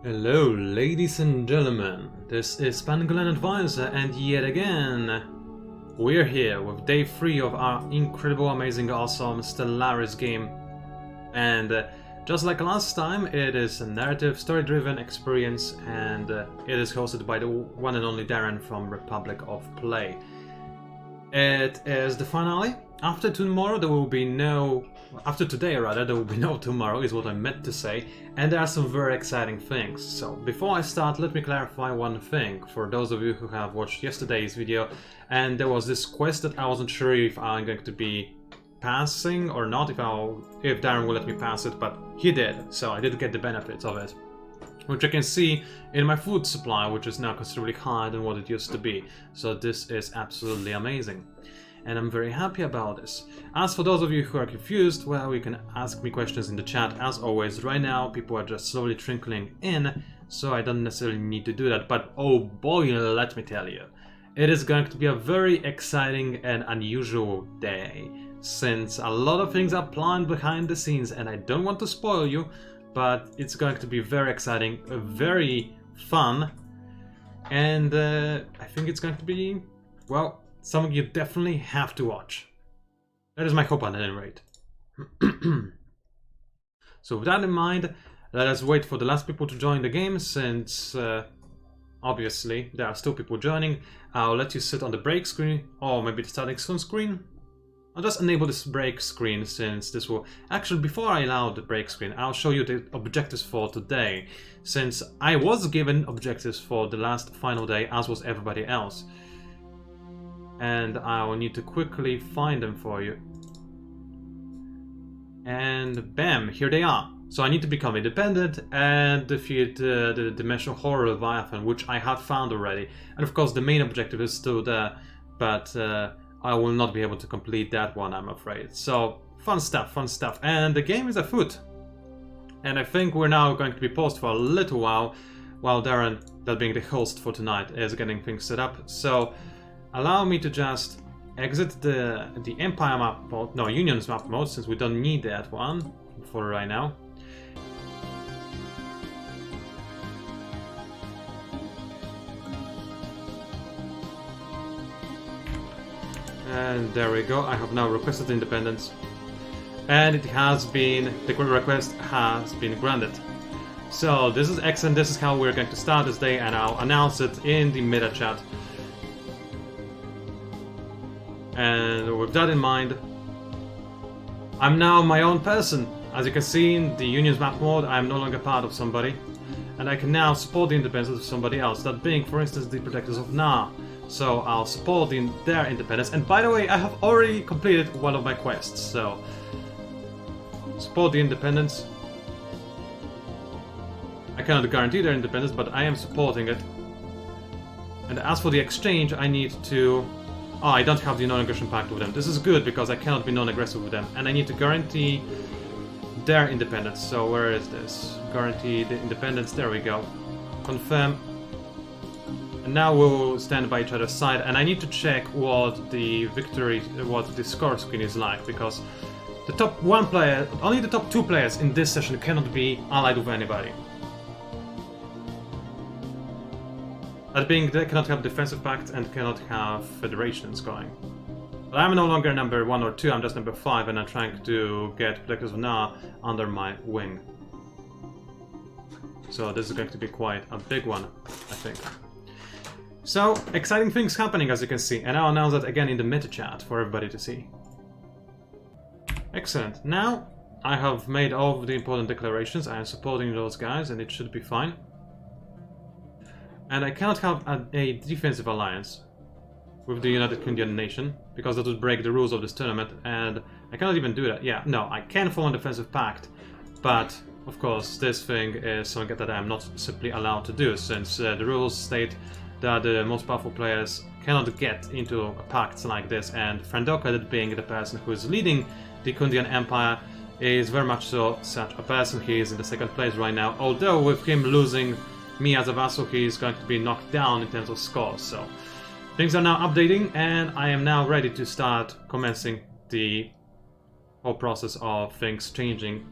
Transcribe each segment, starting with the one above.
Hello, ladies and gentlemen, this is Pangolin Advisor, and yet again, we're here with day 3 of our incredible, amazing, awesome Stellaris game. And just like last time, it is a narrative, story-driven experience, and it is hosted by the one and only Darren from Republic of Play. It is the finale. After tomorrow, there will be no... After today, rather, there will be no tomorrow, is what I meant to say, and there are some very exciting things. So, before I start, let me clarify one thing, for those of you who have watched yesterday's video, and there was this quest that I wasn't sure if I'm going to be passing or not, if Darren will let me pass it, but he did, so I did get the benefits of it. Which I can see in my food supply, which is now considerably higher than what it used to be. So this is absolutely amazing. And I'm very happy about this. As for those of you who are confused, well, you can ask me questions in the chat. As always, right now, people are just slowly trickling in, so I don't necessarily need to do that. But oh boy, let me tell you, it is going to be a very exciting and unusual day, since a lot of things are planned behind the scenes, and I don't want to spoil you, but it's going to be very exciting, very fun, and I think it's going to be, well, something you definitely have to watch. That is my hope at any rate. So with that in mind, let us wait for the last people to join the game, since obviously there are still people joining. I'll let you sit on the break screen, or maybe the starting soon screen. I'll just enable this break screen, since this will... Actually, before I allow the break screen, I'll show you the objectives for today, since I was given objectives for the last final day, as was everybody else. And I'll need to quickly find them for you. And bam, here they are. So I need to become independent and defeat the Dimensional Horror Leviathan, which I have found already. And of course the main objective is still there, but I will not be able to complete that one, I'm afraid. So, fun stuff, fun stuff. And the game is afoot. And I think we're now going to be paused for a little while Darren, that being the host for tonight, is getting things set up. So, allow me to just exit the Empire map mode, no, Union's map mode, since we don't need that one for right now. And there we go, I have now requested independence. And it has been, the request has been granted. So this is excellent, this is how we're going to start this day, and I'll announce it in the meta chat. And with that in mind, I'm now my own person. As you can see in the Union's map mode, I'm no longer part of somebody. And I can now support the independence of somebody else, that being, for instance, the Protectors of Nhar. So I'll support their independence. And by the way, I have already completed one of my quests, so... Support the independence. I cannot guarantee their independence, but I am supporting it. And as for the exchange, I need to... Oh, I don't have the non-aggression pact with them. This is good, because I cannot be non-aggressive with them. And I need to guarantee their independence. So where is this? Guarantee the independence. There we go. Confirm. And now we'll stand by each other's side. And I need to check what the score screen is like, because the top one player, only the top 2 players in this session cannot be allied with anybody. That being, they cannot have defensive pact and cannot have federations going. But I'm no longer number 1 or 2, I'm just number 5, and I'm trying to get Protectors of Nhar under my wing. So this is going to be quite a big one, I think. So, exciting things happening, as you can see, and I'll announce that again in the meta chat for everybody to see. Excellent. Now, I have made all of the important declarations, I am supporting those guys, and it should be fine. And I cannot have a defensive alliance with the United Kundian nation, because that would break the rules of this tournament, and I cannot even do that. Yeah, no, I can form a defensive pact, but of course this thing is something that I am not simply allowed to do, since the rules state that the most powerful players cannot get into a pact like this, and Frandoka, that being the person who is leading the Kundian Empire, is very much so such a person. He is in the 2nd place right now, although with him losing me as a vassal, he is going to be knocked down in terms of scores. So things are now updating, and I am now ready to start commencing the whole process of things changing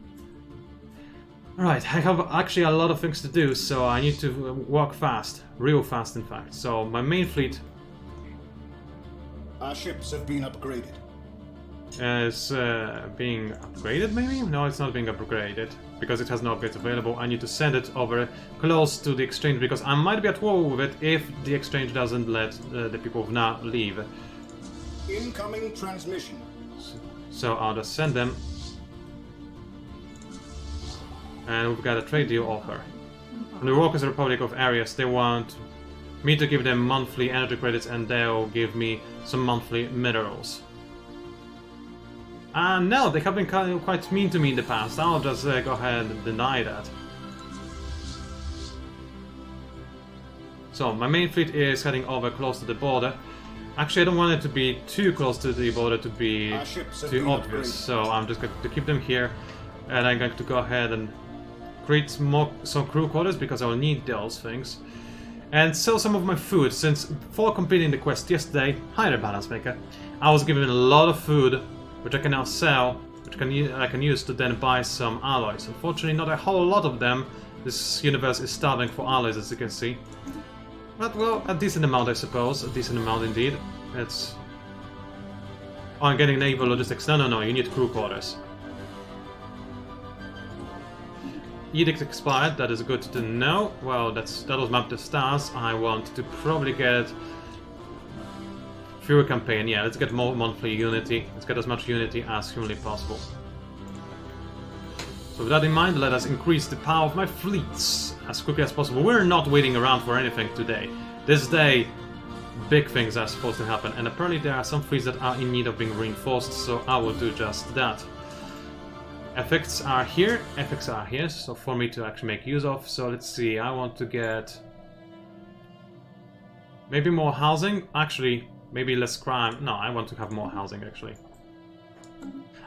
Right, I have actually a lot of things to do, so I need to walk fast. Real fast, in fact. So my main fleet Our ships have been upgraded. is being upgraded, maybe? No, it's not being upgraded, because it has no upgrades available. I need to send it over close to the exchange, because I might be at war with it if the exchange doesn't let the people of Na leave. Incoming transmission. So I'll just send them. And we've got a trade deal offer. From the Workers' Republic of Arias, they want me to give them monthly energy credits, and they'll give me some monthly minerals. And no, they have been quite mean to me in the past. I'll just go ahead and deny that. So my main fleet is heading over close to the border. Actually, I don't want it to be too close to the border to be too obvious, so I'm just going to keep them here, and I'm going to go ahead and create some crew quarters, because I will need those things, and sell some of my food, since before completing the quest yesterday, hi there, Balance Maker, I was given a lot of food, which I can now sell, which I can use to then buy some alloys. Unfortunately, not a whole lot of them. This universe is starving for alloys, as you can see. But, well, a decent amount, I suppose. A decent amount indeed. It's... Oh, I'm getting naval logistics. No, you need crew quarters. Edict expired, that is good to know. Well, that was mapped to stars. I want to probably get... Fury campaign, yeah, let's get more monthly unity. Let's get as much unity as humanly possible. So with that in mind, let us increase the power of my fleets as quickly as possible. We're not waiting around for anything today. This day, big things are supposed to happen, and apparently there are some fleets that are in need of being reinforced, so I will do just that. Effects are here, so for me to actually make use of. So let's see, I want to get... maybe more housing? Actually, maybe less crime. No, I want to have more housing, actually.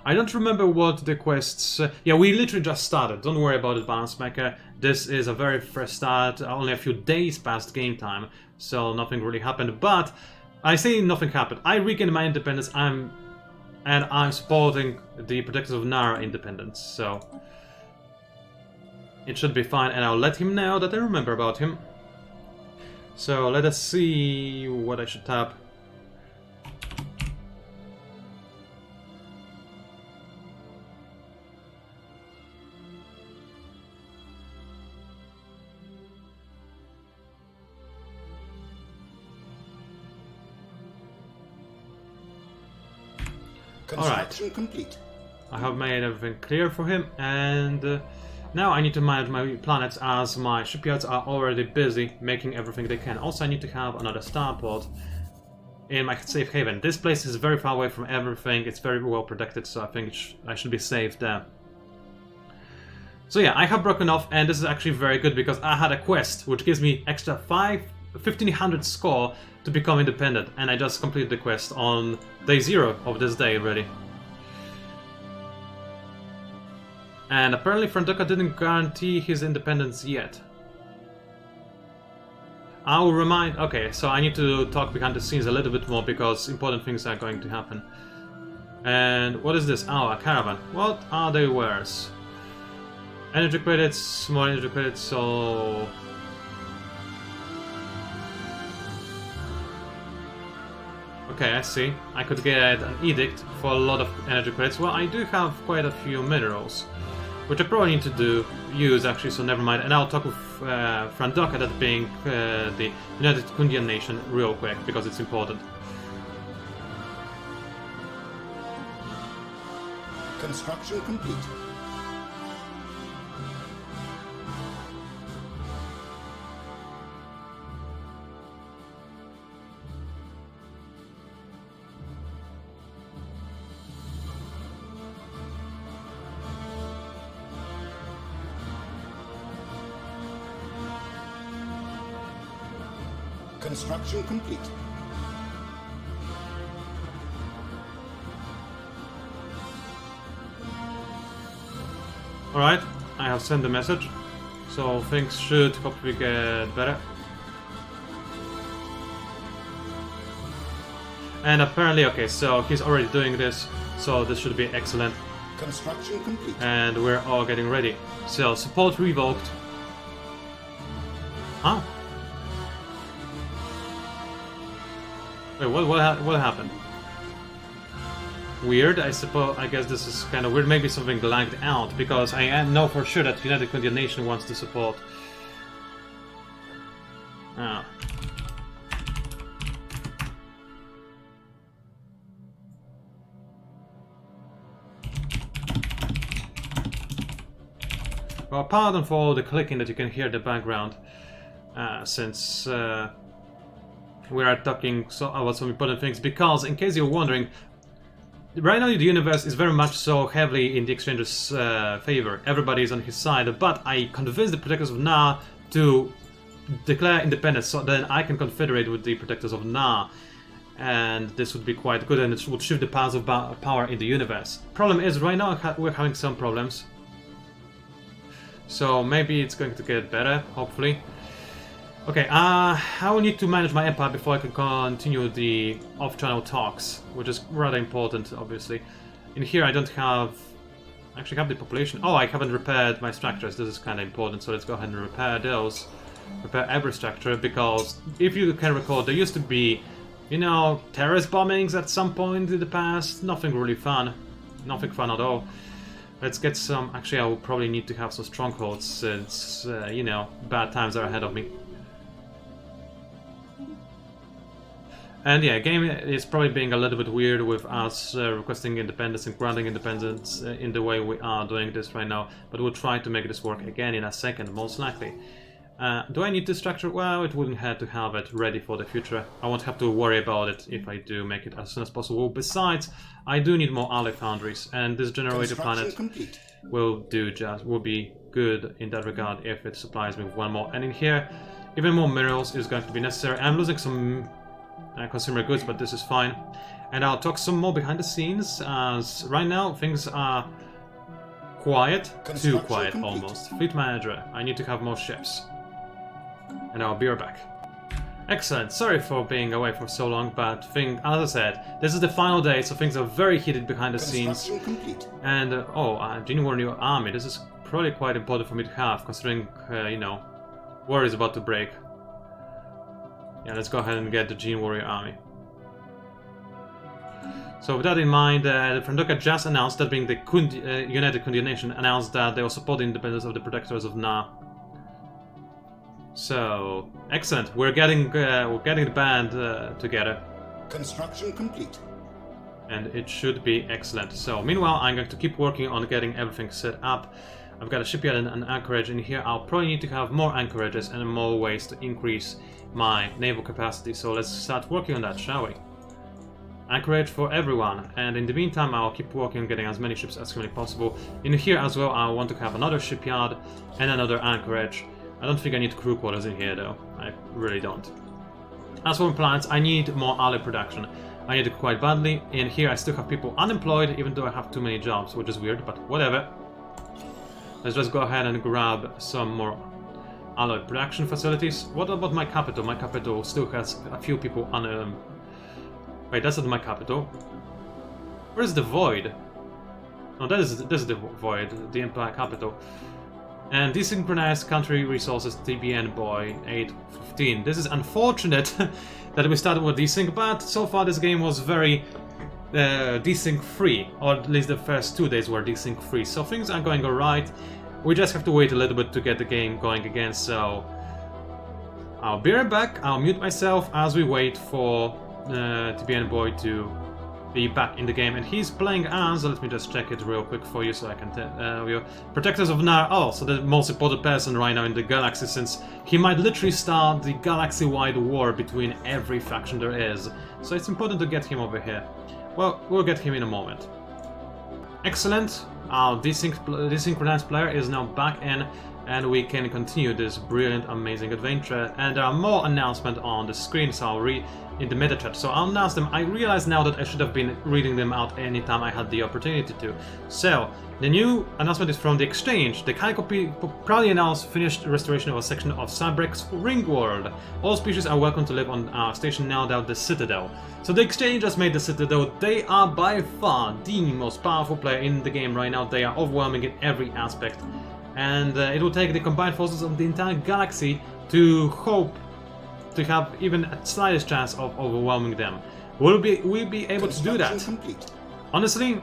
I don't remember what the quests... yeah, we literally just started. Don't worry about it, Balance Maker. This is a very fresh start. Only a few days past game time, so nothing really happened. But I say nothing happened. I regained my independence. I'm supporting the Protectors of Nara independence, so it should be fine. And I'll let him know that I remember about him. So let us see what I should tap. Construction complete. I have made everything clear for him, and now I need to manage my planets, as my shipyards are already busy making everything they can. Also, I need to have another starport in my safe haven. This place is very far away from everything. It's very well protected, so I think I should be safe there. So yeah, I have broken off, and this is actually very good, because I had a quest which gives me extra 1500 score to become independent, and I just completed the quest on day 0 of this day already. And apparently Franduka didn't guarantee his independence yet. I'll remind... okay, so I need to talk behind the scenes a little bit more, because important things are going to happen. And what is this? Oh, a caravan. What are they wares? Energy credits, more energy credits, so... okay, I see. I could get an edict for a lot of energy credits. Well, I do have quite a few minerals, which I probably need to use actually, so never mind. And I'll talk with Franduka, that being the United Kundian nation, real quick, because it's important. Construction complete. Construction complete. Alright, I have sent the message, so things should hopefully get better. And apparently, okay, so he's already doing this, so this should be excellent. Construction complete. And we're all getting ready. So, support revoked. Huh? Wait, what happened? Weird, I suppose. I guess this is kind of weird. Maybe something lagged out, because I know for sure that United Continuation wants to support. Ah. Well, pardon for all the clicking that you can hear in the background, since we are talking about some important things. Because, in case you're wondering, right now the universe is very much so heavily in the Exchanger's favor. Everybody is on his side, but I convinced the Protectors of Na to declare independence, so then I can confederate with the Protectors of Na. And this would be quite good, and it would shift the paths of power in the universe. Problem is, right now we're having some problems. So maybe it's going to get better, hopefully. Okay, I will need to manage my empire before I can continue the off-channel talks, which is rather important, obviously. In here I don't have... actually have the population. Oh, I haven't repaired my structures. This is kind of important, so let's go ahead and repair those. Repair every structure, because if you can recall, there used to be, you know, terrorist bombings at some point in the past. Nothing really fun. Nothing fun at all. Let's get some... actually, I will probably need to have some strongholds, since, you know, bad times are ahead of me. And yeah, game is probably being a little bit weird with us requesting independence and granting independence in the way we are doing this right now. But we'll try to make this work again in a second, most likely. Do I need this structure? Well, it wouldn't have to have it ready for the future. I won't have to worry about it if I do make it as soon as possible. Besides, I do need more ally foundries, and this generator planet will be good in that regard if it supplies me with one more. And in here, even more minerals is going to be necessary. I'm losing some consumer goods, but this is fine. And I'll talk some more behind the scenes, as right now things are quiet, too quiet almost. Fleet manager, I need to have more ships. And I'll be right back. Excellent, sorry for being away for so long, but as I said, this is the final day, so things are very heated behind the scenes. And, Gene Warrior Army, this is probably quite important for me to have, considering, you know, war is about to break. Yeah, let's go ahead and get the Gene Warrior Army. So with that in mind, Frandoka just announced, that being the United Continuation, announced that they will support the independence of the Protectors of Na. So, excellent. We're getting the band together. Construction complete. And it should be excellent. So, meanwhile, I'm going to keep working on getting everything set up. I've got a shipyard and an anchorage in here. I'll probably need to have more anchorages and more ways to increase my naval capacity. So let's start working on that, shall we? Anchorage for everyone, and in the meantime I'll keep working on getting as many ships as humanly possible. In here as well I want to have another shipyard and another anchorage. I don't think I need crew quarters in here though, I really don't. As for planets, I need more ally production. I need it quite badly. In here I still have people unemployed, even though I have too many jobs, which is weird, but whatever. Let's just go ahead and grab some more alloy production facilities. What about my capital? My capital still has a few people Wait, that's not my capital. Where's the void? No, this is the void, the Empire capital. And desynchronized country resources, TBN boy 815. This is unfortunate that we started with desync, but so far this game was very desync free, or at least the first 2 days were desync free. So things are going alright. We just have to wait a little bit to get the game going again. So I'll be right back. I'll mute myself as we wait for TBN boy to be back in the game, and he's playing as, let me just check it real quick for you so I can tell you, Protectors of Nar. Oh, so the most important person right now in the galaxy, since he might literally start the galaxy-wide war between every faction there is. So it's important to get him over here. Well, we'll get him in a moment. Excellent. Our desynchronized player is now back in, and we can continue this brilliant, amazing adventure. And there are more announcements on the screen, so I'll read in the meta chat. So I'll announce them. I realize now that I should have been reading them out anytime I had the opportunity to. So, the new announcement is from the Exchange. The Calico proudly announced finished restoration of a section of Cybrex ring world. All species are welcome to live on our station now that the Citadel. So the Exchange has made the Citadel. They are by far the most powerful player in the game right now. They are overwhelming in every aspect. And it will take the combined forces of the entire galaxy to hope to have even a slightest chance of overwhelming them. Will we be able to do that? Complete. Honestly,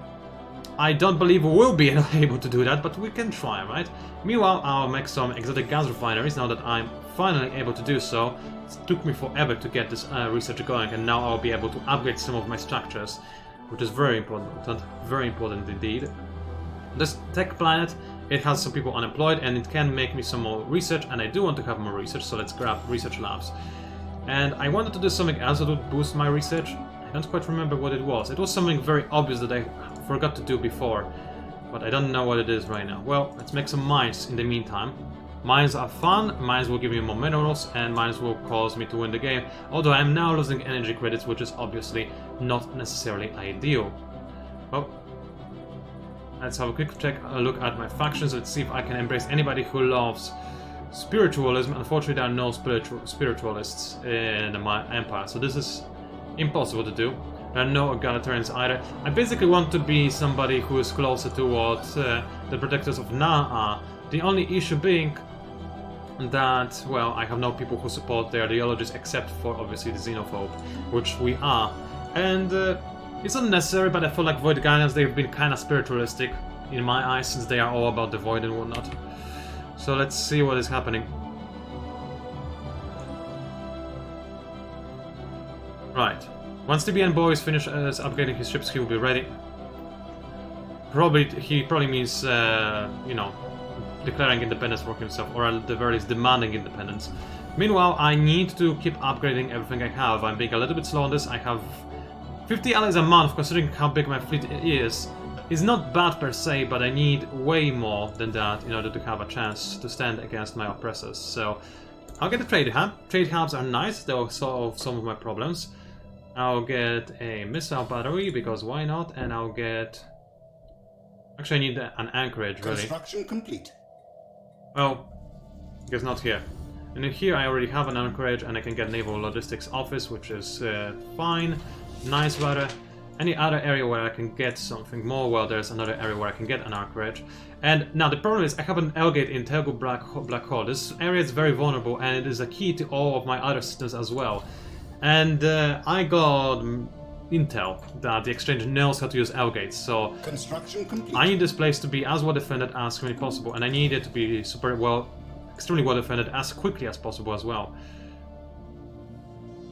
I don't believe we will be able to do that, but we can try, right? Meanwhile, I'll make some exotic gas refineries now that I'm finally able to do so. It took me forever to get this research going, and now I'll be able to upgrade some of my structures, which is very important indeed. This tech planet, it has some people unemployed, and it can make me some more research, and I do want to have more research, so let's grab research labs. And I wanted to do something else that would boost my research. I don't quite remember what it was. It was something very obvious that I forgot to do before, but I don't know what it is right now. Well, let's make some mines in the meantime. Mines are fun, mines will give me more minerals, and mines will cause me to win the game, although I'm now losing energy credits, which is obviously not necessarily ideal. Well, let's have a quick look at my factions. Let's see if I can embrace anybody who loves spiritualism. Unfortunately, there are no spiritualists in my empire, so this is impossible to do. There are no egalitarians either. I basically want to be somebody who is closer to what the protectors of Na are. The only issue being that, well, I have no people who support their ideologies except for obviously the xenophobe, which we are. And it's unnecessary, but I feel like Void Guardians, they've been kind of spiritualistic in my eyes since they are all about the void and whatnot. So let's see what is happening. Right. Once the BN boy is finished upgrading his ships, he will be ready. He probably means, you know, declaring independence for himself, or at the very least demanding independence. Meanwhile, I need to keep upgrading everything I have. I'm being a little bit slow on this. I have 50 allies a month, considering how big my fleet is. It's not bad per se, but I need way more than that in order to have a chance to stand against my oppressors. So I'll get a trade hub. Trade hubs are nice, they'll solve some of my problems. I'll get a missile battery, because why not? And I'll get... Actually, I need an anchorage, really. Construction complete. Well, I guess not here. And here I already have an anchorage, and I can get Naval Logistics Office, which is fine. Nice weather. Any other area where I can get something more? Well, there's another area where I can get an anchorage. And now the problem is I have an L-gate in Nharboo Black Hole. This area is very vulnerable, and it is a key to all of my other systems as well. And I got intel that the Exchange knows how to use L-gates, so Construction complete. I need this place to be as well defended as humanly possible, and I need it to be extremely well defended as quickly as possible as well.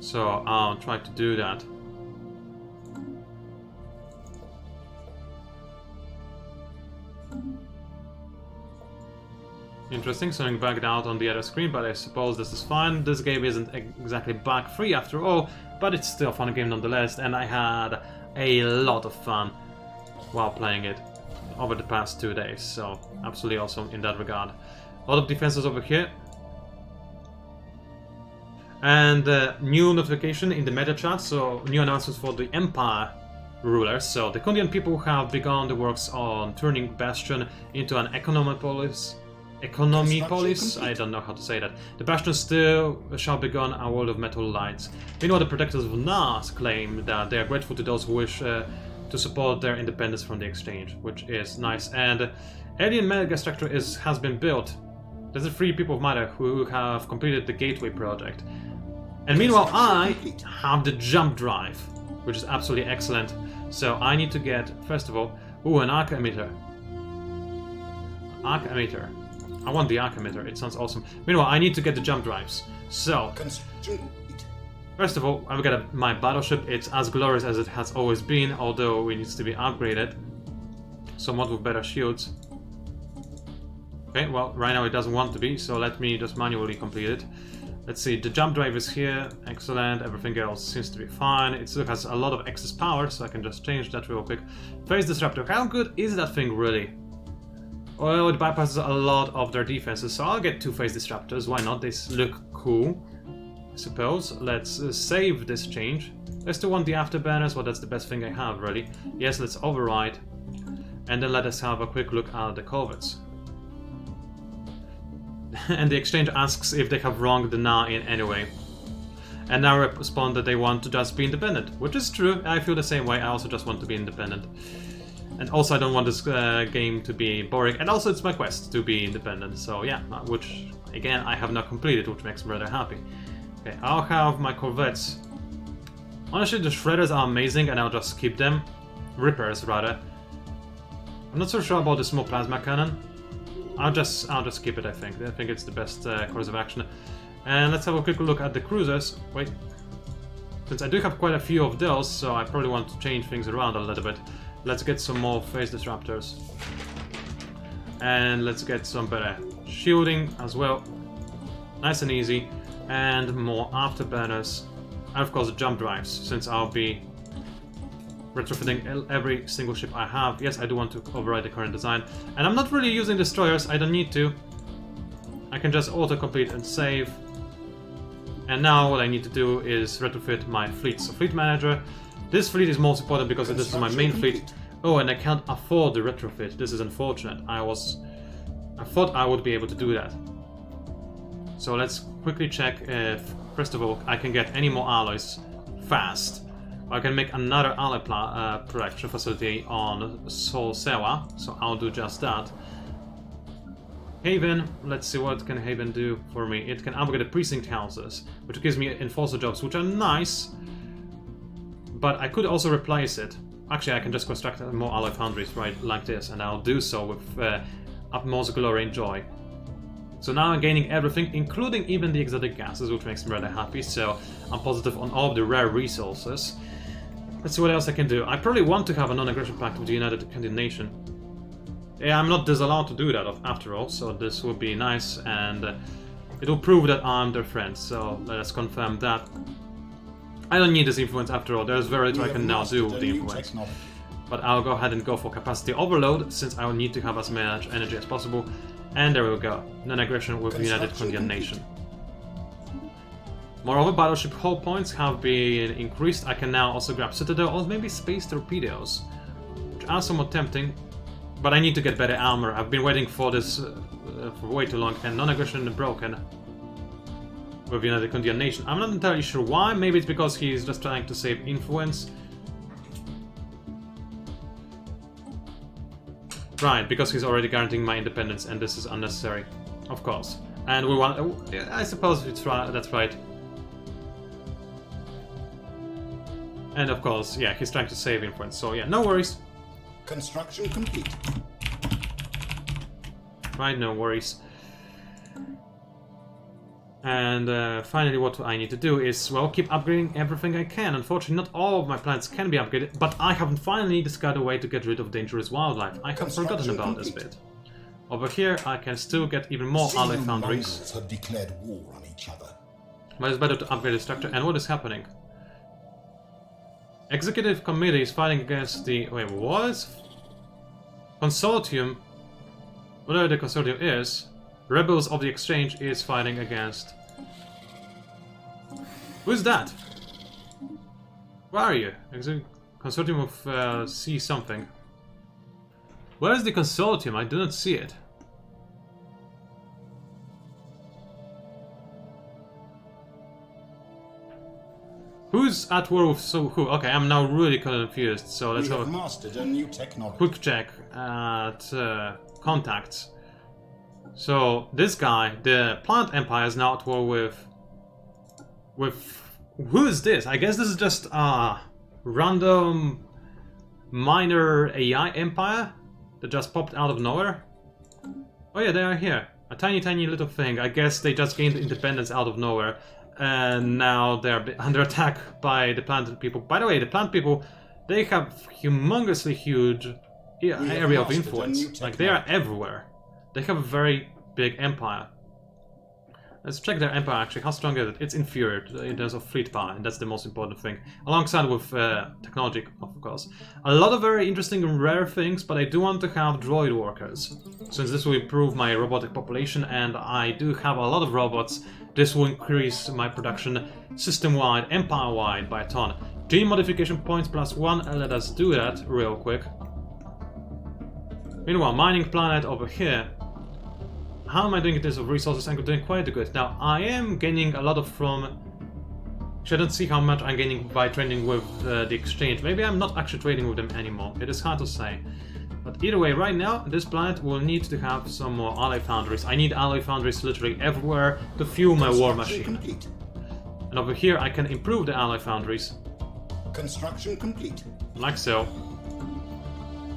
So I'll try to do that. Interesting, something bugged out on the other screen, but I suppose this is fine. This game isn't exactly bug-free after all, but it's still a fun game nonetheless, and I had a lot of fun while playing it over the past 2 days, so absolutely awesome in that regard. A lot of defenses over here. And new notification in the meta chat, so new announcements for the Empire rulers. So the Kundian people have begun the works on turning Bastion into an economy polis, I don't know how to say that. The Bastion still shall begun a world of metal lights. Meanwhile, the protectors of Nas claim that they are grateful to those who wish to support their independence from the Exchange, which is nice. And alien megastructure has been built. There's the 3 people of Matter who have completed the Gateway project. And meanwhile, I have the jump drive, which is absolutely excellent. So I need to get, first of all, an arc emitter. Arc emitter. I want the arc emitter, it sounds awesome. Meanwhile, I need to get the jump drives. So, first of all, I've got my battleship. It's as glorious as it has always been, although it needs to be upgraded. Somewhat with better shields. Okay, well, right now it doesn't want to be, so let me just manually complete it. Let's see, the jump drive is here, excellent, everything else seems to be fine. It still has a lot of excess power, so I can just change that real quick. Phase Disruptor, how good is that thing really? Well, it bypasses a lot of their defenses, so I'll get 2 phase disruptors. Why not? They look cool, I suppose. Let's save this change. I still want the afterburners. Well, that's the best thing I have, really. Yes, let's override. And then let us have a quick look at the culverts. And the exchange asks if they have wronged the Na in any way. And now respond that they want to just be independent, which is true. I feel the same way. I also just want to be independent. And also I don't want this game to be boring. And also it's my quest to be independent. So yeah, which again I have not completed, which makes me rather happy. Okay, I'll have my corvettes. Honestly, the shredders are amazing and I'll just keep them. Rippers, rather. I'm not so sure about the small plasma cannon. I'll just keep it, I think. I think it's the best course of action. And let's have a quick look at the cruisers. Wait. Since I do have quite a few of those, so I probably want to change things around a little bit. Let's get some more phase disruptors. And let's get some better shielding as well. Nice and easy. And more afterburners. And of course jump drives, since I'll be retrofitting every single ship I have. Yes, I do want to override the current design. And I'm not really using destroyers, I don't need to. I can just auto-complete and save. And now what I need to do is retrofit my fleet. So fleet manager. This fleet is most important because this is my main fleet. Oh, and I can't afford the retrofit. This is unfortunate. I thought I would be able to do that. So let's quickly check if, first of all, I can get any more alloys fast. I can make another alloy production facility on Sol Sewa, so I'll do just that. Haven, let's see what can Haven do for me. It can upgrade the precinct houses, which gives me enforcer jobs, which are nice. But I could also replace it. Actually, I can just construct more alloy foundries, right, like this, and I'll do so with utmost glory and joy. So now I'm gaining everything, including even the exotic gases, which makes me rather happy, so I'm positive on all of the rare resources. Let's see what else I can do. I probably want to have a non-aggression pact with the United Kingdom nation. Yeah, I'm not disallowed to do that after all, so this will be nice, and it will prove that I'm their friend, so let us confirm that. I don't need this influence after all, there's very little I can now do with the influence. But I'll go ahead and go for capacity overload, since I will need to have as much energy as possible. And there we go, non-aggression with the United Kingdom nation. Moreover, battleship hull points have been increased. I can now also grab Citadel or maybe space torpedoes, which are somewhat tempting. But I need to get better armor. I've been waiting for this for way too long, and non-aggression broken with the United Kingdom nation. I'm not entirely sure why. Maybe it's because he's just trying to save influence. Right, because he's already guaranteeing my independence, and this is unnecessary, of course. And we want, I suppose it's right. That's right. And of course, yeah, he's trying to save influence. So yeah, no worries. Construction complete. Right, no worries. And finally, what I need to do is, well, keep upgrading everything I can. Unfortunately, not all of my plants can be upgraded, but I have finally discovered a way to get rid of dangerous wildlife. I have forgotten about this bit. Over here, I can still get even more alloy foundries. Have declared war on each other. But it's better to upgrade the structure. And what is happening? Executive Committee is fighting against the... Wait, what? Consortium. Whatever the consortium is. Rebels of the Exchange is fighting against... Who's that? Where are you? Consortium of C something. Where is the consortium? I do not see it. Who's at war with who? Okay, I'm now really confused. So let's have mastered a new technology. Quick check at contacts. So this guy, the Plant Empire, is now at war with who is this? I guess this is just a random minor AI empire that just popped out of nowhere. Oh yeah, they are here. A tiny little thing. I guess they just gained independence out of nowhere. And now they're under attack by the plant people. By the way, the plant people, they have humongously huge area of influence. Like, they are everywhere. They have a very big empire. Let's check their empire actually. How strong is it? It's inferior in terms of fleet power, and that's the most important thing. Alongside with technology, of course. A lot of very interesting and rare things, but I do want to have droid workers. Since this will improve my robotic population, and I do have a lot of robots, this will increase my production system-wide, empire-wide by a ton. Gene modification points +1, let us do that real quick. Meanwhile, mining planet over here. How am I doing in terms of resources? I'm doing quite good. Now, I am gaining a lot of from... Actually, I don't see how much I'm gaining by trading with the exchange. Maybe I'm not actually trading with them anymore. It is hard to say. But either way, right now, this planet will need to have some more alloy foundries. I need alloy foundries literally everywhere to fuel my war machine. Complete. And over here, I can improve the alloy foundries. Construction complete. Like so.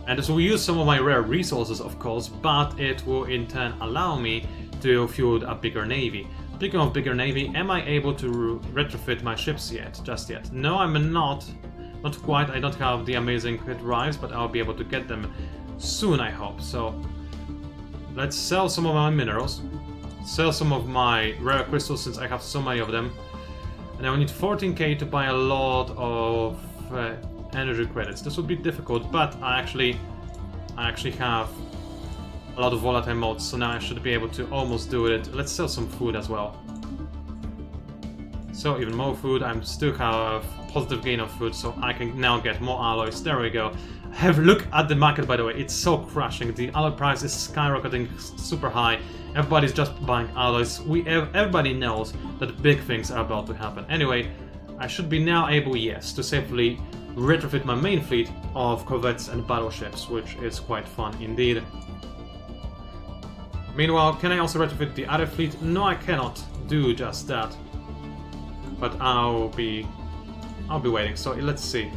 And this will use some of my rare resources, of course, but it will in turn allow me to fuel a bigger navy. Speaking of bigger navy, am I able to retrofit my ships yet? Just yet? No, I'm not. Not quite. I don't have the amazing drives, but I'll be able to get them soon, I hope. So, let's sell some of my minerals. Sell some of my rare crystals, since I have so many of them. And I will need 14k to buy a lot of... energy credits. This would be difficult, but I actually have a lot of volatile modes, so now I should be able to almost do it. Let's sell some food as well. So even more food. I still have positive gain of food, so I can now get more alloys. There we go. Have a look at the market, by the way. It's so crushing. The alloy price is skyrocketing super high. Everybody's just buying alloys. Everybody knows that big things are about to happen. Anyway, I should be now able, yes, to safely retrofit my main fleet of corvettes and battleships, which is quite fun indeed. Meanwhile, can I also retrofit the other fleet? No, I cannot do just that. But I'll be waiting. So let's see.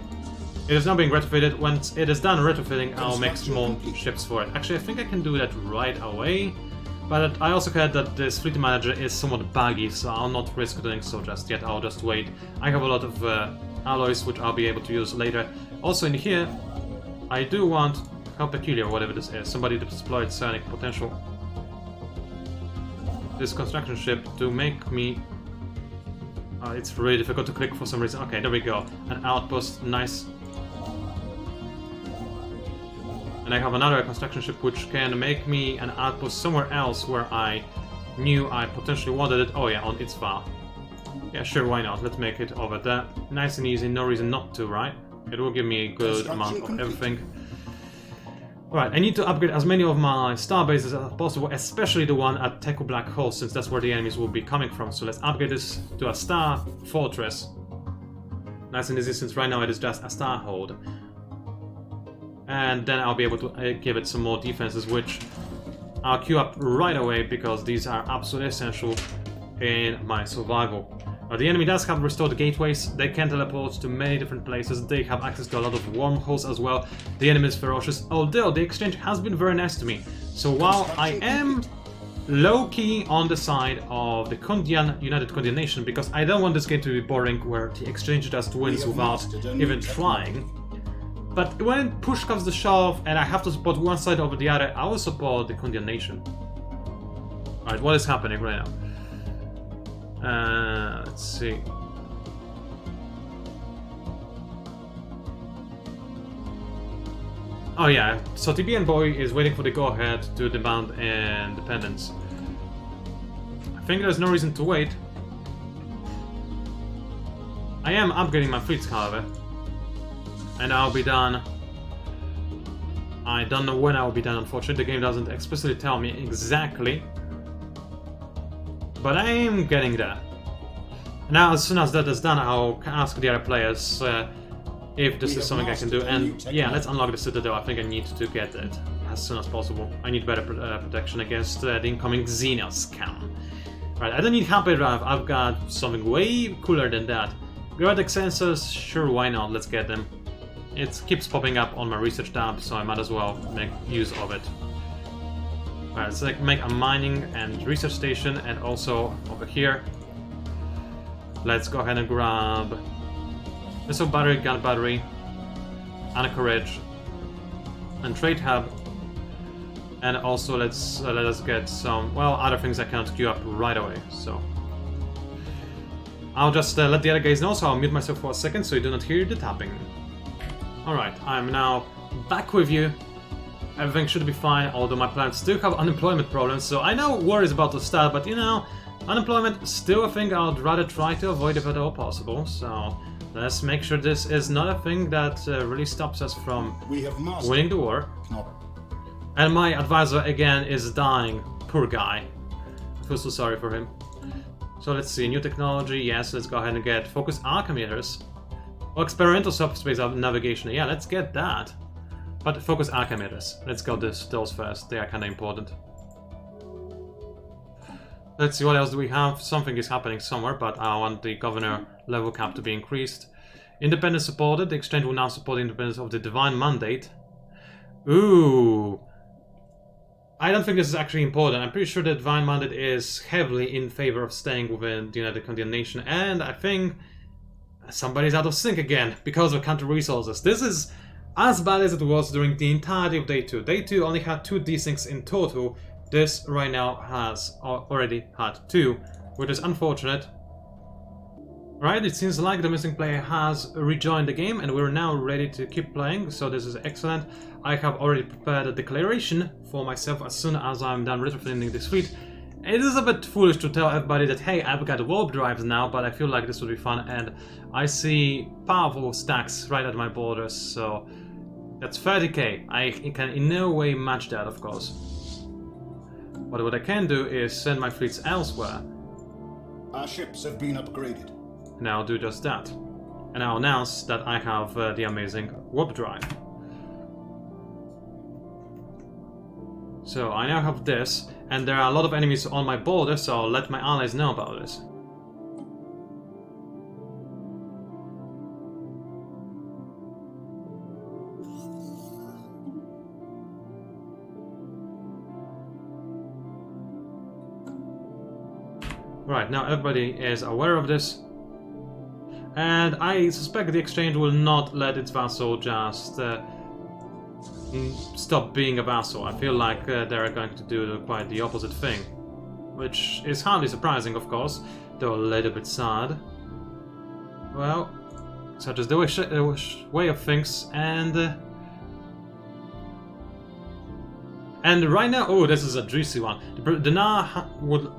It is now being retrofitted. Once it is done retrofitting, I'll make more ships for it. Actually, I think I can do that right away. But I also heard that this fleet manager is somewhat buggy, so I'll not risk doing so just yet. I'll just wait. I have a lot of alloys which I'll be able to use later. Also in here, I do want, how peculiar, whatever this is, somebody to exploit psionic potential. This construction ship to make me... it's really difficult to click for some reason. Okay, there we go. An outpost, nice. And I have another construction ship which can make me an outpost somewhere else where I knew I potentially wanted it. Oh yeah, on its file. Yeah, sure, why not? Let's make it over there. Nice and easy, no reason not to, right? It will give me a good amount of everything. Alright, I need to upgrade as many of my star bases as possible, especially the one at Teku Black Hole, since that's where the enemies will be coming from. So let's upgrade this to a star fortress. Nice and easy, since right now it is just a star hold. And then I'll be able to give it some more defenses, which I'll queue up right away, because these are absolutely essential in my survival. The enemy does have restored gateways. They can teleport to many different places. They have access to a lot of wormholes as well. The enemy is ferocious, although the exchange has been very nice to me. So while I am low-key on the side of the United Kondian Nation, because I don't want this game to be boring where the exchange just wins without even trying. But when push comes to shove and I have to support one side over the other, I will support the Kondian Nation. Alright, what is happening right now? Let's see. Oh yeah, so TBN Boy is waiting for the go-ahead to demand independence. I think there's no reason to wait. I am upgrading my fleets, however. And I'll be done. I don't know when I will be done, unfortunately. The game doesn't explicitly tell me exactly. But I am getting there. Now, as soon as that is done, I'll ask the other players if this is something I can do. And yeah, let's unlock the Citadel. I think I need to get it as soon as possible. I need better protection against the incoming Xenos scam. Right, I don't need Hyperdrive. I've got something way cooler than that. Periodic sensors, sure, why not? Let's get them. It keeps popping up on my research tab, so I might as well make use of it. Alright, so let's make a mining and research station, and also over here. Let's go ahead and grab missile battery, gun battery, anchorage, and trade hub. And also let us get some, well, other things I cannot queue up right away, so... I'll just let the other guys know, so I'll mute myself for a second so you do not hear the tapping. Alright, I'm now back with you. Everything should be fine, although my plants still have unemployment problems, so I know war is about to start, but you know, unemployment still a thing I'd rather try to avoid if at all possible, so let's make sure this is not a thing that really stops us from winning the war. And my advisor again is dying, poor guy. I feel so sorry for him. So let's see, new technology, yes, let's go ahead and get focused archimeters. Or experimental subspace navigation, yeah, let's get that. But focus archimeters, let's go those first, they are kinda important. Let's see, what else do we have? Something is happening somewhere, but I want the governor level cap to be increased. Independence supported, the exchange will now support the independence of the divine mandate. Ooh! I don't think this is actually important. I'm pretty sure the divine mandate is heavily in favor of staying within the United Continental, and I think somebody's out of sync again because of country resources. This is as bad as it was during the entirety of Day 2. Day 2 only had 2 desyncs in total. This right now has already had 2, which is unfortunate. Right, it seems like the missing player has rejoined the game and we're now ready to keep playing, so this is excellent. I have already prepared a declaration for myself as soon as I'm done retrofitting this fleet. It is a bit foolish to tell everybody that, hey, I've got warp drives now, but I feel like this would be fun, and I see powerful stacks right at my borders, so that's 30k. I can in no way match that, of course. But what I can do is send my fleets elsewhere. Our ships have been upgraded. And I'll do just that. And I'll announce that I have the amazing warp drive. So I now have this, and there are a lot of enemies on my border, so I'll let my allies know about this. Right, now everybody is aware of this. And I suspect the exchange will not let its vassal just stop being a vassal. I feel like they're going to do quite the opposite thing. Which is hardly surprising, of course, though a little bit sad. Well, such is the way of things, and right now, oh, this is a juicy one. The Na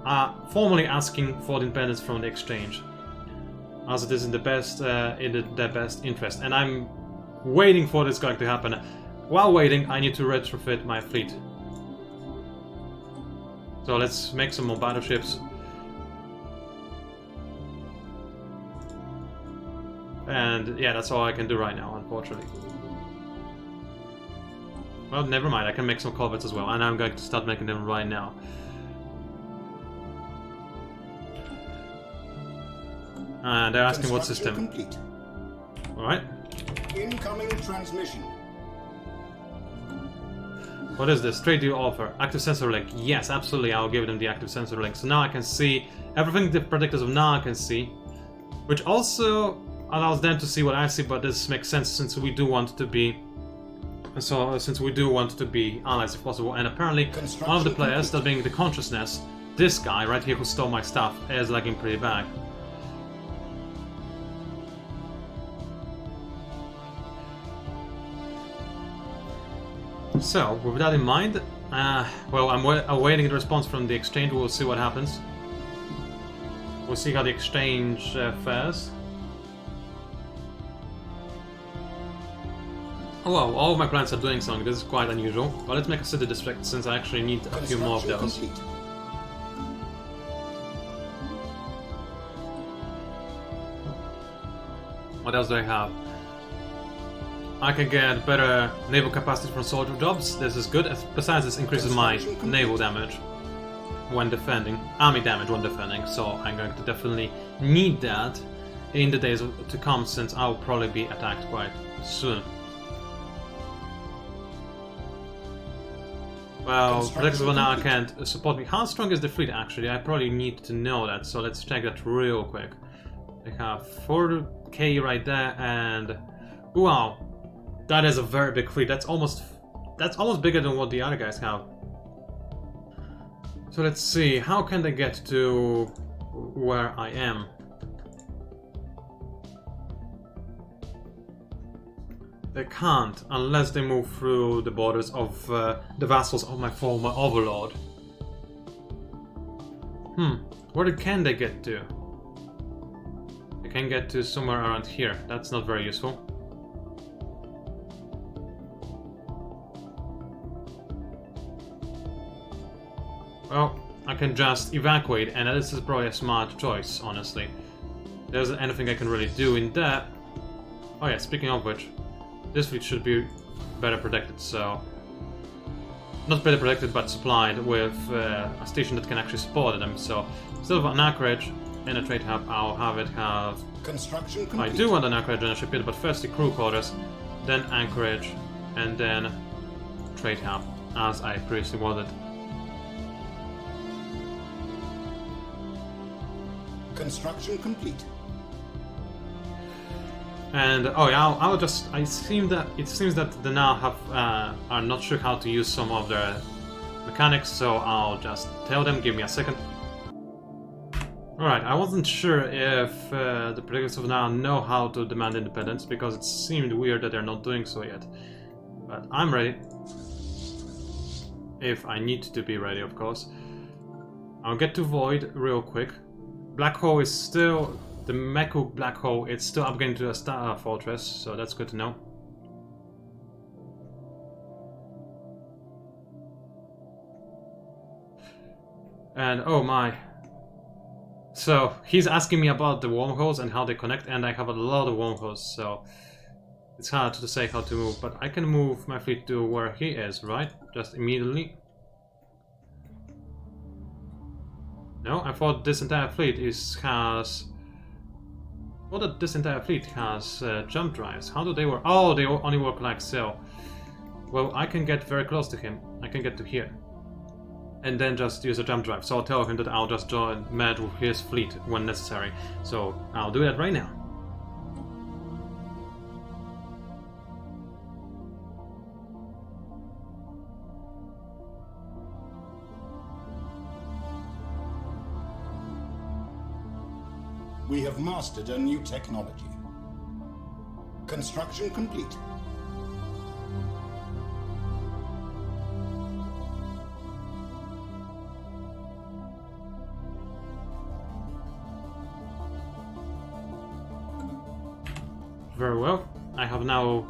are formally asking for the independence from the exchange, as it is in the best their best interest, and I'm waiting for this going to happen. While waiting, I need to retrofit my fleet. So let's make some more battleships. And yeah, that's all I can do right now, unfortunately. Well, never mind, I can make some corvettes as well, and I'm going to start making them right now. And they're asking what system. Alright. Incoming transmission. What is this? Trade deal offer. Active sensor link. Yes, absolutely, I'll give them the active sensor link. So now I can see everything the predictors of Na can see, which also allows them to see what I see, but this makes sense since we do want to be allies if possible, and apparently one of the players, that being the consciousness, this guy right here who stole my stuff, is lagging pretty bad. So, with that in mind, well, I'm awaiting the response from the exchange. We'll see what happens. We'll see how the exchange fares. Oh wow, all of my plants are doing something. This is quite unusual. But let's make a city district, since I actually need a few more of those. What else do I have? I can get better naval capacity from soldier jobs. This is good. Besides, this increases my naval damage when defending, army damage when defending. So I'm going to definitely need that in the days to come, since I'll probably be attacked quite soon. Well, Predictable now can't support me. How strong is the fleet actually? I probably need to know that, so let's check that real quick. I have 4k right there, and wow, that is a very big fleet. That's almost bigger than what the other guys have. So let's see, how can they get to where I am? They can't, unless they move through the borders of the vassals of my former overlord. Where can they get to? They can get to somewhere around here. That's not very useful. Well, I can just evacuate, and this is probably a smart choice, honestly. There isn't anything I can really do in that. Oh yeah, speaking of which, this fleet should be better protected, so... Not better protected, but supplied with a station that can actually support them, so... Instead of an anchorage in a trade hub, I'll have it have... Construction complete. I do want an anchorage and a shipyard, but first the crew quarters, then anchorage, and then trade hub, as I previously wanted. Construction complete. And oh yeah, I'll just. It seems that they now have are not sure how to use some of their mechanics, so I'll just tell them. Give me a second. All right, I wasn't sure if the protectors of now know how to demand independence because it seemed weird that they're not doing so yet. But I'm ready. If I need to be ready, of course. I'll get to Void real quick. Black Hole is still... The Meku Black Hole, it's still upgrading to a Star Fortress, so that's good to know. And oh my... So, he's asking me about the wormholes and how they connect, and I have a lot of wormholes, so... It's hard to say how to move, but I can move my fleet to where he is, right? Just immediately. No, I thought this entire fleet has... Well, that this entire fleet has jump drives. How do they work? Oh, they only work like so. Well, I can get very close to him. I can get to here. And then just use a jump drive. So I'll tell him that I'll just merge with his fleet when necessary. So I'll do that right now. We have mastered a new technology. Construction complete. Very well. I have now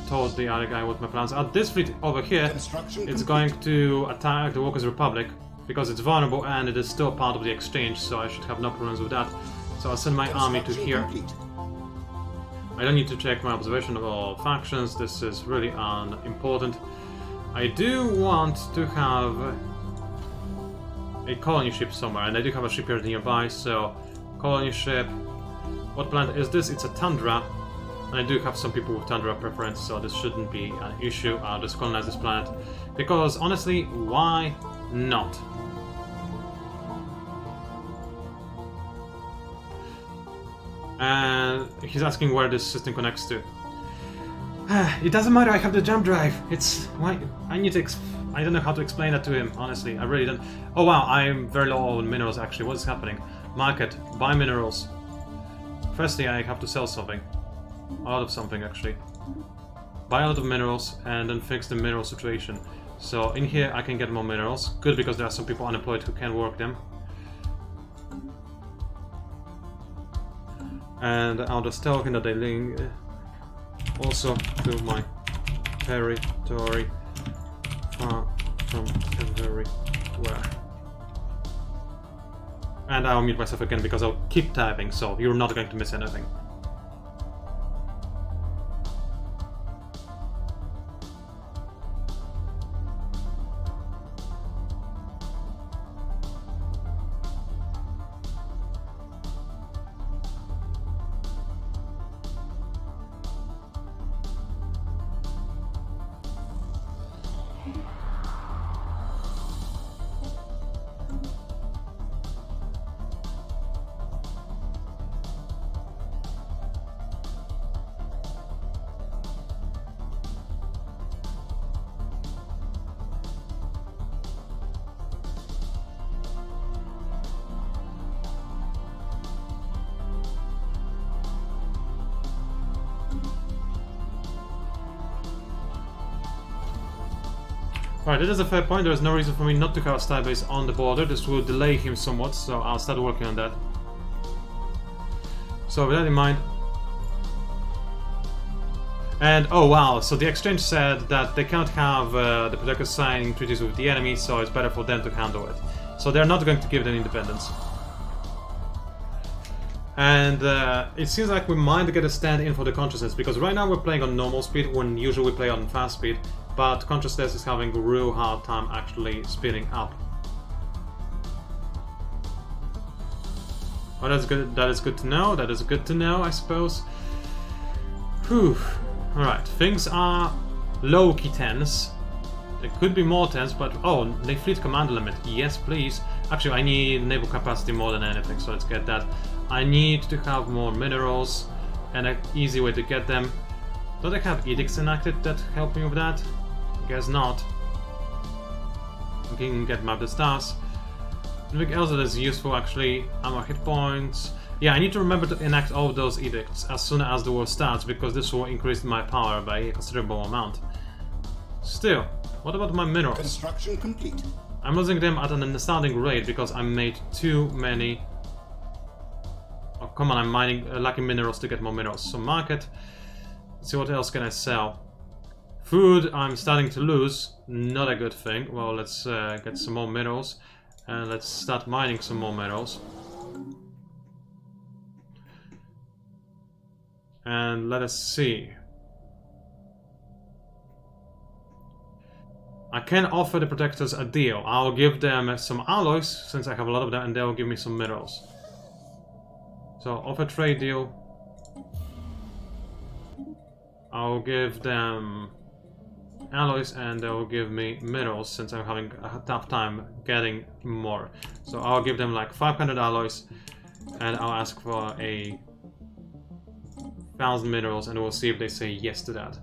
told the other guy what my plans are. This fleet over here is going to attack the Workers' Republic because it's vulnerable and it is still part of the exchange, so I should have no problems with that. So I'll send my army to here. I don't need to check my observation of all factions, this is really unimportant. I do want to have a colony ship somewhere, and I do have a shipyard nearby, so colony ship. What planet is this? It's a Tundra, and I do have some people with Tundra preference, so this shouldn't be an issue. I'll just colonize this planet, because honestly, why not? And he's asking where this system connects to. It doesn't matter, I have the jump drive. It's why I need to. I don't know how to explain that to him. Honestly, I really don't. Oh wow, I'm very low on minerals. Actually, what is happening? Market, buy minerals. Firstly, I have to sell something. A lot of something actually. Buy a lot of minerals and then fix the mineral situation. So in here I can get more minerals. Good, because there are some people unemployed who can work them. And I'll just tell him that they link also to my territory far from everywhere. And I'll mute myself again because I'll keep typing, so you're not going to miss anything. Alright, that is a fair point. There is no reason for me not to have a starbase on the border. This will delay him somewhat, so I'll start working on that. So with that in mind... And, oh wow, so the exchange said that they cannot have the protectors signing treaties with the enemy, so it's better for them to handle it. So they're not going to give them independence. And it seems like we might get a stand-in for the consciousness, because right now we're playing on normal speed when usually we play on fast speed, but consciousness is having a real hard time actually speeding up. Well, that's good. That is good to know. That is good to know, I suppose. Whew. Alright, things are low-key tense. There could be more tense, but... Oh, the fleet commander limit. Yes, please. Actually, I need naval capacity more than anything, so let's get that. I need to have more minerals, and an easy way to get them. Don't I have edicts enacted that help me with that? Guess not. I can get map the stars. Anything else that is useful, actually? Ammo hit points. Yeah, I need to remember to enact all of those edicts as soon as the war starts, because this will increase my power by a considerable amount. Still, what about my minerals? Construction complete. I'm losing them at an astounding rate because I made too many... Oh, come on, I'm mining lucky minerals to get more minerals. So market. Let's see what else can I sell. Food, I'm starting to lose. Not a good thing. Well, let's get some more minerals. And let's start mining some more minerals. And let us see. I can offer the protectors a deal. I'll give them some alloys, since I have a lot of them, and they'll give me some minerals. So, offer trade deal. I'll give them alloys, and they'll give me minerals, since I'm having a tough time getting more. So I'll give them like 500 alloys, and I'll ask for 1,000 minerals, and we'll see if they say yes to that.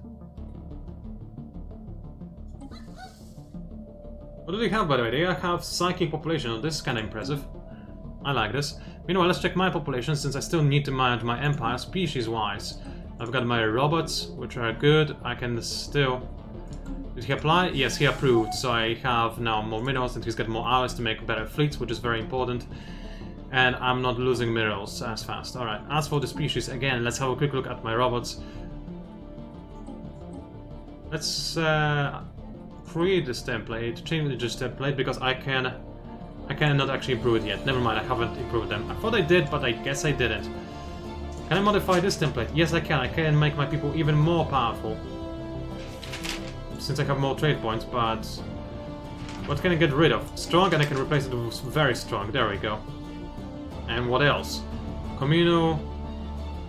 What do they have, by the way? They have psychic population. Oh, this is kind of impressive. I like this. Meanwhile, let's check my population, since I still need to manage my empire species-wise. I've got my robots, which are good. I can still... Did he apply? Yes, he approved. So I have now more minerals, and he's got more alloys to make better fleets, which is very important. And I'm not losing minerals as fast. Alright, as for the species, again, let's have a quick look at my robots. Let's create this template, change this template, because I cannot actually improve it yet. Never mind, I haven't improved them. I thought I did, but I guess I didn't. Can I modify this template? Yes, I can. I can make my people even more powerful, since I have more trade points, but what can I get rid of? Strong, and I can replace it with very strong. There we go. And what else? Communal,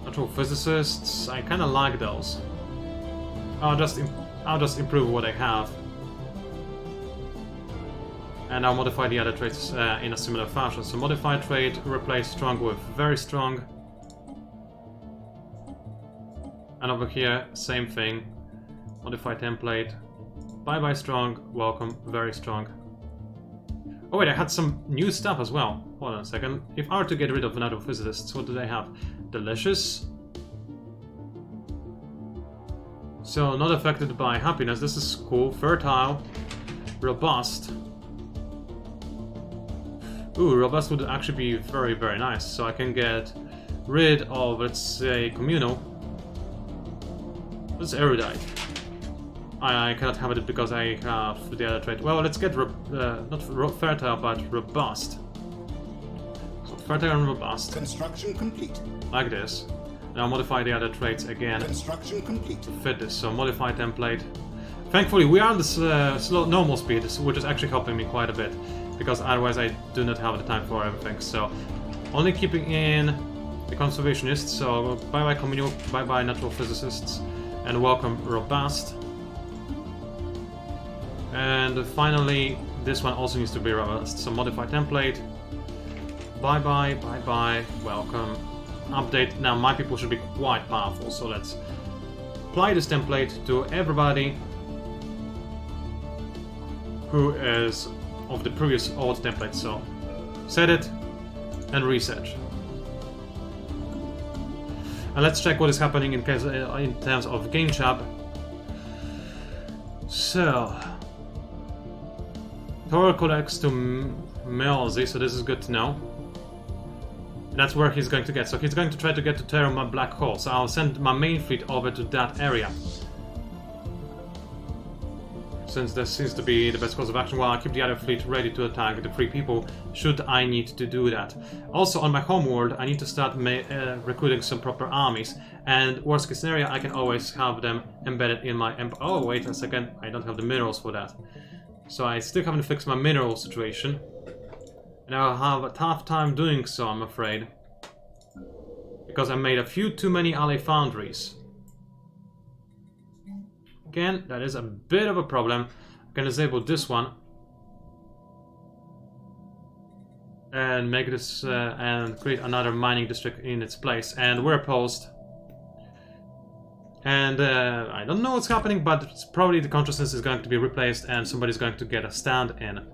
natural physicists. I kind of like those. I'll just improve what I have, and I'll modify the other traits in a similar fashion. So modify trait, replace strong with very strong, and over here same thing. Modify template. Bye bye strong, welcome very strong. Oh wait, I had some new stuff as well. Hold on a second. If I were to get rid of natural physicists, what do they have? Delicious. So, not affected by happiness. This is cool. Fertile. Robust. Ooh, robust would actually be very, very nice. So I can get rid of, let's say, communal. This is erudite. I cannot have it because I have the other trait. Well, let's get not fertile, but robust. So fertile and robust. Construction complete. Like this. Now modify the other traits again. Construction complete. To fit this. So modify template. Thankfully, we are on this slow normal speed, which is actually helping me quite a bit, because otherwise I do not have the time for everything. So only keeping in the conservationists. So bye bye communal, bye bye natural physicists, and welcome robust. And finally, this one also needs to be robust. So modify template. Bye bye, bye bye, welcome. Update. Now my people should be quite powerful, so let's apply this template to everybody who is of the previous old template. So set it and reset. And let's check what is happening in terms of game chap. So Thor connects to Melzi, so this is good to know. That's where he's going to get. So he's going to try to get to Terra Black Hole. So I'll send my main fleet over to that area. Since this seems to be the best course of action, while I keep the other fleet ready to attack the free people, should I need to do that. Also, on my homeworld, I need to start recruiting some proper armies. And worst case scenario, I can always have them embedded in my oh, wait a second, I don't have the minerals for that. So I still haven't fixed my mineral situation. And I'll have a tough time doing so, I'm afraid. Because I made a few too many ally foundries. Again, that is a bit of a problem. I can disable this one. And make this, and create another mining district in its place. And we're opposed. And I don't know what's happening, but it's probably the consciousness is going to be replaced and somebody's going to get a stand-in.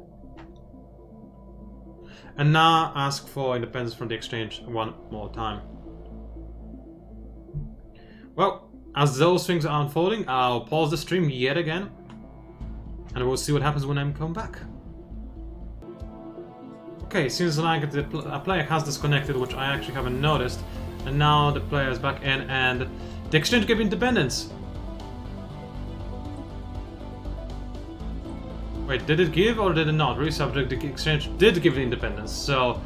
And now ask for independence from the exchange one more time. Well, as those things are unfolding, I'll pause the stream yet again. And we'll see what happens when I come back. Okay, seems like a player has disconnected, which I actually haven't noticed. And now the player is back in and the exchange gave independence. Wait, did it give or did it not? Resubject, the exchange did give the independence, so...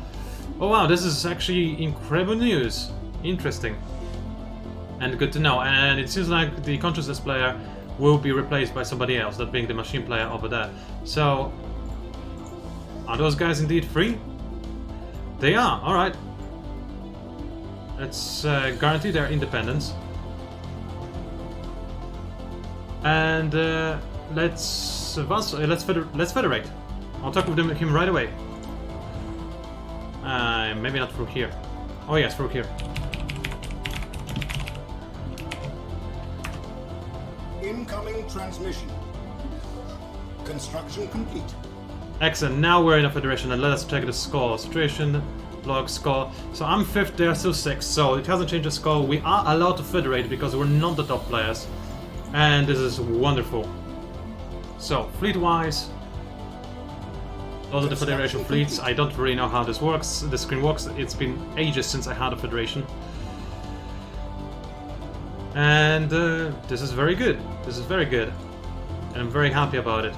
Oh wow, this is actually incredible news. Interesting. And good to know. And it seems like the consciousness player will be replaced by somebody else, that being the machine player over there. So... Are those guys indeed free? They are, alright. Let's guarantee their independence. And let's federate. I'll talk with him right away. Maybe not through here. Oh yes, through here. Incoming transmission. Construction complete. Excellent. Now we're in a federation, and let us check the score. Situation, log, score. So I'm 5th, they're still 6th, so it hasn't changed the score. We are allowed to federate because we're not the top players. And this is wonderful. So, fleet-wise, those are the Federation fleets. I don't really know how this works. The screen works. It's been ages since I had a Federation. And this is very good. This is very good. And I'm very happy about it.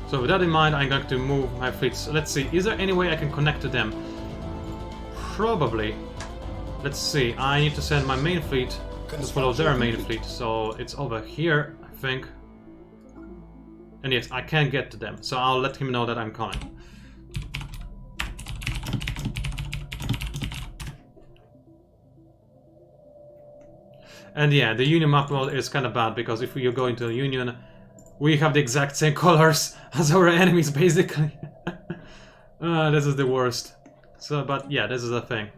So with that in mind, I'm going to move my fleets. Let's see, is there any way I can connect to them? Probably. Let's see, I need to send my main fleet to follow their main fleet, so it's over here, I think. And yes, I can get to them, so I'll let him know that I'm coming. And yeah, the Union map mode is kind of bad, because if you go into a Union, we have the exact same colors as our enemies, basically. This is the worst. So, but yeah, this is the thing.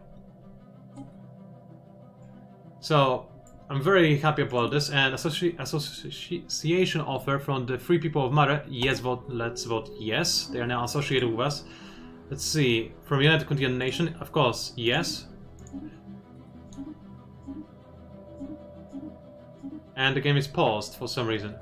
So, I'm very happy about this, and association offer from the Free People of Mare. Yes, vote. Let's vote yes. They are now associated with us. Let's see. From United Continental Nation, of course, yes. And the game is paused for some reason.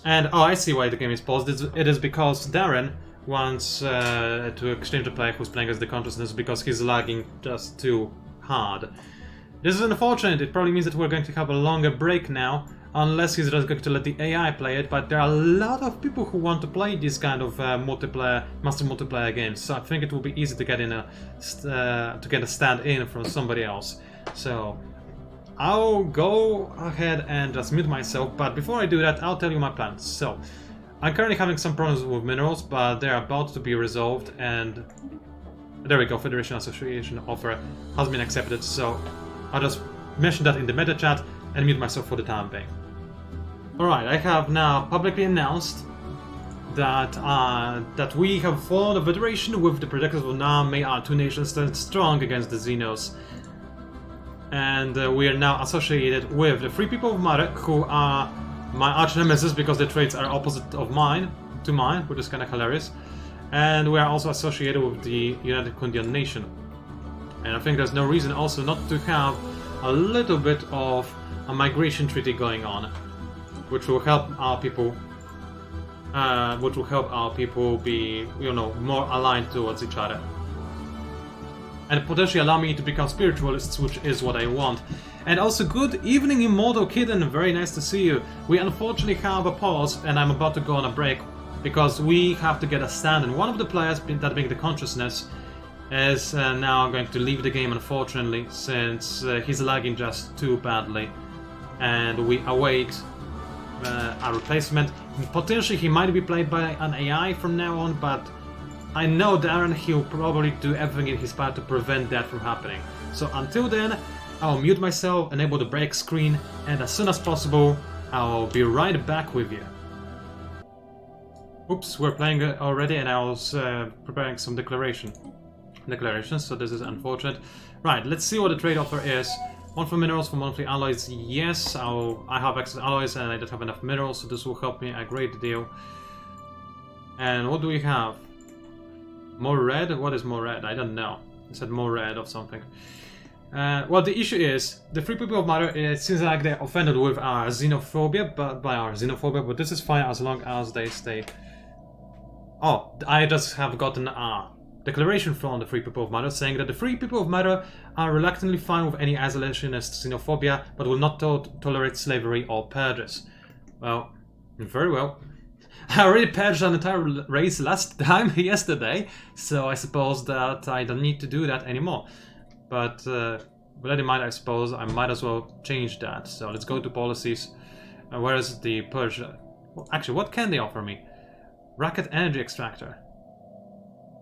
And oh, I see why the game is paused. It is because Darren wants to exchange the player who's playing as the consciousness because he's lagging just too hard. This is unfortunate. It probably means that we're going to have a longer break now, unless he's just going to let the AI play it. But there are a lot of people who want to play these kind of multiplayer, master multiplayer games. So I think it will be easy to get in to get a stand-in from somebody else. So I'll go ahead and just mute myself, but before I do that, I'll tell you my plans. So, I'm currently having some problems with minerals, but they're about to be resolved, and there we go, Federation Association offer has been accepted, so I'll just mention that in the meta chat and mute myself for the time being. Alright, I have now publicly announced that that we have formed a federation with the protectors of now may our two nations stand strong against the Xenos. And we are now associated with the Free People of Mare, who are my arch nemesis because their traits are opposite of mine, which is kind of hilarious. And we are also associated with the United Continental Nation. And I think there's no reason also not to have a little bit of a migration treaty going on, which will help our people. Be, you know, more aligned towards each other, and potentially allow me to become spiritualists, which is what I want. And also, good evening, Immortal Kitten. Very nice to see you. We unfortunately have a pause, and I'm about to go on a break because we have to get a stand. And one of the players, that being the Consciousness, is now going to leave the game, unfortunately, since he's lagging just too badly, and we await a replacement. Potentially he might be played by an AI from now on, but I know Darren, he'll probably do everything in his power to prevent that from happening. So until then, I'll mute myself, enable the break screen, and as soon as possible, I'll be right back with you. Oops, we're playing already, and I was preparing some declarations, so this is unfortunate. Right, let's see what the trade offer is. Monthly minerals for monthly alloys, yes, I have excess alloys and I don't have enough minerals, so this will help me a great deal. And what do we have? More red? What is more red? I don't know. I said more red of something. Well, the issue is, the free people of matter, it seems like they're offended with our xenophobia, but this is fine as long as they stay. Oh, I just have gotten a declaration from the Free People of Matter saying that the Free People of Matter are reluctantly fine with any isolationist xenophobia, but will not tolerate slavery or purges. Well, very well. I already purged an entire race last time, yesterday, so I suppose that I don't need to do that anymore. But with that in mind, I suppose I might as well change that. So let's go to policies. Where is the purge? Well, actually, what can they offer me? Racket energy extractor.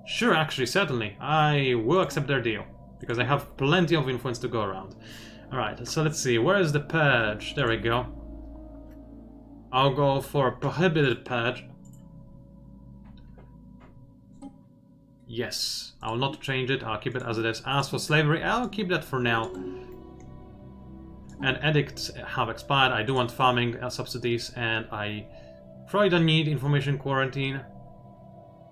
Sure, actually, certainly. I will accept their deal, because I have plenty of influence to go around. Alright, so let's see. Where is the purge? There we go. I'll go for a prohibited purge. Yes, I'll not change it. I'll keep it as it is. As for slavery, I'll keep that for now. And edicts have expired. I do want farming subsidies, and I probably don't need information quarantine.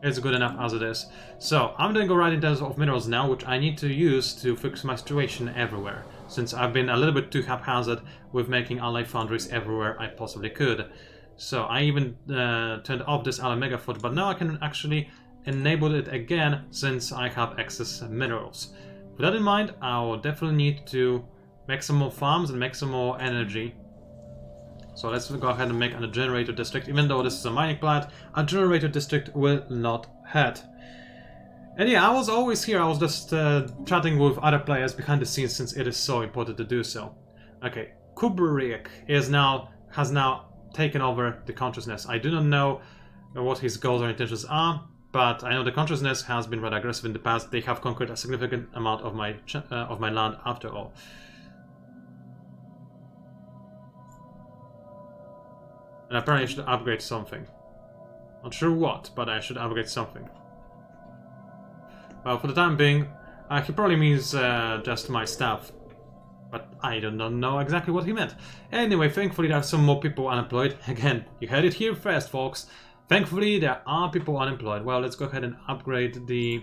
It's good enough as it is. So, I'm gonna go right in terms of minerals now, which I need to use to fix my situation everywhere, since I've been a little bit too haphazard with making ally foundries everywhere I possibly could. So, I even turned off this ally megafort, but now I can actually enable it again, since I have excess minerals. With that in mind, I'll definitely need to make some more farms and make some more energy. So let's go ahead and make a generator district. Even though this is a mining plant, a generator district will not hurt. And yeah, I was always here. I was just chatting with other players behind the scenes, since it is so important to do so. Okay, Kubrick has now taken over the consciousness. I do not know what his goals or intentions are, but I know the consciousness has been rather aggressive in the past. They have conquered a significant amount of my land after all. And apparently I should upgrade something. Not sure what, but I should upgrade something. Well, for the time being, he probably means just my staff. But I do not know exactly what he meant. Anyway, thankfully there are some more people unemployed. Again, you heard it here first, folks. Thankfully there are people unemployed. Well, let's go ahead and upgrade the...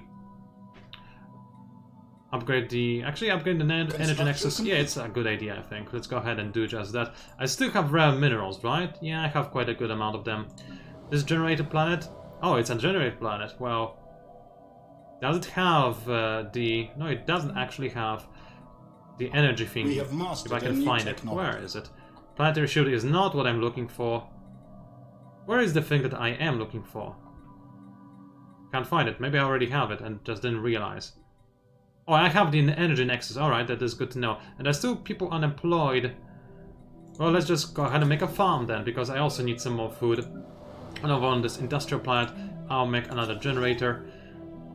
upgrade the energy nexus. Yeah, it's a good idea, I think. Let's go ahead and do just that. I still have rare minerals, right? Yeah, I have quite a good amount of them. This generator planet? Oh, it's a generator planet. Well, does it have the... No, it doesn't actually have the energy thing. If I can find it. Where is it? Planetary shield is not what I'm looking for. Where is the thing that I am looking for? Can't find it. Maybe I already have it and just didn't realize. Oh, I have the energy nexus. Alright, that is good to know. And there's still people unemployed. Well, let's just go ahead and make a farm then, because I also need some more food. And over on this industrial planet, I'll make another generator.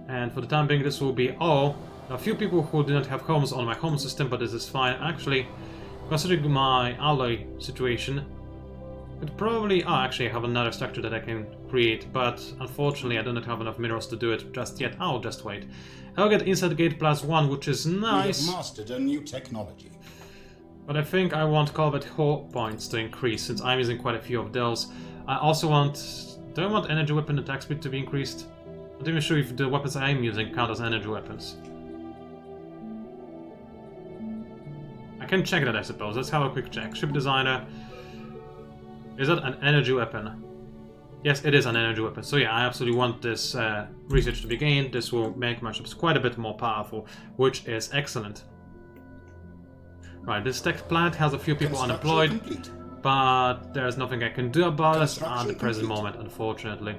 And for the time being, this will be all. There are a few people who do not have homes on my home system, but this is fine. Actually, considering my alloy situation, it probably... Oh, actually, I have another structure that I can create, but unfortunately, I do not have enough minerals to do it just yet. I'll just wait. I'll get Inside Gate +1, which is nice. We have mastered a new technology. But I think I want combat hull points to increase, since I'm using quite a few of those. I also want... Do I want energy weapon attack speed to be increased? I'm not even sure if the weapons I'm using count as energy weapons. I can check that, I suppose. Let's have a quick check. Ship designer. Is that an energy weapon? Yes, it is an energy weapon. So yeah, I absolutely want this research to be gained. This will make my ships quite a bit more powerful, which is excellent. Right, this tech plant has a few people unemployed, complete. but there's nothing I can do about it at the present moment, unfortunately.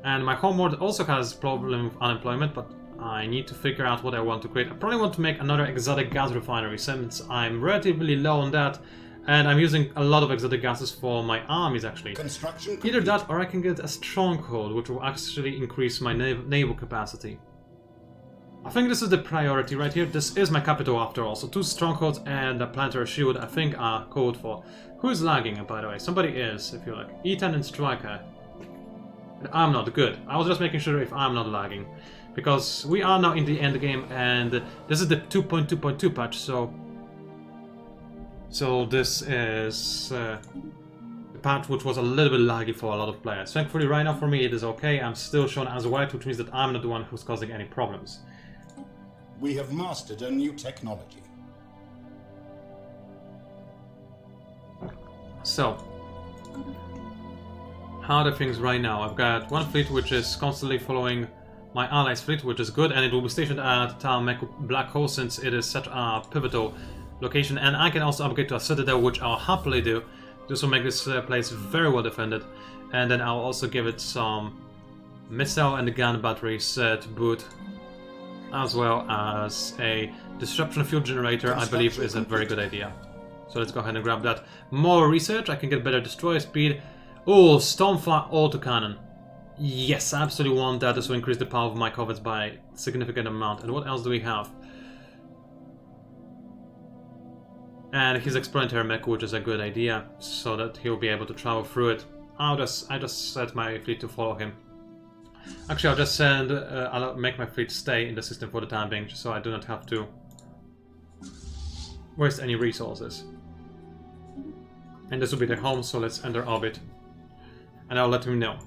And my homeworld also has problem with unemployment, but I need to figure out what I want to create. I probably want to make another exotic gas refinery, since I'm relatively low on that, and I'm using a lot of exotic gases for my armies, actually. Either that, or I can get a stronghold, which will actually increase my naval capacity. I think this is the priority right here. This is my capital after all, so 2 strongholds and a planetary shield I think are called for. Who is lagging, by the way? Somebody is, if you like. E10 and Striker. And I'm not good. I was just making sure if I'm not lagging. Because we are now in the end game, and this is the 2.2.2 patch, so this is the patch which was a little bit laggy for a lot of players. Thankfully right now for me it is okay. I'm still shown as white, which means that I'm not the one who's causing any problems. We have mastered a new technology. So, how are the things right now? I've got one fleet which is constantly following my allies' fleet, which is good, and it will be stationed at Talmech Black Hole since it is such a pivotal location. And I can also upgrade to a citadel, which I'll happily do. This will make this place very well defended. And then I'll also give it some missile and gun batteries to boot, as well as a disruption fuel generator. I believe is a very good idea. So let's go ahead and grab that. More research, I can get better destroyer speed. Oh, Stormfire autocannon. Yes, I absolutely want that. This will increase the power of my corvettes by a significant amount. And what else do we have? And his explanatory mech, which is a good idea, so that he'll be able to travel through it. I just set my fleet to follow him. Actually, I'll just I'll make my fleet stay in the system for the time being, so I do not have to waste any resources. And this will be their home, so let's enter orbit. And I'll let him know.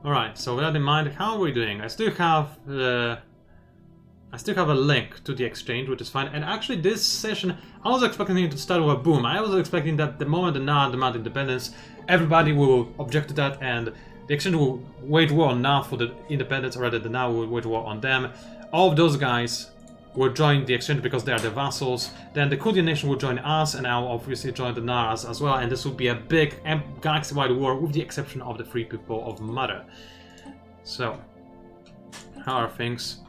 Alright, so with that in mind, how are we doing? I still have a link to the exchange, which is fine. And actually this session, I was expecting it to start with a boom. I was expecting that the moment the Na demand independence, everybody will object to that and the exchange will wage war on Na for the independence, or rather the Na will wage war on them. All of those guys will join the exchange because they are the vassals. Then the Kudian nation will join us, and I'll obviously join the Naras as well, and this will be a big galaxy-wide war with the exception of the free people of Mother. So, how are things?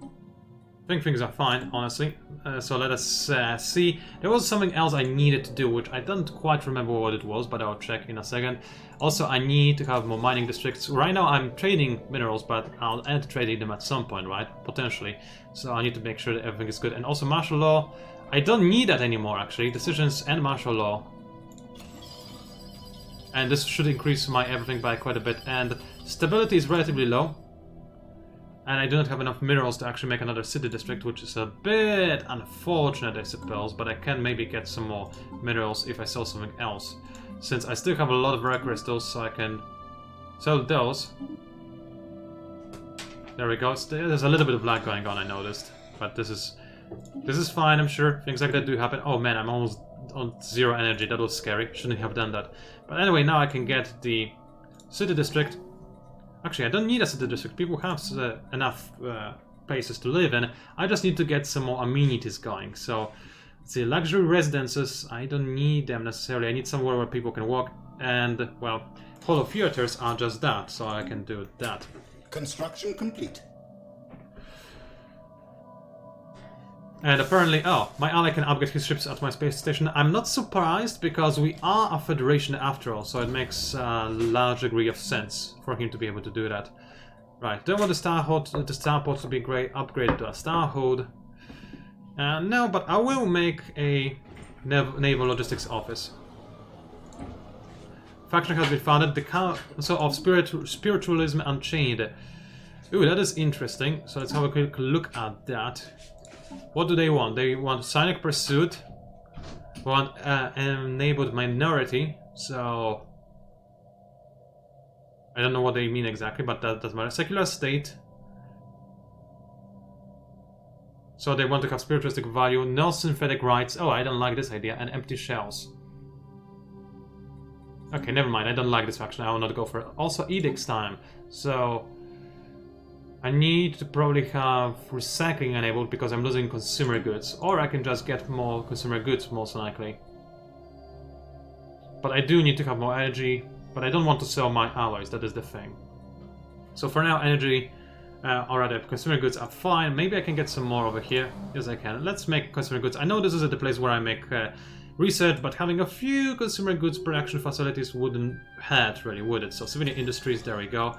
I think things are fine, honestly. So let us see. There was something else I needed to do, which I don't quite remember what it was, but I'll check in a second. Also, I need to have more mining districts. Right now I'm trading minerals, but I'll end trading them at some point, right? Potentially. So I need to make sure that everything is good. And also martial law. I don't need that anymore, actually. Decisions and martial law. And this should increase my everything by quite a bit. And stability is relatively low. And I do not have enough minerals to actually make another city district, which is a bit unfortunate, I suppose. But I can maybe get some more minerals if I sell something else. Since I still have a lot of rare crystals, so I can sell those. There we go. There's a little bit of lag going on, I noticed. But this is fine, I'm sure. Things like that do happen. Oh man, I'm almost on 0 energy. That was scary. Shouldn't have done that. But anyway, now I can get the city district. Actually, I don't need a city district. People have enough places to live in. I just need to get some more amenities going. So, let's see, luxury residences, I don't need them necessarily. I need somewhere where people can walk. And, well, holo theaters are just that, so I can do that. Construction complete. And apparently, oh, my ally can upgrade his ships at my space station. I'm not surprised because we are a federation after all, so it makes a large degree of sense for him to be able to do that. Right, don't want the starport to be upgraded to a starhold. No, but I will make a naval logistics office. Faction has been founded. The Council of Spiritualism Unchained. Ooh, that is interesting. So let's have a quick look at that. What do they want? They want Sonic Pursuit. Want enabled minority. So I don't know what they mean exactly, but that doesn't matter. Secular state. So they want to have spiritualistic value. No synthetic rights. Oh, I don't like this idea. And empty shells. Okay, never mind. I don't like this faction. I will not go for it. Also, edicts time. So I need to probably have recycling enabled because I'm losing consumer goods. Or I can just get more consumer goods, most likely. But I do need to have more energy. But I don't want to sell my alloys, that is the thing. So for now, energy, or rather, consumer goods are fine. Maybe I can get some more over here. Yes, I can. Let's make consumer goods. I know this is at the place where I make research, but having a few consumer goods production facilities wouldn't hurt, really, would it? So civilian industries, there we go.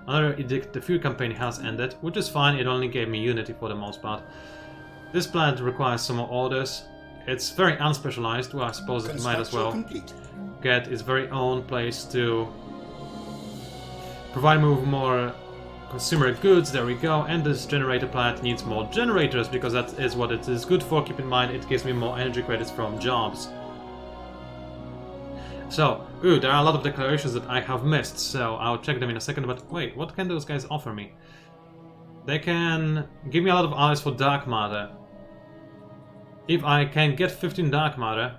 Another edict, the fuel campaign has ended, which is fine. It only gave me unity for the most part. This planet requires some more orders. It's very unspecialized. Well, I suppose it might as well get its very own place to provide me with more consumer goods. There we go. And this generator planet needs more generators because that is what it is good for. Keep in mind, it gives me more energy credits from jobs. So, ooh, there are a lot of declarations that I have missed, so I'll check them in a second. But wait, what can those guys offer me? They can give me a lot of alloys for dark matter. If I can get 15 dark matter,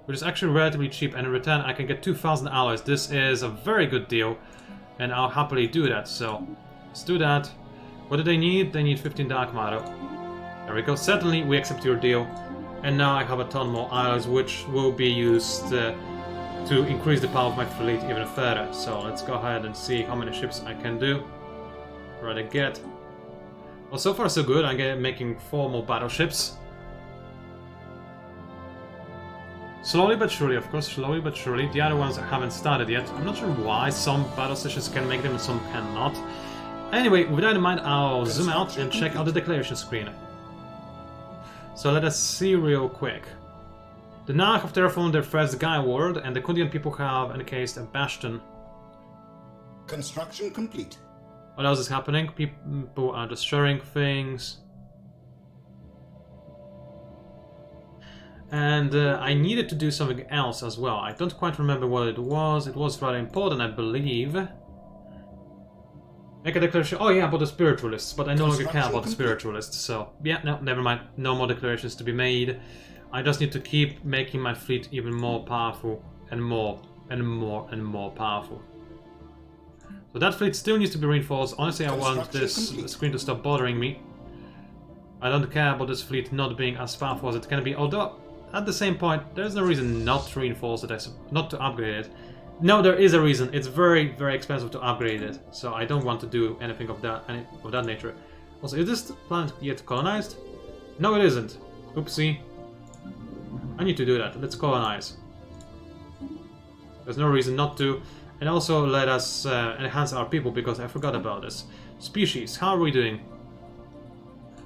which is actually relatively cheap, and in return I can get 2,000 alloys. This is a very good deal, and I'll happily do that. So let's do that. What do they need? They need 15 dark matter. There we go. Certainly, we accept your deal. And now I have a ton more alloys, which will be used to increase the power of my fleet even further. So let's go ahead and see how many ships I can do. Rather get. Well, so far so good. I'm making 4 more battleships. Slowly but surely, of course, slowly but surely. The other ones haven't started yet. I'm not sure why some battle stations can make them and some cannot. Anyway, with that in mind, I'll zoom out and check out the declaration screen. So let us see real quick. The Narc have terraformed their first Gaia world, and the Kundian people have encased a bastion. Construction complete. What else is happening? People are destroying things. And I needed to do something else as well. I don't quite remember what it was. It was rather important, I believe. Make a declaration. Oh yeah, about the spiritualists, but I no longer care about the spiritualists. So yeah, no, never mind. No more declarations to be made. I just need to keep making my fleet even more powerful and more and more and more powerful. So that fleet still needs to be reinforced. Honestly, I want this screen to stop bothering me. I don't care about this fleet not being as powerful as it can be, although at the same point, there's no reason not to reinforce it, not to upgrade it. No, there is a reason. It's very, very expensive to upgrade it, so I don't want to do anything of that nature. Also, is this planet yet colonized? No, it isn't. Oopsie. I need to do that. Let's colonize. There's no reason not to. And also let us enhance our people, because I forgot about this. Species, how are we doing?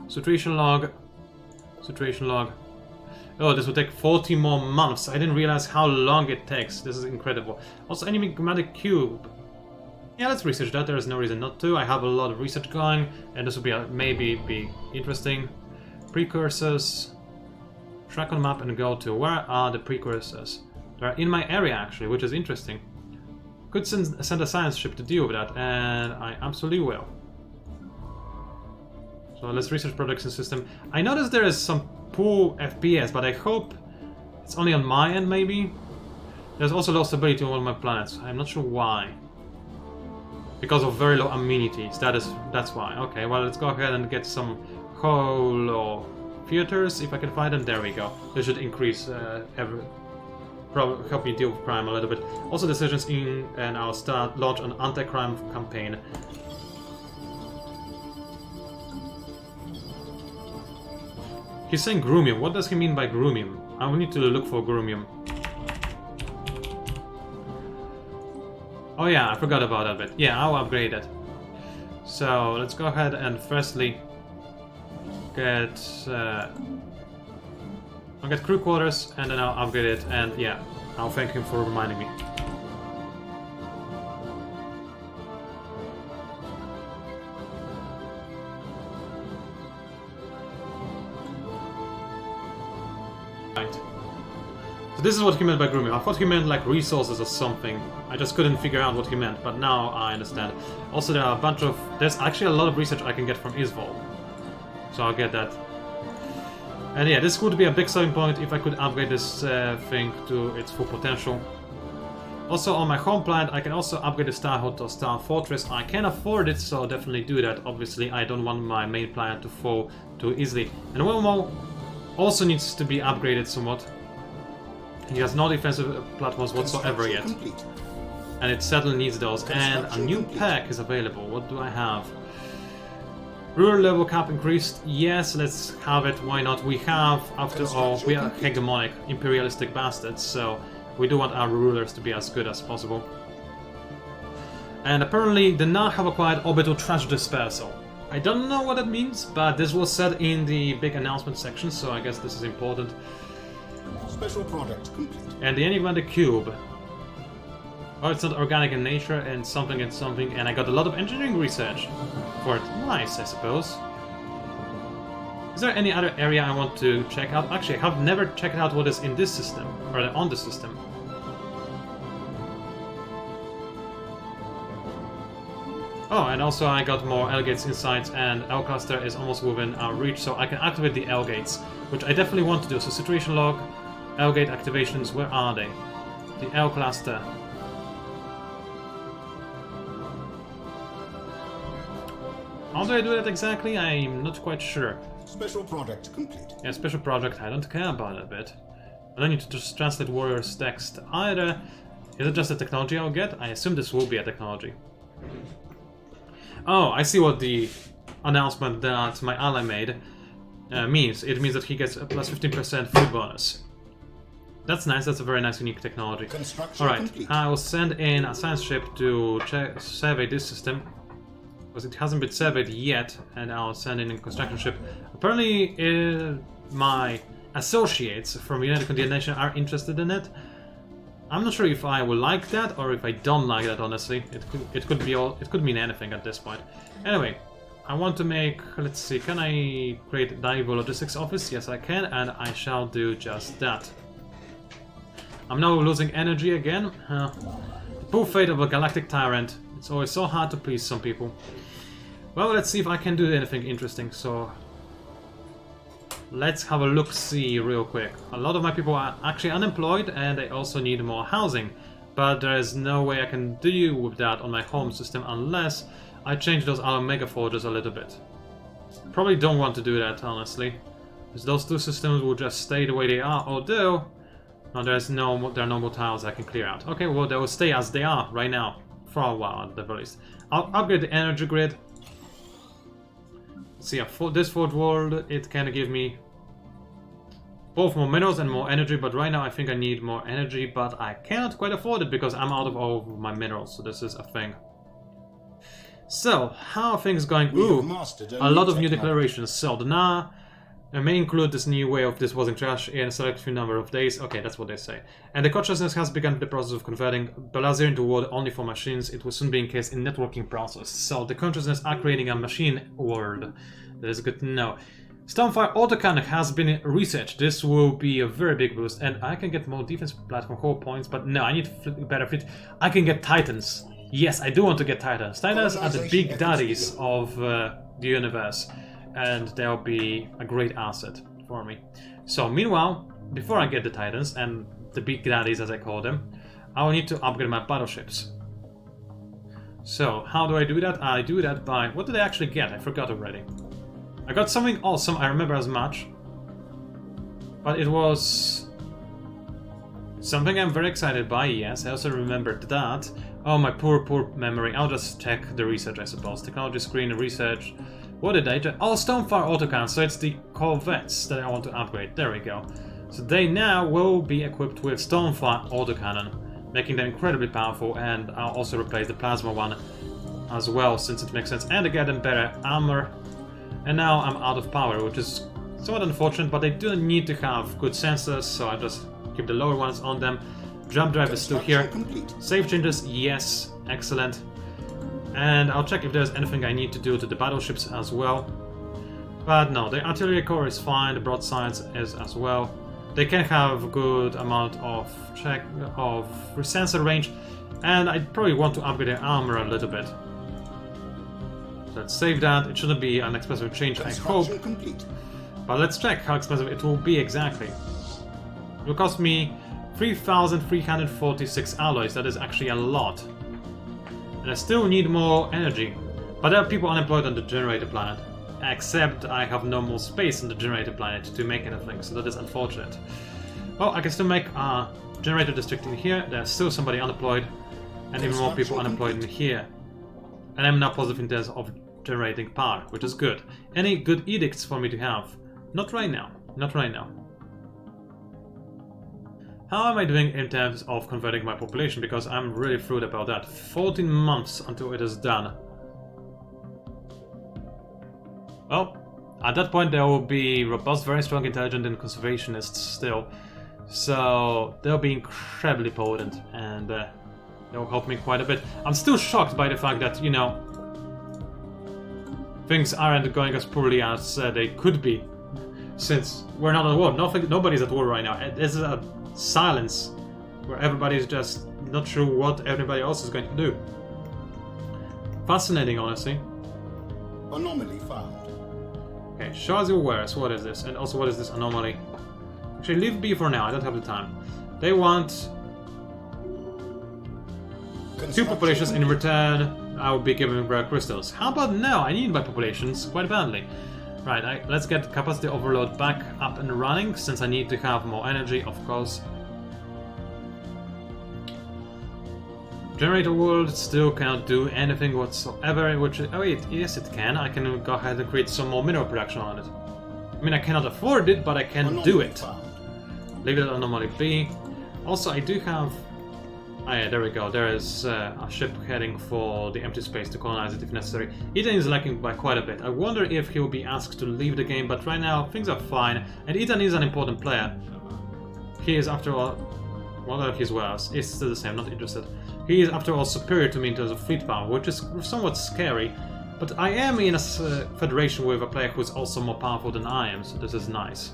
Situation log. Situation log. Oh, this will take 40 more months. I didn't realize how long it takes. This is incredible. Also, enigmatic cube. Yeah, let's research that. There is no reason not to. I have a lot of research going, and this will be maybe be interesting. Precursors. Track on map and go to. Where are the precursors? They're in my area, actually, which is interesting. Could send a science ship to deal with that, and I absolutely will. So let's research production system. I noticed there is some poor FPS, but I hope it's only on my end, maybe? There's also low stability on all my planets. I'm not sure why. Because of very low amenities. That's why. Okay, well, let's go ahead and get some holo theaters, if I can find them. There we go. They should increase probably help me deal with crime a little bit. Also decisions in, and I'll launch an anti-crime campaign. He's saying Groomium. What does he mean by Groomium? I will need to look for Groomium. Oh yeah, I forgot about that bit. Yeah, I'll upgrade it. So let's go ahead and firstly get I'll get crew quarters, and then I'll upgrade it, and yeah, I'll thank him for reminding me. Right. So this is what he meant by grooming. I thought he meant like resources or something. I just couldn't figure out what he meant, but now I understand. Also, there are a bunch of... There's actually a lot of research I can get from Isval. So I'll get that. And yeah, this would be a big selling point if I could upgrade this thing to its full potential. Also, on my home planet, I can also upgrade the Star Hut or Star Fortress. I can afford it, so I'll definitely do that. Obviously, I don't want my main planet to fall too easily. And Wilmo also needs to be upgraded somewhat. He has no defensive platforms whatsoever yet. And it certainly needs those. And a new pack is available. What do I have? Ruler level cap increased. Yes, let's have it. Why not? We have, after all, we are hegemonic, imperialistic bastards, so we do want our rulers to be as good as possible. And apparently, the Nah have acquired orbital trash dispersal. I don't know what that means, but this was said in the big announcement section, so I guess this is important. Special project complete. And the enigmatic cube. Oh, it's not organic in nature, and something, and I got a lot of engineering research for it. Nice, I suppose. Is there any other area I want to check out? Actually, I have never checked out what is in this system, or on the system. Oh, and also I got more L-gates inside, and L-cluster is almost within our reach, so I can activate the L-gates, which I definitely want to do. So situation log, L-gate activations, where are they? The L-cluster. How do I do that exactly? I'm not quite sure. Special project complete. Yeah, special project, I don't care about it a bit. I don't need to just translate warrior's text either. Is it just a technology I'll get? I assume this will be a technology. Oh, I see what the announcement that my ally made means. It means that he gets a plus 15% food bonus. That's nice, that's a very nice unique technology. Alright, I will send in a science ship to survey this system. Because it hasn't been surveyed yet, and I'll send in a construction ship. Apparently, my associates from United Continental are interested in it. I'm not sure if I will like that or if I don't like that. Honestly, it could mean anything at this point. Anyway, I want to make. Let's see. Can I create Divo Logistics Office? Yes, I can, and I shall do just that. I'm now losing energy again. The poor fate of a galactic tyrant. It's always so hard to please some people. Well, let's see if I can do anything interesting, so... Let's have a look-see real quick. A lot of my people are actually unemployed, and they also need more housing. But there is no way I can deal with that on my home system unless I change those other mega forges a little bit. Probably don't want to do that, honestly. Because those two systems will just stay the way they are, although... No, there are no more tiles I can clear out. Okay, well, they will stay as they are right now. For a while, at the very least. I'll upgrade the energy grid. See, for this fourth world, it can give me both more minerals and more energy, but right now I think I need more energy, but I cannot quite afford it because I'm out of all of my minerals, so this is a thing. So, how are things going? Ooh, a lot of new declarations. So, the Nah may include this new way of disposing trash in a selected number of days. Okay, that's what they say. And the consciousness has begun the process of converting Balazir into world only for machines. It will soon be encased in networking process. So the consciousness are creating a machine world. That is good to know. Stormfire autocannon has been researched. This will be a very big boost. And I can get more defense platform core points, but no, I need better fleet. I can get Titans. Yes, I do want to get Titans. Titans are the big daddies of the universe. And they'll be a great asset for me. So meanwhile, before I get the Titans and the big daddies as I call them, I will need to upgrade my battleships. So how do I do that? I do that by... What did I actually get? I forgot already. I got something awesome, I remember as much. But it was... something I'm very excited by, yes. I also remembered that. Oh, my poor memory. I'll just check the research, I suppose. Technology screen, research... What did I do? Oh, Stormfire autocannon, so it's the corvettes that I want to upgrade. There we go. So they now will be equipped with Stormfire autocannon, making them incredibly powerful, and I'll also replace the plasma one as well, since it makes sense, and I get them better armor. And now I'm out of power, which is somewhat unfortunate, but they do need to have good sensors, so I just keep the lower ones on them. Jump drive is still here. Save changes, yes, excellent. And I'll check if there's anything I need to do to the battleships as well. But no, the artillery core is fine, the broadsides is as well. They can have good amount of sensor range, and I probably want to upgrade their armor a little bit. Let's save that. It shouldn't be an expensive change, I hope. Complete. But let's check how expensive it will be exactly. It will cost me 3,346 alloys. That is actually a lot. And I still need more energy. But there are people unemployed on the generator planet. Except I have no more space on the generator planet to make anything, so that is unfortunate. Well, I can still make a generator district in here. There's still somebody unemployed. And even more people unemployed in here. And I'm now positive in terms of generating power, which is good. Any good edicts for me to have? Not right now. Not right now. How am I doing in terms of converting my population? Because I'm really thrilled about that. 14 months until it is done. Well, at that point there will be robust, very strong, intelligent, and conservationists still. So they'll be incredibly potent, and they'll help me quite a bit. I'm still shocked by the fact that, you know, things aren't going as poorly as they could be. Since we're not at war. Nobody's at war right now. This is a silence where everybody's just not sure what everybody else is going to do. Fascinating, honestly. Anomaly found. Okay, show us your wares. What is this? And also, what is this anomaly? Actually, leave B for now. I don't have the time. They want 2 populations. In return, I will be giving rare crystals. How about now? I need my populations quite badly. Right, let's get capacity overload back up and running, since I need to have more energy, of course. Generator world still cannot do anything whatsoever, which... Oh wait, yes it can. I can go ahead and create some more mineral production on it. I mean, I cannot afford it, but I can do it. Leave it at anomaly B. Also, I do have... Oh yeah, there we go. There is a ship heading for the empty space to colonize it if necessary. Ethan is lacking by quite a bit. I wonder if he will be asked to leave the game, but right now things are fine. And Ethan is an important player. He is, after all... What are his wares? It's still the same, not interested. He is, after all, superior to me in terms of fleet power, which is somewhat scary. But I am in a federation with a player who is also more powerful than I am, so this is nice.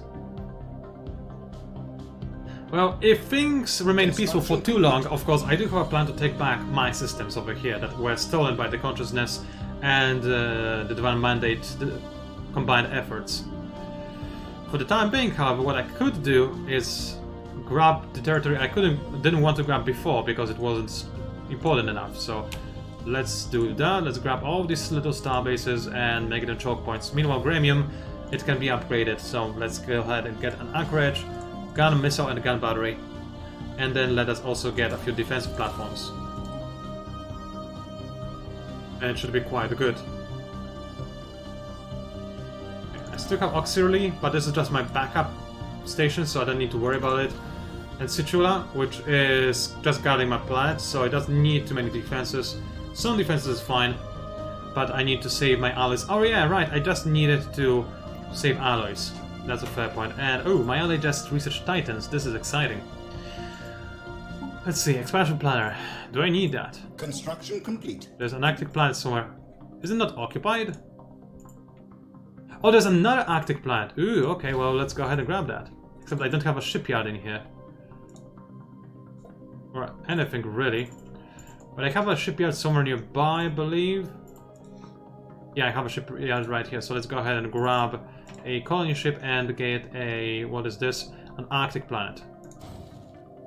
Well, if things remain peaceful for too long, of course, I do have a plan to take back my systems over here that were stolen by the Consciousness and the Divine Mandate, the combined efforts. For the time being, however, what I could do is grab the territory I didn't want to grab before because it wasn't important enough. So let's do that. Let's grab all these little star bases and make them choke points. Meanwhile, Gramium, it can be upgraded. So let's go ahead and get an anchorage, gun, missile, and a gun battery, and then let us also get a few defensive platforms. And it should be quite good. I still have Auxiliary, but this is just my backup station, so I don't need to worry about it. And Situla, which is just guarding my planet, so it doesn't need too many defenses. Some defenses is fine, but I need to save my alloys. Oh yeah, right, I just needed to save alloys. That's a fair point. And oh, my ally just researched Titans. This is exciting. Let's see, expansion planner. Do I need that? Construction complete. There's an Arctic planet somewhere. Is it not occupied? Oh, there's another Arctic planet. Ooh, okay, well, let's go ahead and grab that. Except I don't have a shipyard in here. Or anything, really. But I have a shipyard somewhere nearby, I believe. Yeah, I have a shipyard right here, so let's go ahead and grab a colony ship and get a... what is this? An Arctic planet.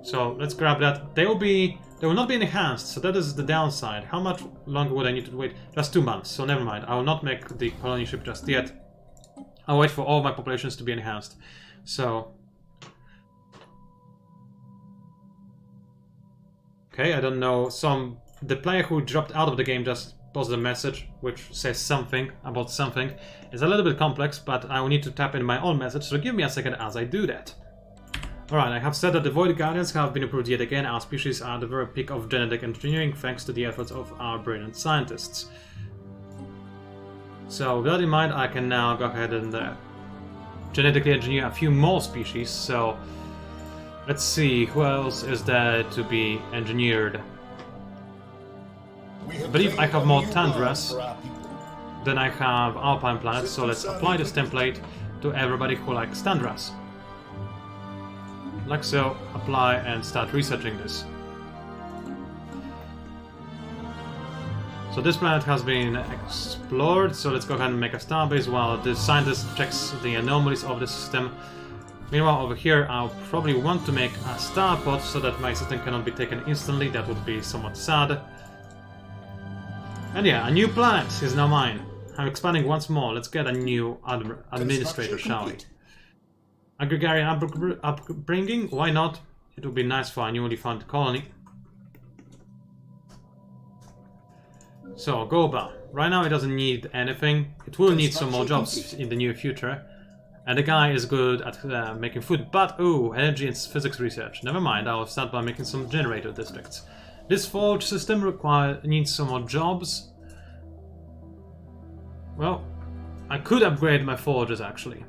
So, let's grab that. They will not be enhanced, so that is the downside. How much longer would I need to wait? Just 2 months, so never mind. I will not make the colony ship just yet. I'll wait for all my populations to be enhanced. So... okay, I don't know. The player who dropped out of the game just posted a message which says something about something. It's a little bit complex, but I will need to tap in my own message, so give me a second as I do that. Alright, I have said that the Void Guardians have been improved yet again. Our species are at the very peak of genetic engineering thanks to the efforts of our brilliant scientists. So with that in mind, I can now go ahead and genetically engineer a few more species. So let's see, who else is there to be engineered? I believe I have more tundras than I have alpine planets, so let's apply this template to everybody who likes tundras. Like so, apply and start researching this. So this planet has been explored, so let's go ahead and make a starbase while the scientist checks the anomalies of the system. Meanwhile, over here, I'll probably want to make a starport so that my system cannot be taken instantly. That would be somewhat sad. And yeah, a new planet is now mine. I'm expanding once more. Let's get a new administrator, shall we? Agrarian upbringing? Why not? It would be nice for a newly founded colony. So, Goba. Right now it doesn't need anything. It will need some more jobs in the near future. And the guy is good at making food, but ooh, energy and physics research. Never mind, I'll start by making some generator districts. This forge system needs some more jobs. Well, I could upgrade my forges actually.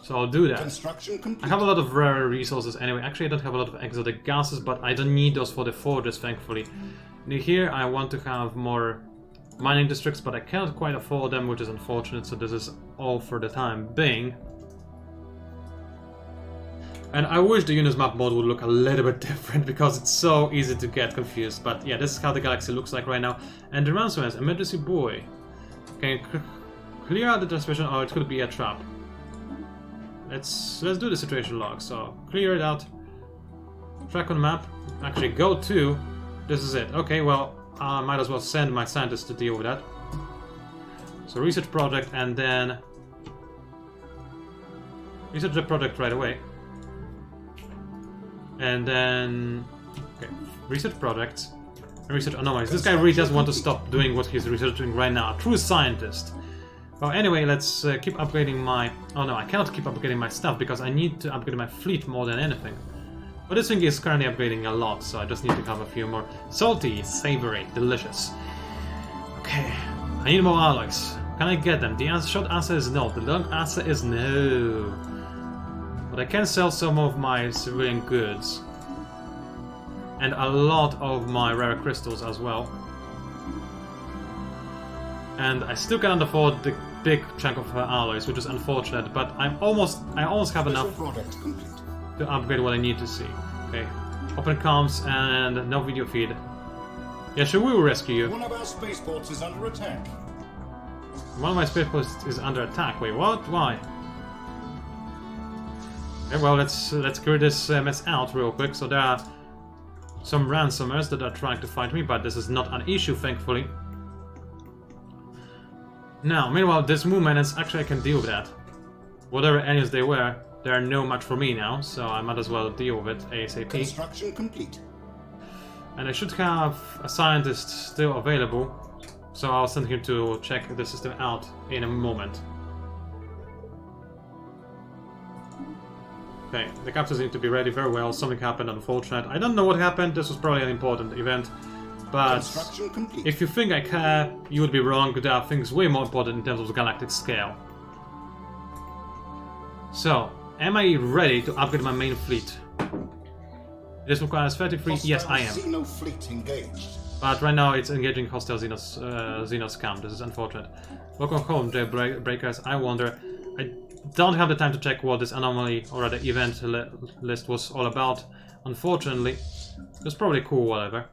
So I'll do that. Construction complete. I have a lot of rare resources anyway. Actually, I don't have a lot of exotic gases, but I don't need those for the forges, thankfully. Here I want to have more mining districts, but I cannot quite afford them, which is unfortunate, so this is all for the time being. And I wish the Unis map mode would look a little bit different, because it's so easy to get confused. But yeah, this is how the galaxy looks like right now. And the ransomware, emergency buoy. Can you clear out the transmission, or it could be a trap? Let's do the situation log. So clear it out. Track on map. Actually, go to. This is it. Okay, well, I might as well send my scientists to deal with that. So research project, and then research the project right away. And then okay, research projects and research anomalies. This guy really does want to stop doing what he's researching right now. A true scientist. Well, anyway, let's keep upgrading my... Oh no, I cannot keep upgrading my stuff because I need to upgrade my fleet more than anything. But this thing is currently upgrading a lot, so I just need to have a few more. Salty, savory, delicious. Okay, I need more alloys. Can I get them? The short answer is no. The long answer is no. But I can sell some of my civilian goods. And a lot of my rare crystals as well. And I still cannot afford the big chunk of alloys, which is unfortunate, but I almost have enough to upgrade what I need to see. Okay, open comms and no video feed. Yeah, sure, we will rescue you. One of our spaceports is under attack. One of my spaceports is under attack. Wait, what? Why? Okay, well, let's clear this mess out real quick. So there are some ransomers that are trying to find me, but this is not an issue, thankfully. Now, meanwhile, this movement is actually I can deal with that. Whatever aliens they were, they are no match for me now, so I might as well deal with it ASAP. Construction complete. And I should have a scientist still available, so I'll send him to check the system out in a moment. Okay, the capsules need to be ready very well. Something happened, unfortunate. I don't know what happened, this was probably an important event. But if you think I care, you would be wrong. There are things way more important in terms of the galactic scale. So, am I ready to upgrade my main fleet? This requires 33. Yes, I am. Fleet engaged. But right now it's engaging hostile Xenos camp. This is unfortunate. Welcome home, jailbreakers. I wonder. I don't have the time to check what this anomaly or the event list was all about. Unfortunately, it was probably cool, whatever.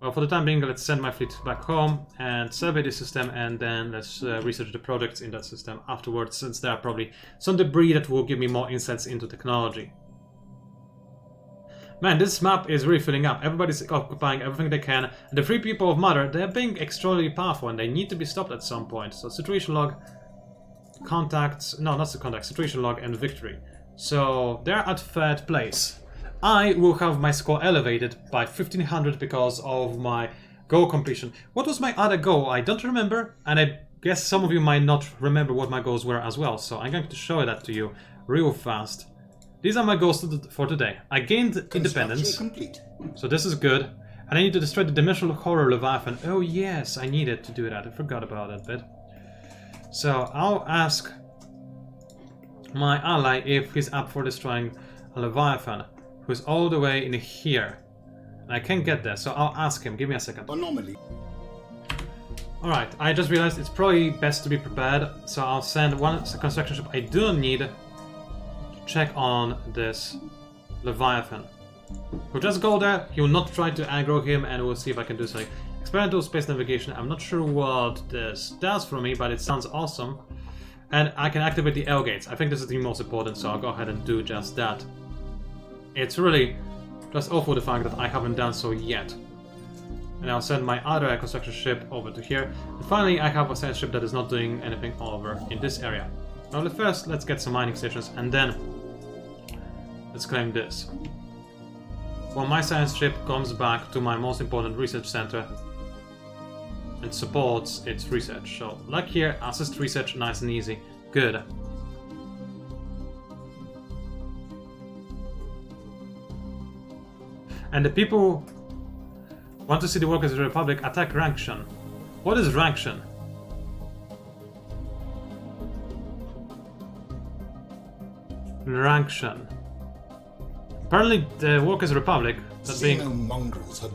Well, for the time being, let's send my fleet back home and survey the system, and then let's research the projects in that system afterwards, since there are probably some debris that will give me more insights into technology. Man, this map is really filling up. Everybody's occupying everything they can. And the free people of Mother, they're being extraordinarily powerful, and they need to be stopped at some point. So situation log, contacts, no, not the contacts, situation log and victory. So they're at third place. I will have my score elevated by 1500 because of my goal completion. What was my other goal? I don't remember, and I guess some of you might not remember what my goals were as well, so I'm going to show that to you real fast. These are my goals for today. I gained independence, so this is good, and I need to destroy the dimensional horror Leviathan. Oh yes, I needed to do that, I forgot about that bit. So I'll ask my ally if he's up for destroying a Leviathan, who's all the way in here. And I can't get there, so I'll ask him. Give me a second. Anomaly. Alright, I just realized it's probably best to be prepared, so I'll send one construction ship I do not need to check on this Leviathan. We'll just go there, he will not try to aggro him, and we'll see if I can do something. Experimental space navigation, I'm not sure what this does for me, but it sounds awesome. And I can activate the L gates. I think this is the most important, so I'll go ahead and do just that. It's really just awful the fact that I haven't done so yet. And I'll send my other construction ship over to here. And finally, I have a science ship that is not doing anything over in this area. Now, first, let's get some mining stations, and then let's claim this. Well, my science ship comes back to my most important research center and supports its research. So, like here, assist research, nice and easy. Good. And the people want to see the workers of the Republic attack Ranction. What is Ranction? Ranction. Apparently the workers of the Republic, that being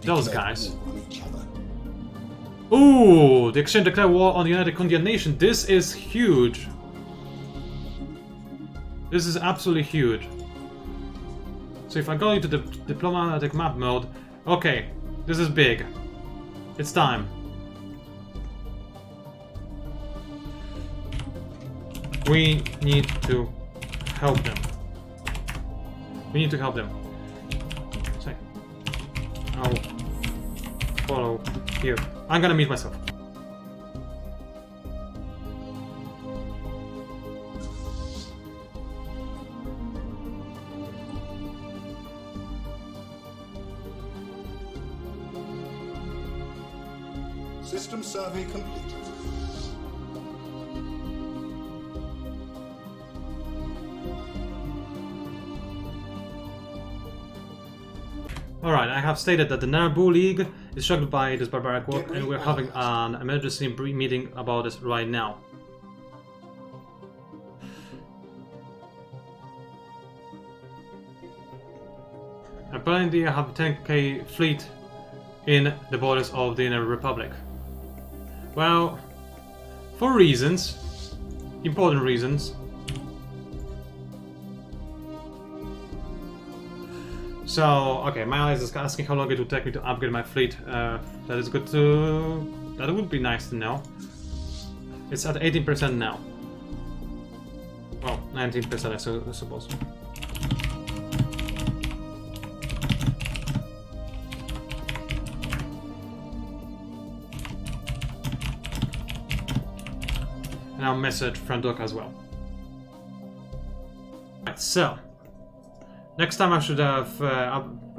those guys. Ooh, the exchange declared war on the United Kundian nation. This is huge. This is absolutely huge. So if I go into the diplomatic map mode, okay, this is big. It's time. We need to help them. We need to help them. So, I'll follow here. I'm gonna meet myself. System survey complete. Alright, I have stated that the Nharboo League is shocked by this barbaric war, and we're having an emergency meeting about this right now. Apparently I have a 10k fleet in the borders of the Inner Republic. Well, for reasons, important reasons. So, okay, my ally is asking how long it would take me to upgrade my fleet. That is good to... that would be nice to know. It's at 18% now. Well, 19% I suppose. And I'll message Frandok as well. Right, so... next time I should have,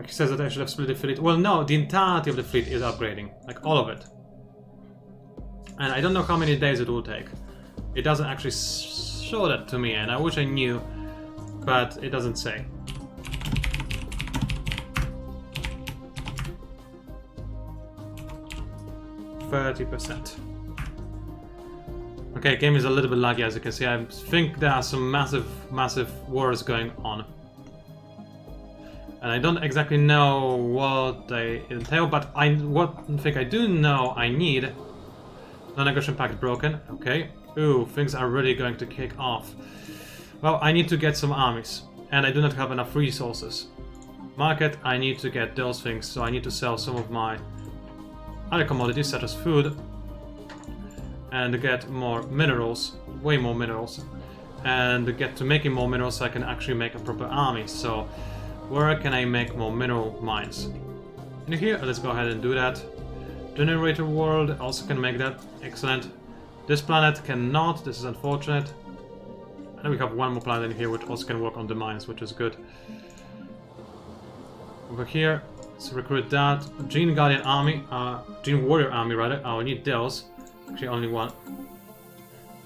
he says that I should have split the fleet. Well, no, the entirety of the fleet is upgrading. Like, all of it. And I don't know how many days it will take. It doesn't actually show that to me, and I wish I knew, but it doesn't say. %. Okay, game is a little bit laggy, as you can see. I think there are some massive wars going on. And I don't exactly know what they entail, but one thing I do know I need. Non-aggression pact broken, okay. Ooh, things are really going to kick off. Well, I need to get some armies, and I do not have enough resources. Market, I need to get those things, so I need to sell some of my other commodities, such as food, and get more minerals, way more minerals, and get to making more minerals so I can actually make a proper army. So, where can I make more mineral mines? In here, let's go ahead and do that. Generator world also can make that. Excellent. This planet cannot, this is unfortunate. And we have one more planet in here which also can work on the mines, which is good. Over here, let's recruit that. Gene Guardian Army, Gene Warrior Army rather. Oh, we need those. Actually, only one.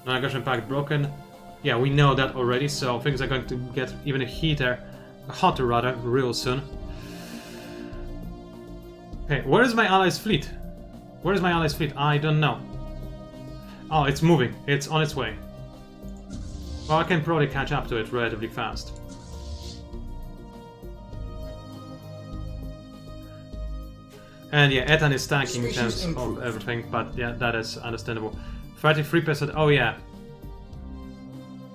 Non-aggression pact broken. Yeah, we know that already, so things are going to get even hotter rather, real soon. Okay, where is my allies' fleet? Where is my allies' fleet? I don't know. Oh, it's moving. It's on its way. Well, I can probably catch up to it relatively fast. And yeah, Ethan is tanking in terms of everything, but yeah, that is understandable. 33%, oh yeah.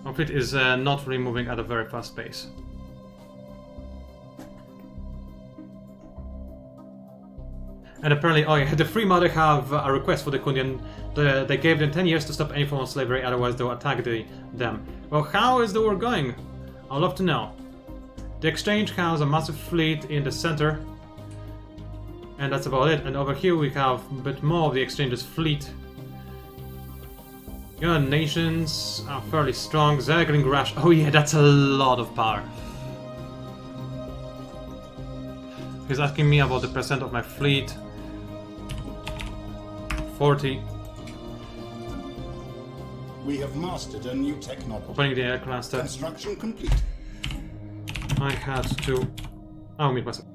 Our fleet is not really moving at a very fast pace. And apparently, oh yeah, the Free Mother have a request for the Kundian. They gave them 10 years to stop any form of slavery, otherwise they'll attack them. Well, how is the war going? I'd love to know. The Exchange has a massive fleet in the center. And that's about it. And over here we have a bit more of the Exchange's fleet. Your nations are fairly strong. Zergling Rush. Oh yeah, that's a lot of power. He's asking me about the percent of my fleet. 40. We have mastered a new technology. Opening the air cluster. Construction complete. I had to... I'll meet myself.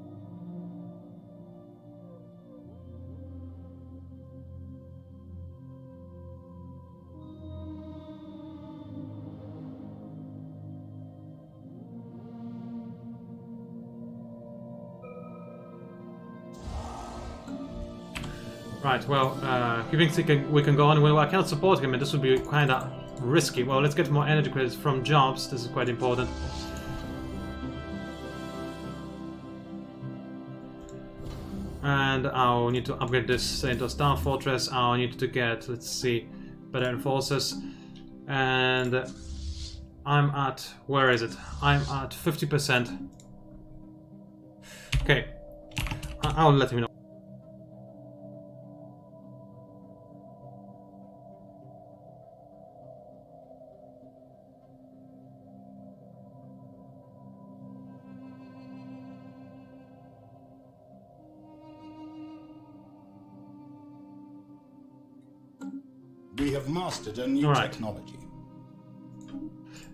Right, well, he thinks we can go on. Well, I cannot support him, and this would be kind of risky. Well, let's get more energy credits from jobs. This is quite important. And I'll need to upgrade this into a Star Fortress. I'll need to get, let's see, better enforcers. And I'm at, where is it? I'm at 50%. Okay, I'll let him know. We have mastered a new technology.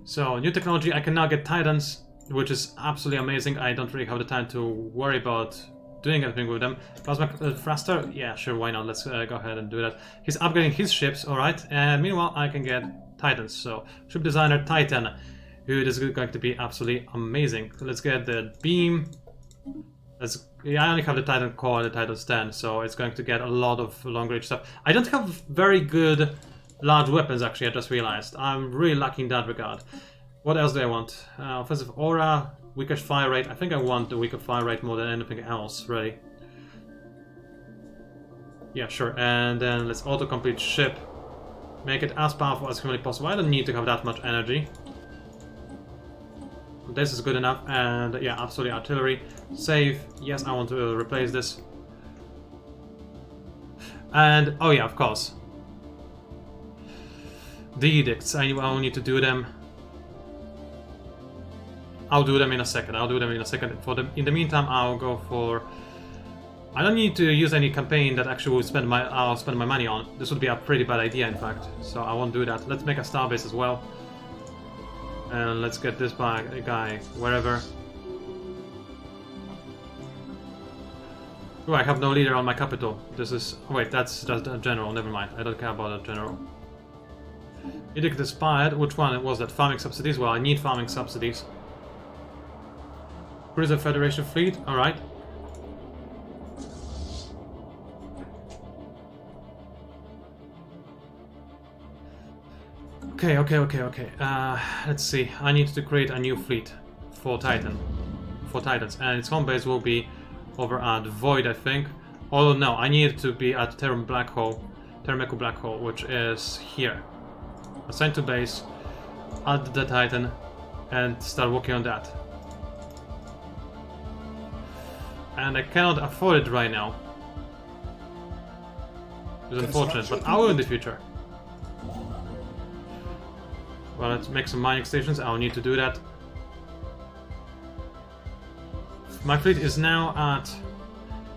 So, new technology, I can now get Titans, which is absolutely amazing. I don't really have the time to worry about doing anything with them. Plasma thruster? Yeah, sure, why not? Let's go ahead and do that. He's upgrading his ships, alright. And meanwhile, I can get Titans. So, ship designer Titan, who is going to be absolutely amazing. So let's get the beam. Yeah, I only have the Titan core and the Titan stand, so it's going to get a lot of long-range stuff. I don't have very good large weapons, actually, I just realized. I'm really lacking in that regard. What else do I want? Offensive aura, weaker fire rate. I think I want the weaker fire rate more than anything else, really. Yeah, sure. And then let's auto-complete ship. Make it as powerful as humanly possible. I don't need to have that much energy. This is good enough, and yeah, absolutely artillery. Save. Yes, I want to replace this. And, oh yeah, of course. The edicts, I will need to do them. I'll do them in a second, in the meantime, I'll go for... I don't need to use any campaign that actually will I'll spend my money on. This would be a pretty bad idea, in fact. So I won't do that. Let's make a starbase as well. And let's get this guy wherever. Oh, I have no leader on my capital. This is... Oh, wait, that's just a general. Never mind. I don't care about a general. Edict expired. Which one was that? Farming subsidies? Well, I need farming subsidies. Cruiser Federation fleet. Alright. Okay. Let's see. I need to create a new fleet for Titans, and its home base will be over at Void, I think. Although no, I need to be at Termeku Black Hole, which is here. Assign to base, add the Titan, and start working on that. And I cannot afford it right now. It's unfortunate, but I will in the future. Well, let's make some mining stations. I'll need to do that. My fleet is now at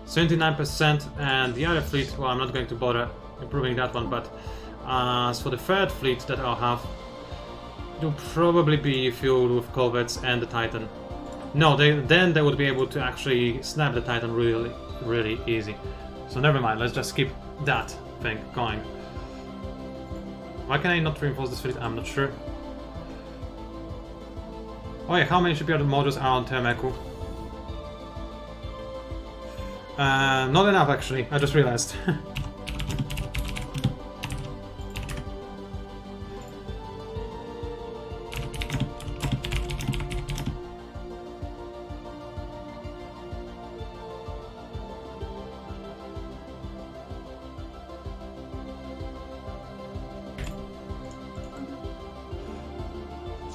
79%, and the other fleet, well, I'm not going to bother improving that one, but as for the third fleet that I'll have, it'll probably be fueled with corvettes and the Titan. No, then they would be able to actually snap the Titan really easy. So never mind, let's just keep that thing going. Why can I not reinforce this fleet? I'm not sure. Oh yeah, how many shipyard modules are on Termeku? Not enough, actually. I just realized.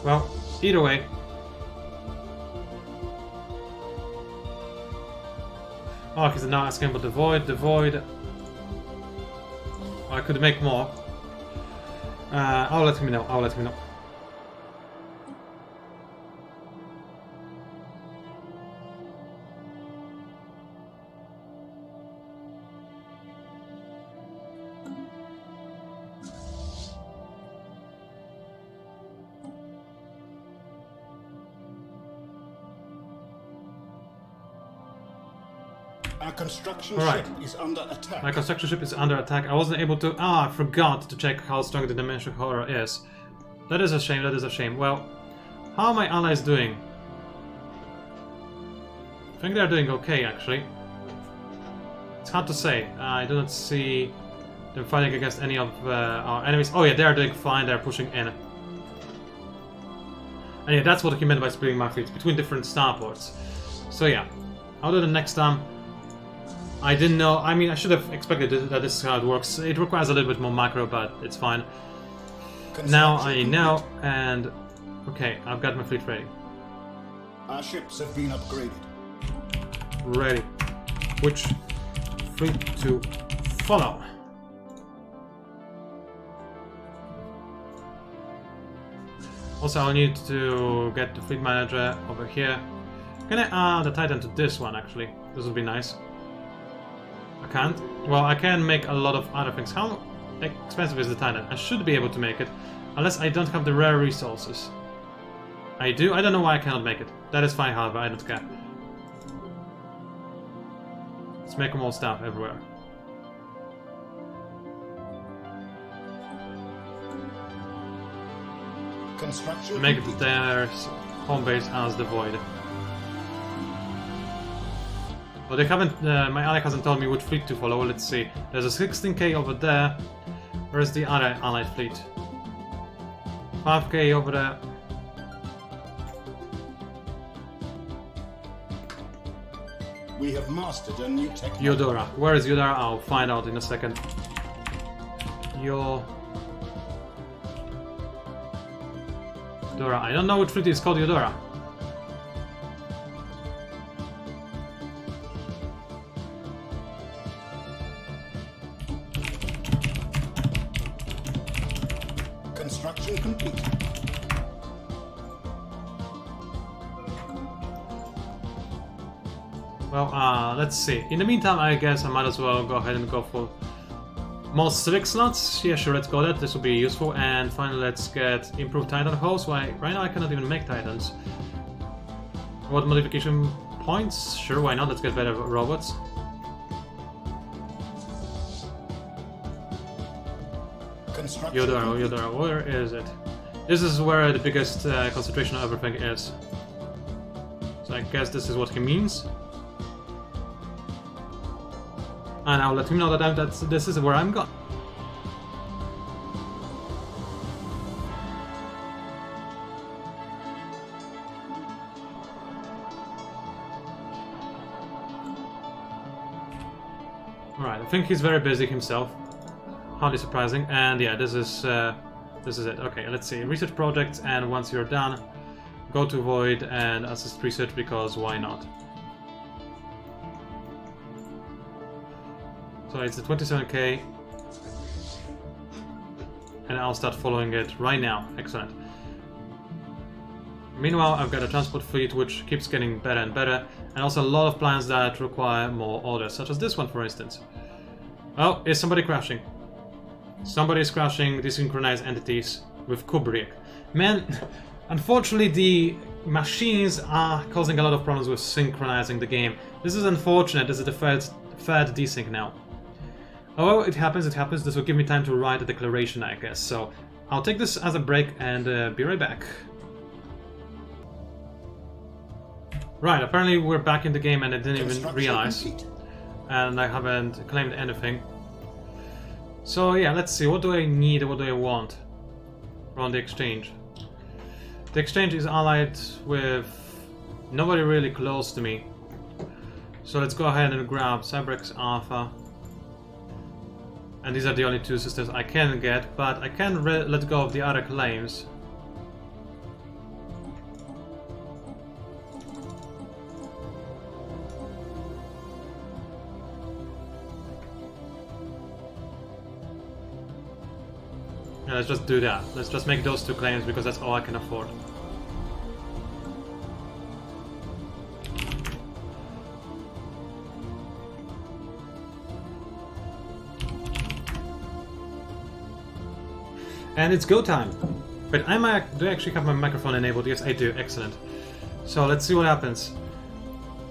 Well, either way. Oh, he's now asking about the void. The void. Oh, I could make more. I'll let him know. I'll let him know. Our construction Alright. ship is under attack. My construction ship is under attack. I wasn't able to... Ah, I forgot to check how strong the dimensional horror is. That is a shame, that is a shame. Well, how are my allies doing? I think they're doing okay, actually. It's hard to say. I do not see them fighting against any of our enemies. Oh yeah, they're doing fine, they're pushing in. And yeah, that's what he meant by splitting my fleets between different starports. So yeah, I'll do the next time. I didn't know, I mean, I should have expected that this is how it works. It requires a little bit more macro, but it's fine. Now I know, and... Okay, I've got my fleet ready. Our ships have been upgraded. Ready. Which fleet to follow? Also, I'll need to get the fleet manager over here. Can I add the Titan to this one, actually? This would be nice. I can't. Well, I can make a lot of other things. How expensive is the Titan? I should be able to make it, unless I don't have the rare resources. I do? I don't know why I cannot make it. That is fine, however, I don't care. Let's make more stuff everywhere. Construction Make complete. their home base as the void. Well, they haven't. My ally hasn't told me which fleet to follow. Let's see. There's a 16k over there. Where's the other allied fleet? 5k over there. We have mastered a new technology. Eudora. Where is Eudora? I'll find out in a second. Eudora. I don't know which fleet is called Eudora. Construction complete. Well, let's see. In the meantime, I guess I might as well go ahead and go for more civic slots. Yeah, sure, let's go that. This will be useful. And finally, let's get improved Titan hulls. Why? Right now, I cannot even make Titans. What modification points? Sure, why not? Let's get better robots. Eudora, where is it? This is where the biggest concentration of everything is. So I guess this is what he means. And I'll let him know that this is where I'm going. Alright, I think he's very busy himself. Hardly surprising. And yeah, this is it. Okay, let's see. Research projects, and once you're done, go to Void and assist research, because why not? So it's the 27k, and I'll start following it right now. Excellent. Meanwhile, I've got a transport fleet which keeps getting better and better, and also a lot of plans that require more orders, such as this one, for instance. Oh, is somebody crashing? Somebody is crashing desynchronized entities with Kubrick. Man, unfortunately the machines are causing a lot of problems with synchronizing the game. This is unfortunate. This is the third desync now. Oh, it happens, it happens. This will give me time to write a declaration, I guess. So I'll take this as a break and be right back. Right, apparently we're back in the game and I didn't even realize. And I haven't claimed anything. So yeah, let's see. What do I need? What do I want from the exchange? The exchange is allied with nobody really close to me. So let's go ahead and grab Cybrex Alpha. And these are the only two systems I can get, but I can let go of the other claims. Yeah, let's just do that. Let's just make those 2 claims because that's all I can afford. And it's go time. But do I actually have my microphone enabled? Yes, I do. Excellent. So let's see what happens.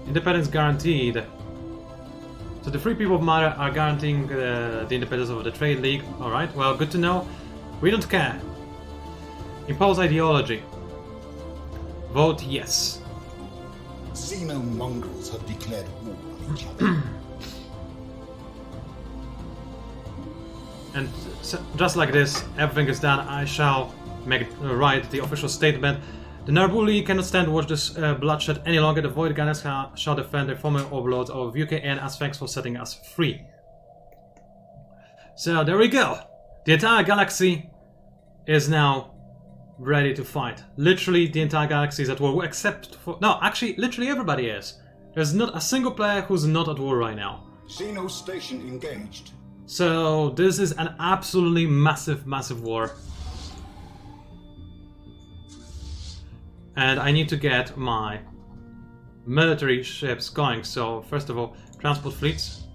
Independence guaranteed. So the free people of Mara are guaranteeing the independence of the Trade League. Alright, well, good to know. We don't care. Impose ideology. Vote yes. Xeno-mongrels have declared war on each other. And so, just like this, everything is done. I shall write the official statement. The Nharboo League cannot stand to watch this bloodshed any longer. The Void Guardians shall defend their former overlords of UKN as thanks for setting us free. So there we go. The entire galaxy is now ready to fight. Literally the entire galaxy is at war, except for... No, actually, literally everybody is. There's not a single player who's not at war right now. Xeno station engaged. So this is an absolutely massive, massive war. And I need to get my military ships going. So first of all, transport fleets.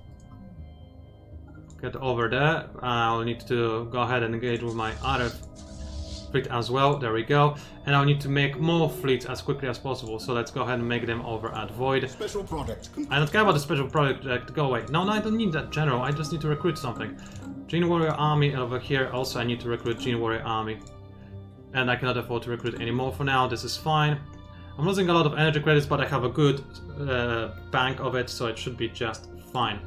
Get over there. I'll need to go ahead and engage with my other fleet as well. There we go. And I'll need to make more fleets as quickly as possible. So let's go ahead and make them over at Void. Special project. I don't care about the special project. Go away. No, I don't need that general. I just need to recruit something. Gene Warrior Army over here. Also, I need to recruit Gene Warrior Army. And I cannot afford to recruit any more for now. This is fine. I'm losing a lot of energy credits, but I have a good bank of it, so it should be just fine.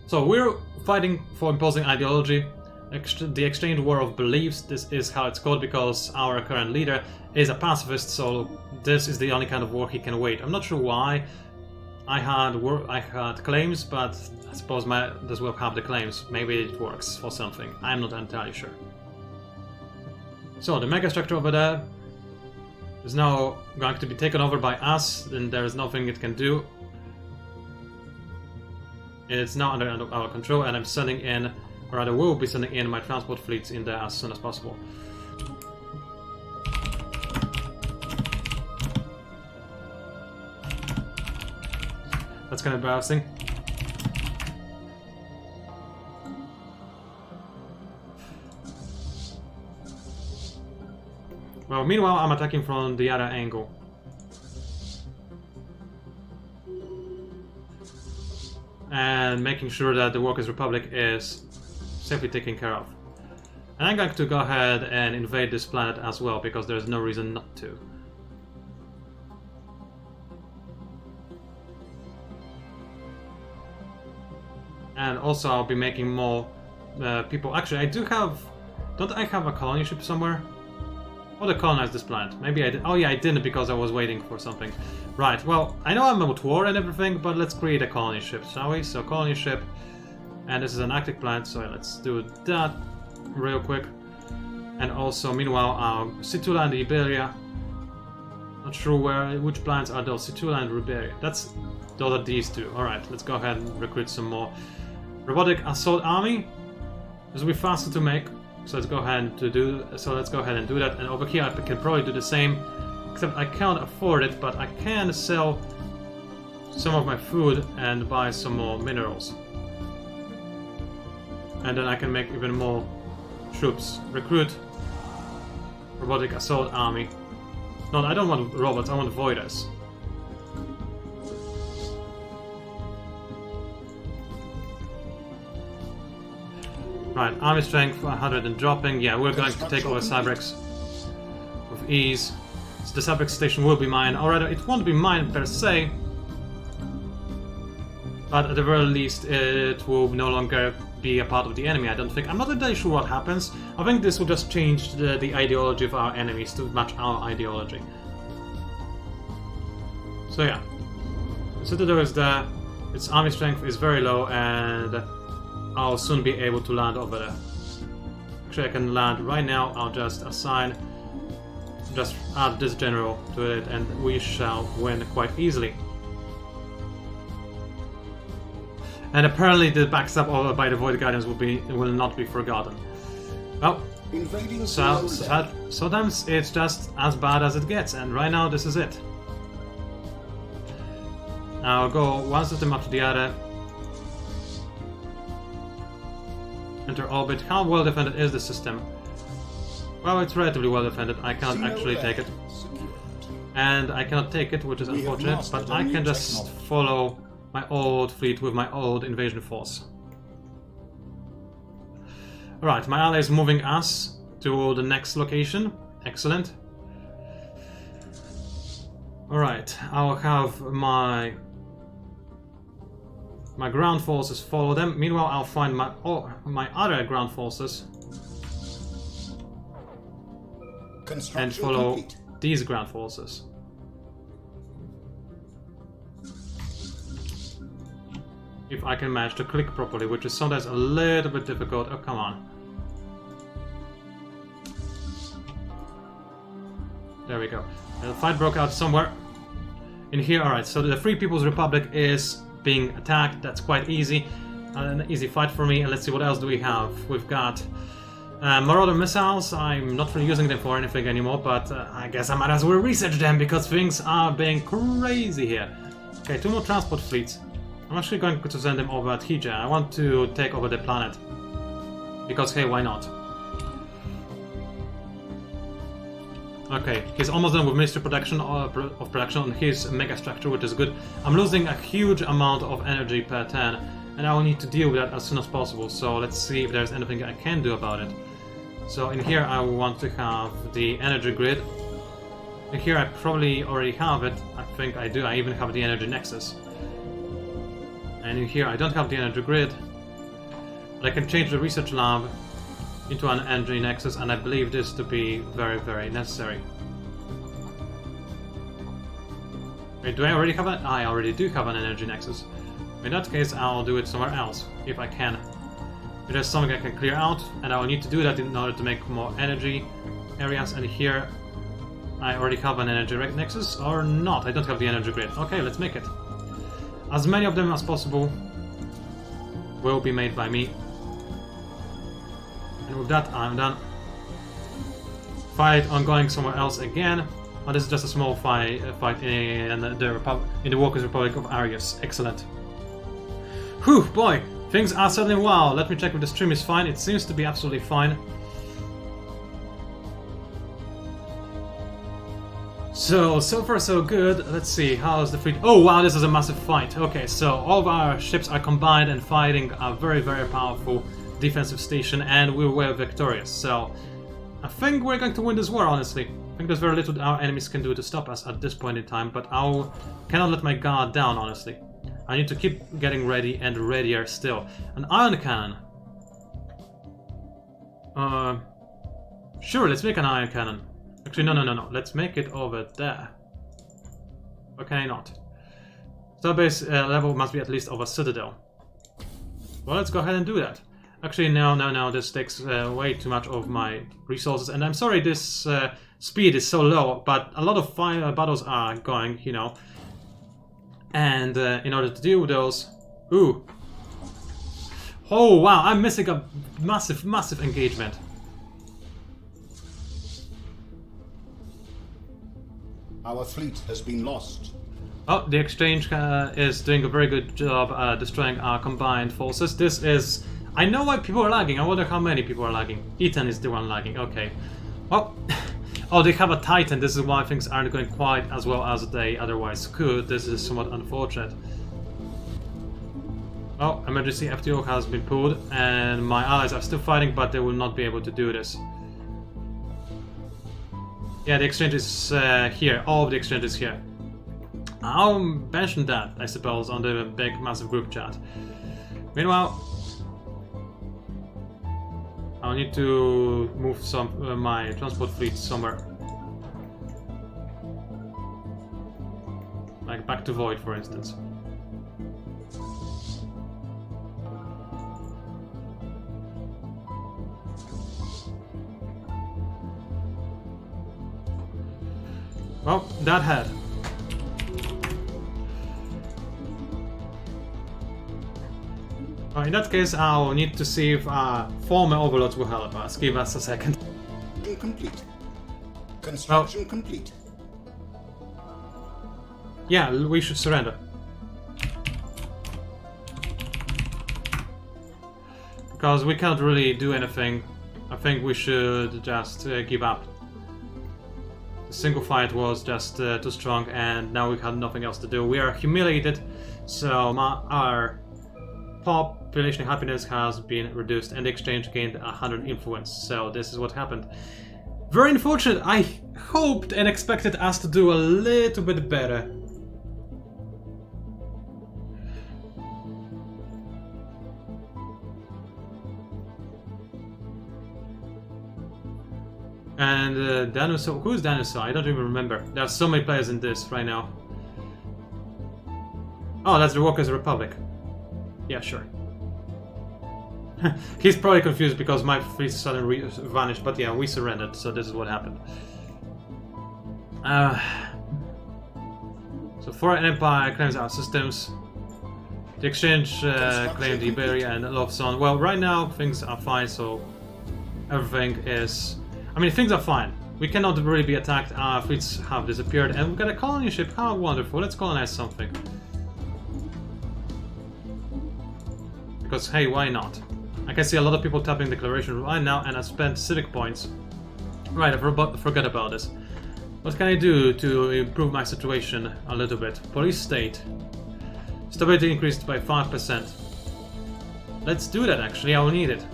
So we're fighting for imposing ideology. The exchange war of beliefs. This is how it's called because our current leader is a pacifist, so this is the only kind of war he can wage. I'm not sure why. I had claims, but I suppose this will have the claims. Maybe it works for something. I'm not entirely sure. So the megastructure over there is now going to be taken over by us, and there is nothing it can do. It's now under our control, and I'm sending in, or rather will be sending in my transport fleets in there as soon as possible. That's kind of embarrassing. Well, meanwhile, I'm attacking from the other angle. And making sure that the Workers' Republic is safely taken care of. And I'm going to go ahead and invade this planet as well, because there's no reason not to. And also I'll be making more people. Actually, I do have... Don't I have a colony ship somewhere? Oh, to colonize this planet. Maybe I did. Oh yeah, I didn't because I was waiting for something. Right, well, I know I'm at war and everything, but let's create a colony ship, shall we? So, colony ship. And this is an active planet, so let's do that real quick. And also, meanwhile, Situla and Iberia. Not sure which planets are those. Situla and Iberia. Those are these two. Alright, let's go ahead and recruit some more. Robotic Assault Army. This will be faster to make. So let's go ahead and do that. And over here I can probably do the same, except I can't afford it, but I can sell some of my food and buy some more minerals. And then I can make even more troops. Recruit Robotic Assault Army. No, I don't want robots, I want voiders. Right, army strength 100 and dropping. Yeah, we're going to take over Cybrex with ease. So the Cybrex station will be mine. Or rather, it won't be mine per se. But at the very least, it will no longer be a part of the enemy, I don't think. I'm not entirely sure what happens. I think this will just change the ideology of our enemies to match our ideology. So yeah. Citadel is there. Its army strength is very low, and I'll soon be able to land over there. Actually, I can land right now. I'll just just add this general to it, and we shall win quite easily. And apparently the backstab over by the Void Guardians will not be forgotten. Well, Invading sometimes it's just as bad as it gets, and right now this is it. I'll go one system after the other. Enter orbit. How well defended is the system? Well, it's relatively well defended. I cannot actually take it. And I cannot take it, which is unfortunate, but I can just follow my old fleet with my old invasion force. Alright, my ally is moving us to the next location. Excellent. Alright, I'll have my ground forces follow them. Meanwhile, I'll find my other ground forces and follow these ground forces. If I can manage to click properly, which is sometimes a little bit difficult. Oh, come on. There we go. The fight broke out somewhere in here. Alright, so the Free People's Republic is being attacked. That's quite easy. An easy fight for me. And let's see, what else do we have? We've got Marauder missiles. I'm not really using them for anything anymore, but I guess I might as well research them because things are being crazy here. Okay, 2 more transport fleets. I'm actually going to send them over at Hija. I want to take over the planet. Because, hey, why not? Okay, he's almost done with Ministry Production of Production on his megastructure, which is good. I'm losing a huge amount of energy per turn, and I will need to deal with that as soon as possible. So let's see if there's anything I can do about it. So in here I want to have the energy grid. In here I probably already have it. I think I do. I even have the energy nexus. And in here I don't have the energy grid, but I can change the research lab into an energy nexus, and I believe this to be very, very necessary. Wait, do I already have it? I already do have an energy nexus. In that case, I'll do it somewhere else, if I can. If there's something I can clear out, and I will need to do that in order to make more energy areas, and here I already have an energy nexus, or not. I don't have the energy grid. Okay, let's make it. As many of them as possible will be made by me. And with that, I'm done. Fight ongoing somewhere else again. Oh, this is just a small fight in the Workers' Republic of Arius. Excellent. Whew, boy, things are certainly wow. Let me check if the stream is fine. It seems to be absolutely fine. So far so good. Let's see, how's the fleet? Oh wow, this is a massive fight. Okay, so all of our ships are combined and fighting a very, very powerful defensive station, and we were victorious. So I think we're going to win this war, honestly. I think there's very little our enemies can do to stop us at this point in time, but I cannot let my guard down, honestly. I need to keep getting ready and readier still. An ion cannon. Sure, let's make an ion cannon. Actually, no. Let's make it over there. Or can I not? Starbase level must be at least over Citadel. Well, let's go ahead and do that. Actually, no, this takes way too much of my resources, and I'm sorry this speed is so low, but a lot of fire battles are going, you know. And in order to deal with those... Ooh. Oh, wow, I'm missing a massive, massive engagement. Our fleet has been lost. Oh, the exchange is doing a very good job destroying our combined forces. This is... I know why people are lagging. I wonder how many people are lagging. Ethan is the one lagging. Okay. Well... Oh, they have a Titan. This is why things aren't going quite as well as they otherwise could. This is somewhat unfortunate. Well, emergency FTO has been pulled, and my allies are still fighting, but they will not be able to do this. Yeah, the exchange is here. All of the exchange is here. I'll mention that, I suppose, on the big, massive group chat. Meanwhile, I'll need to move some my transport fleet somewhere. Like back to Void, for instance. Well, that had. Well, in that case, I'll need to see if our former overlords will help us. Give us a second. Complete. Construction complete. Yeah, we should surrender. Because we can't really do anything. I think we should just give up. The single fight was just too strong, and now we had nothing else to do. We are humiliated, so our population happiness has been reduced, and the exchange gained 100 influence. So this is what happened. Very unfortunate. I hoped and expected us to do a little bit better. And Danusa, who's Danusa? I don't even remember. There are so many players in this right now. Oh, that's the Walker's Republic. Yeah, sure. He's probably confused because my fleet suddenly vanished, but yeah, we surrendered, so this is what happened. So Foreign Empire claims our systems. The exchange claimed Iberia and Lovson. Well, right now things are fine, so everything is... I mean, things are fine. We cannot really be attacked, our fleets have disappeared, and we've got a colony ship. How wonderful, let's colonize something. Because, hey, why not? I can see a lot of people tapping declaration right now, and I spent civic points. Right, I forgot about this. What can I do to improve my situation a little bit? Police state. Stability increased by 5%. Let's do that, actually, I will need it.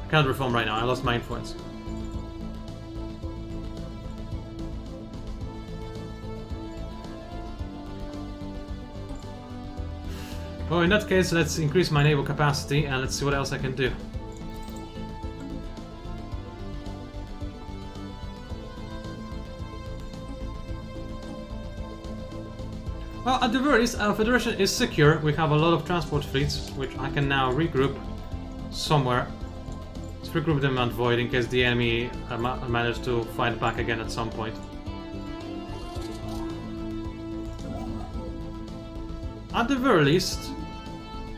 I can't reform right now, I lost my influence. Well, in that case, let's increase my naval capacity and let's see what else I can do. Well, at the very least, our Federation is secure. We have a lot of transport fleets, which I can now regroup somewhere. Let's regroup them at Void in case the enemy managed to fight back again at some point. At the very least,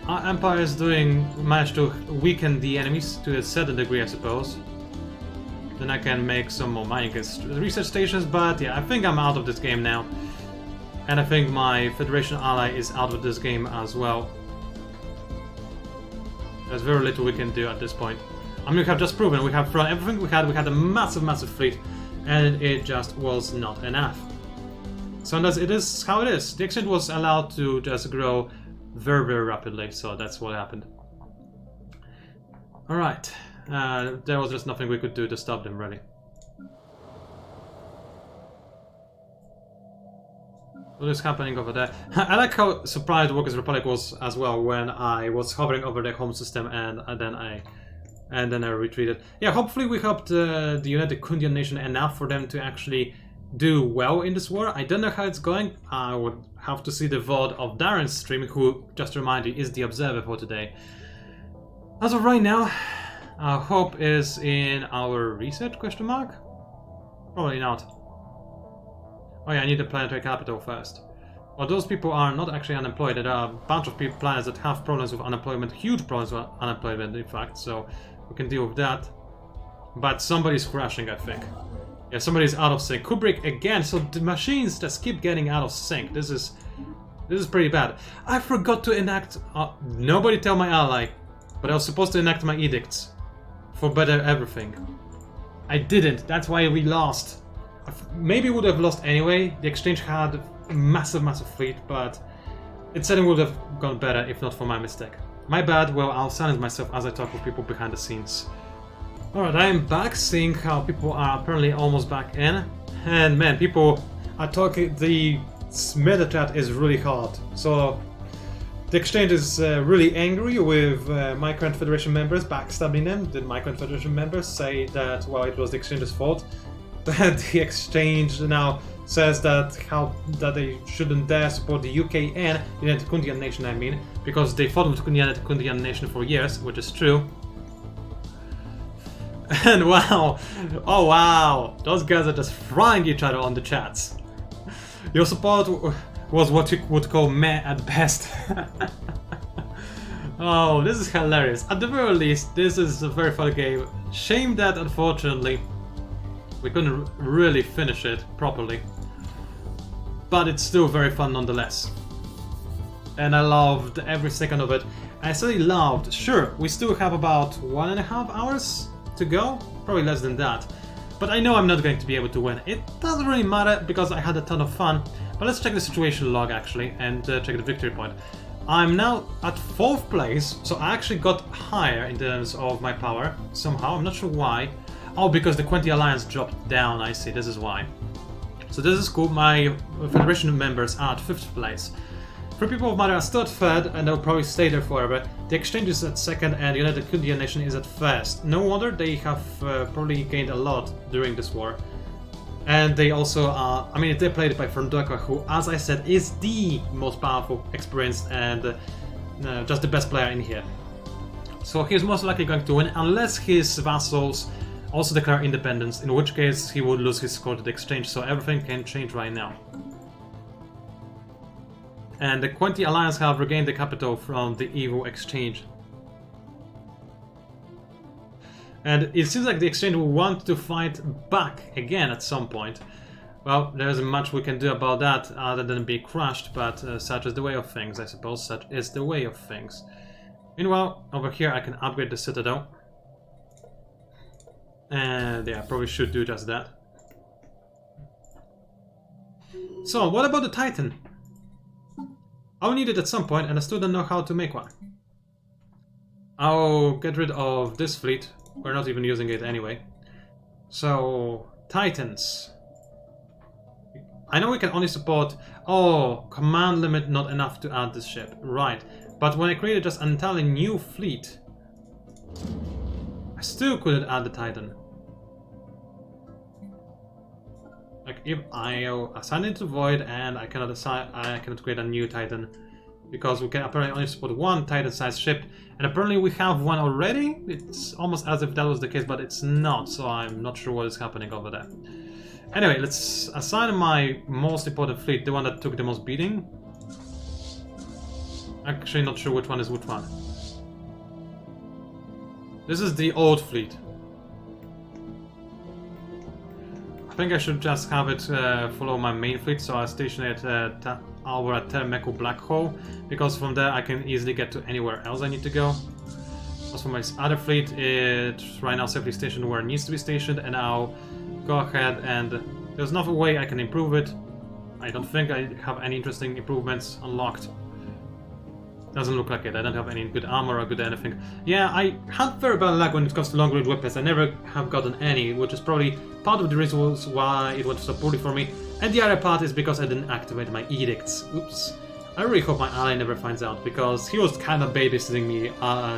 our Empire is managed to weaken the enemies to a certain degree, I suppose. Then I can make some more mining research stations, but yeah, I think I'm out of this game now. And I think my Federation ally is out of this game as well. There's very little we can do at this point. I mean, we have just proven we have thrown everything we had a massive fleet, and it just was not enough. So it is how it is. The exchange was allowed to just grow very rapidly, so that's what happened. Alright, there was just nothing we could do to stop them, really. What is happening over there? I like how surprised Walker's Republic was as well when I was hovering over their home system and then I retreated. Yeah, hopefully we helped the United Kundian nation enough for them to actually do well in this war. I don't know how it's going. I would have to see the VOD of Darren's stream, who, just to remind you, is the observer for today. As of right now, our hope is in our research, question mark? Probably not. Oh yeah, I need the planetary capital first. Well, those people are not actually unemployed. There are a bunch of planets that have problems with unemployment, huge problems with unemployment in fact, so we can deal with that. But somebody's crashing, I think. Yeah, somebody's out of sync. Kubrick again, so the machines just keep getting out of sync. This is pretty bad. I forgot to enact... nobody tell my ally, but I was supposed to enact my edicts. For better everything. I didn't, that's why we lost. Maybe we would have lost anyway. The exchange had a massive fleet, but it certainly would have gone better if not for my mistake. My bad, well, I'll silence myself as I talk with people behind the scenes. Alright, I am back, seeing how people are apparently almost back in. And man, people are talking, the meta chat is really hot. So the exchange is really angry with my current Federation members, backstabbing them. Did my current Federation members say that, well, it was the exchange's fault? But the exchange now says that they shouldn't dare support the UK and the United Kundian nation, I mean, because they fought with the United Kundian nation for years, which is true. And wow, oh wow, those guys are just frying each other on the chats. Your support was what you would call meh at best. Oh, this is hilarious. At the very least, this is a very fun game. Shame that, unfortunately, we couldn't really finish it properly. But it's still very fun nonetheless. And I loved every second of it. I certainly loved. Sure, we still have about 1.5 hours to go. Probably less than that. But I know I'm not going to be able to win. It doesn't really matter because I had a ton of fun. But let's check the situation log actually and check the victory point. I'm now at 4th place, so I actually got higher in terms of my power somehow. I'm not sure why. Oh, because the Quenti Alliance dropped down. I see, this is why. So this is cool. My Federation members are at 5th place. 3 people of Matter are still at 3rd, and they'll probably stay there forever. The Exchange is at 2nd, and United Kundian Nation is at 1st. No wonder they have probably gained a lot during this war. And they also are, I mean, they're played by Ferndoka, who, as I said, is the most powerful, experienced, and just the best player in here. So he's most likely going to win, unless his vassals also declare independence, in which case he would lose his score to the Exchange, so everything can change right now. And the Quenti Alliance have regained the capital from the evil Exchange. And it seems like the Exchange will want to fight back again at some point. Well, there isn't much we can do about that other than be crushed, but such is the way of things, I suppose. Such is the way of things. Meanwhile, over here I can upgrade the Citadel. And yeah, I probably should do just that. So, what about the Titan? I'll need it at some point, and I still don't know how to make one. I'll get rid of this fleet. We're not even using it anyway. So, Titans. I know we can only support... Oh, command limit not enough to add this ship. Right. But when I created just an entirely new fleet, I still couldn't add the Titan. Like, if I'll assign it to Void, and I cannot create a new Titan. Because we can apparently only support one Titan-sized ship, and apparently we have one already. It's almost as if that was the case, but it's not, so I'm not sure what is happening over there. Anyway, let's assign my most important fleet, the one that took the most beating. Actually, not sure which one is which one. This is the old fleet. I think I should just have it follow my main fleet, so I'll station it over at Termeku Black Hole, because from there I can easily get to anywhere else I need to go. As for my other fleet, it's right now safely stationed where it needs to be stationed, and I'll go ahead and there's another way I can improve it. I don't think I have any interesting improvements unlocked. Doesn't look like it. I don't have any good armor or good anything. Yeah, I had very bad luck when it comes to long-range weapons. I never have gotten any, which is probably part of the reasons why it went so poorly for me. And the other part is because I didn't activate my edicts. Oops. I really hope my ally never finds out, because he was kind of babysitting me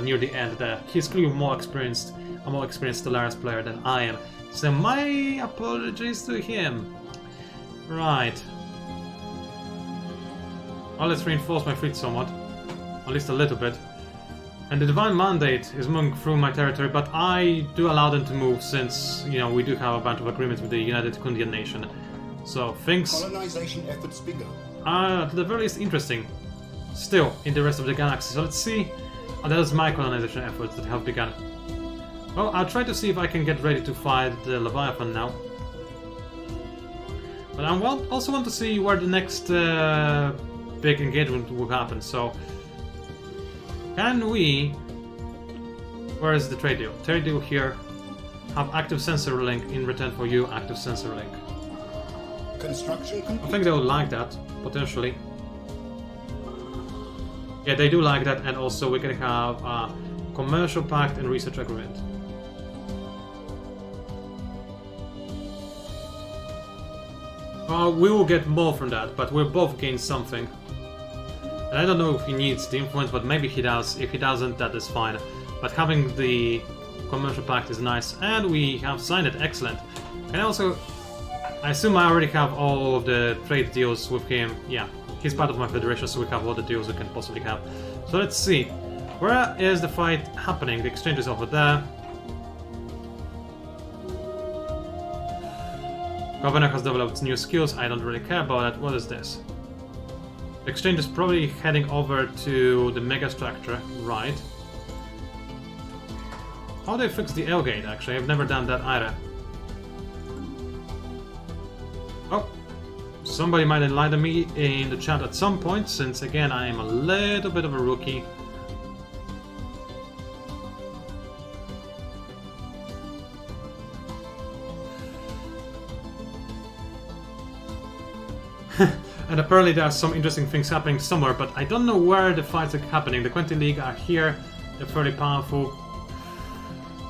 near the end there. He's clearly a more experienced Stellaris player than I am. So my apologies to him. Right. Well, let's reinforce my fleet somewhat. At least a little bit. And the Divine Mandate is moving through my territory, but I do allow them to move since, you know, we do have a bunch of agreements with the United Kundian Nation. So things Colonization efforts begun. Are, to the very least, interesting. Still, in the rest of the galaxy. So let's see. Oh, that is my colonization efforts that have begun. Well, I'll try to see if I can get ready to fight the Leviathan now. But I also want to see where the next big engagement will happen, so... Can we... Where is the trade deal? Trade deal here. Have active sensor link in return for you, active sensor link. Construction complete. I think they would like that, potentially. Yeah, they do like that, and also we can have a commercial pact and research agreement. We will get more from that, but we'll both gain something. And I don't know if he needs the influence, but maybe he does. If he doesn't, that is fine. But having the commercial pact is nice, and we have signed it. Excellent. And also, I assume I already have all of the trade deals with him. Yeah, he's part of my federation, so we have all the deals we can possibly have. So let's see. Where is the fight happening? The exchange is over there. Governor has developed new skills. I don't really care about that. What is this? The exchange is probably heading over to the megastructure, right? How do I fix the L gate, actually? I've never done that either. Oh, somebody might enlighten me in the chat at some point, since again I am a little bit of a rookie. And apparently there are some interesting things happening somewhere, but I don't know where the fights are happening. The Quentin League are here, they're fairly powerful.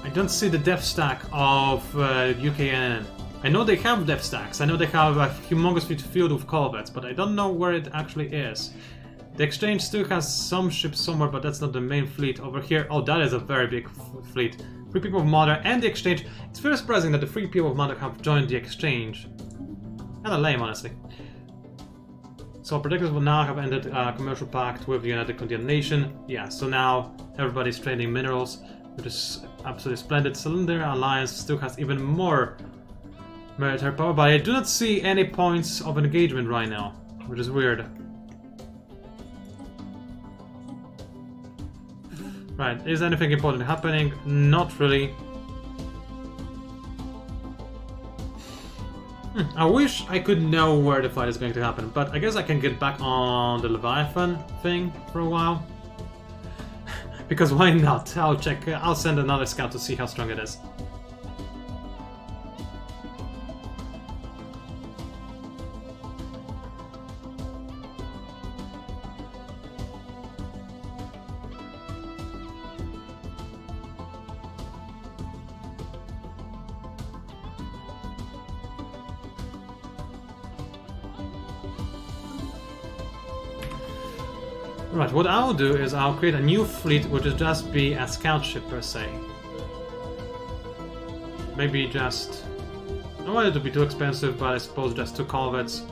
I don't see the death stack of UKN. I know they have death stacks, I know they have a humongous field of corvettes, but I don't know where it actually is. The exchange still has some ships somewhere, but that's not the main fleet over here. Oh, that is a very big fleet. 3 people of Mother and the exchange. It's very surprising that the 3 people of Mother have joined the exchange. Kinda lame, honestly. So Protectors will now have ended a commercial pact with the United Continental. Yeah, so now everybody's trading minerals, which is absolutely splendid. Cylinder Alliance still has even more military power, but I do not see any points of engagement right now, which is weird. Right, is anything important happening? Not really. I wish I could know where the fight is going to happen, but I guess I can get back on the Leviathan thing for a while. Because why not? I'll check, I'll send another scout to see how strong it is. Right, what I'll do is I'll create a new fleet which will just be a scout ship per se. Maybe just... I don't want it to be too expensive, but I suppose just 2 corvettes.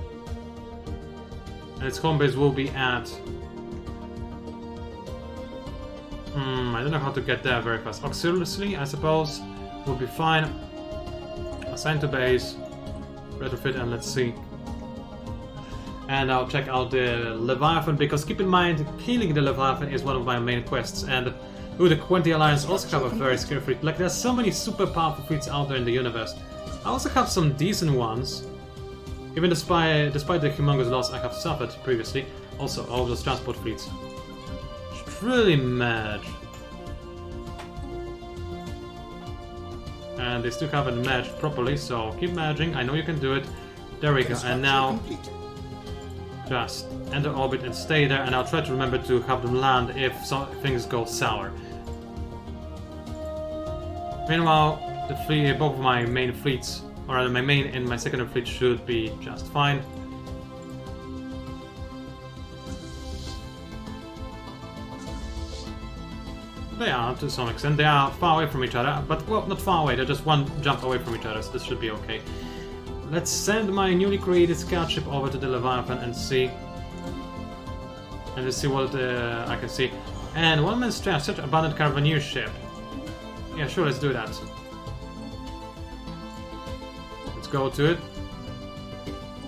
And its home base will be at... I don't know how to get there very fast. Auxiliary, I suppose, would be fine. Assign to base, retrofit, and let's see. And I'll check out the Leviathan, because keep in mind, killing the Leviathan is one of my main quests, and the Quentin Alliance also have a very scary fleet. Like, there's so many super powerful fleets out there in the universe. I also have some decent ones, even despite the humongous loss I have suffered previously. Also, all those transport fleets. Should really merge. And they still haven't merged properly, so keep merging. I know you can do it. There we go, and now... just enter orbit and stay there, and I'll try to remember to have them land if things go sour. Meanwhile, the fleet, both of my main fleets, or rather my main and my secondary fleet, should be just fine. They are, to some extent. They are far away from each other, but, well, not far away, they're just one jump away from each other, so this should be okay. Let's send my newly created scout ship over to the Leviathan and see. And let's see what I can see. And one man's trash, such abandoned Caravaneer ship. Yeah, sure, let's do that. Let's go to it.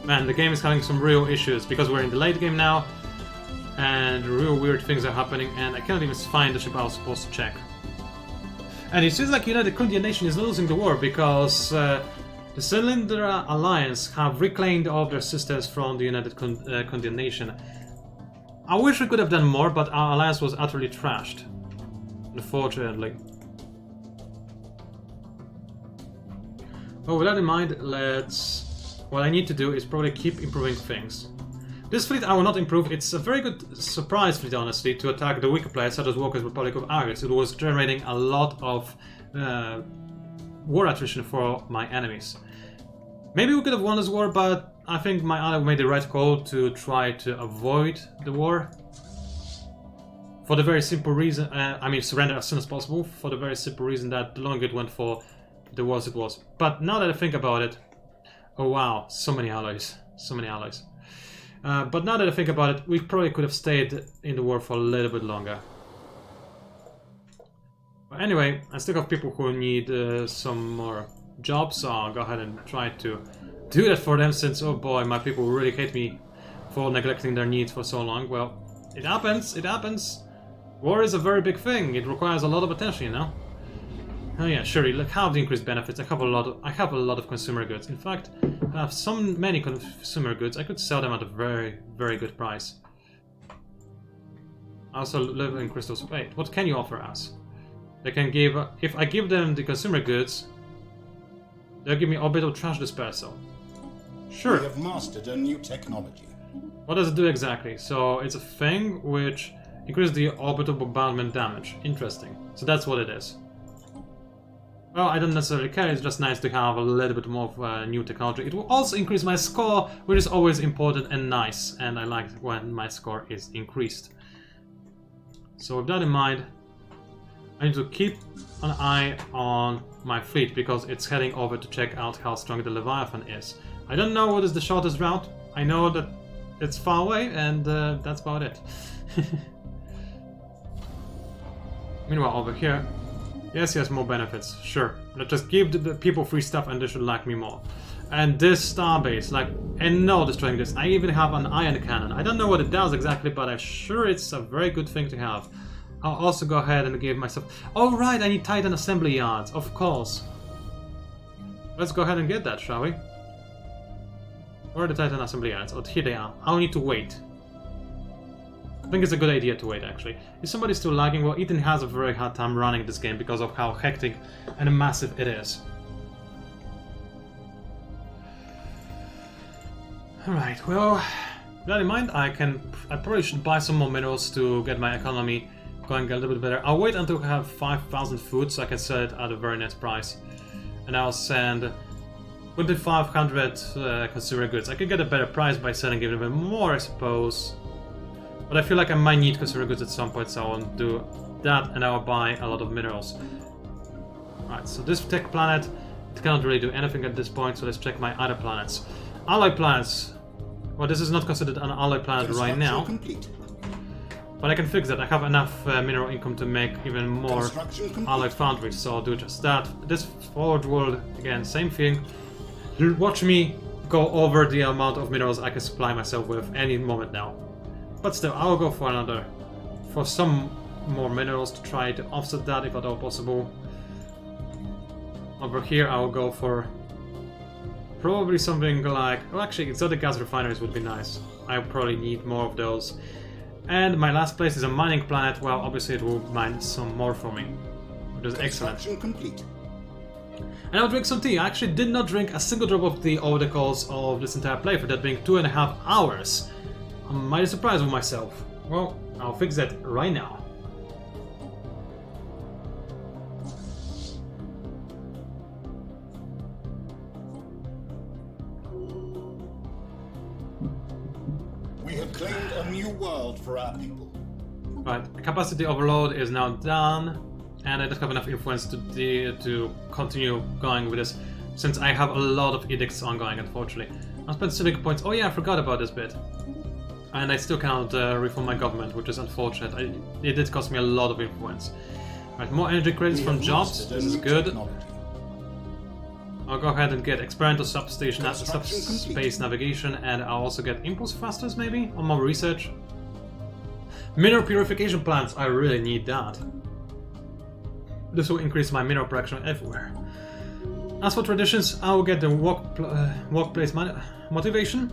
Man, the game is having some real issues, because we're in the late game now. And real weird things are happening, and I cannot even find the ship I was supposed to check. And it seems like United Continental is losing the war, because... the Cylinder Alliance have reclaimed all their sisters from the United Continental. I wish we could have done more, but our alliance was utterly trashed. Unfortunately. But with that in mind, what I need to do is probably keep improving things. This fleet I will not improve. It's a very good surprise fleet, honestly, to attack the weaker players such as Walker's Republic of Argus. It was generating a lot of war attrition for my enemies. Maybe we could have won this war, but I think my ally made the right call to try to avoid the war. For the very simple reason, I mean surrender as soon as possible, for the very simple reason that the longer it went for, the worse it was. But now that I think about it, oh wow, so many allies, so many allies. But now that I think about it, we probably could have stayed in the war for a little bit longer. But anyway, I still have people who need some more jobs, so I'll go ahead and try to do that for them, since, oh boy, my people really hate me for neglecting their needs for so long. Well, it happens, it happens. War is a very big thing, it requires a lot of attention, you know? Oh yeah, surely, look how the increased benefits. I have a lot of consumer goods. In fact, I have so many consumer goods, I could sell them at a very, very good price. I also live in Crystal Spade. What can you offer us? They can give... if I give them the consumer goods, they'll give me orbital trash dispersal. Sure. We have mastered a new technology. What does it do exactly? So it's a thing which increases the orbital bombardment damage. Interesting. So that's what it is. Well, I don't necessarily care, it's just nice to have a little bit more of new technology. It will also increase my score, which is always important and nice, and I like when my score is increased. So with that in mind, I need to keep an eye on my fleet, because it's heading over to check out how strong the Leviathan is. I don't know what is the shortest route, I know that it's far away, and that's about it. Meanwhile, over here, yes, more benefits, sure. Let's just give the people free stuff and they should like me more. And this starbase, like, and no destroying this. I even have an ion cannon. I don't know what it does exactly, but I'm sure it's a very good thing to have. I'll also go ahead and give myself... oh right, I need Titan assembly yards, of course. Let's go ahead and get that, shall we? Where are the Titan assembly yards? Oh, here they are. I'll need to wait. I think it's a good idea to wait, actually. Is somebody still lagging? Well, Ethan has a very hard time running this game because of how hectic and massive it is. Alright, well, with that in mind, I probably should buy some more minerals to get my economy going a little bit better. I'll wait until I have 5,000 food so I can sell it at a very nice price. And I'll send 2,500 consumer goods. I could get a better price by selling even more, I suppose. But I feel like I might need consumer goods at some point, so I'll do that and I'll buy a lot of minerals. Alright, so this tech planet, it cannot really do anything at this point, so let's check my other planets. Alloy planets. Well, this is not considered an alloy planet right now. Complete. But I can fix that. I have enough mineral income to make even more alloy foundries, so I'll do just that. This forge world, again, same thing. Watch me go over the amount of minerals I can supply myself with any moment now. But still, I'll go for some more minerals to try to offset that if at all possible. Over here, I'll go for probably something like... well, actually, exotic gas refineries would be nice. I probably need more of those. And my last place is a mining planet. Well, obviously it will mine some more for me, which is excellent. Complete. And I'll drink some tea. I actually did not drink a single drop of tea over the course of this entire playthrough, that being 2.5 hours. I'm mighty surprised with myself. Well, I'll fix that right now. We have claimed a new world for our people. Right, capacity overload is now done, and I don't have enough influence to continue going with this, since I have a lot of edicts ongoing, unfortunately. I'll spend civic points. Oh yeah, I forgot about this bit. And I still cannot reform my government, which is unfortunate. It did cost me a lot of influence. Right, more energy credits from jobs. This is good. I'll go ahead and get experimental substation at subspace navigation, and I'll also get impulse thrusters, maybe, or more research. Mineral purification plants. I really need that. This will increase my mineral production everywhere. As for traditions, I will get the workplace motivation,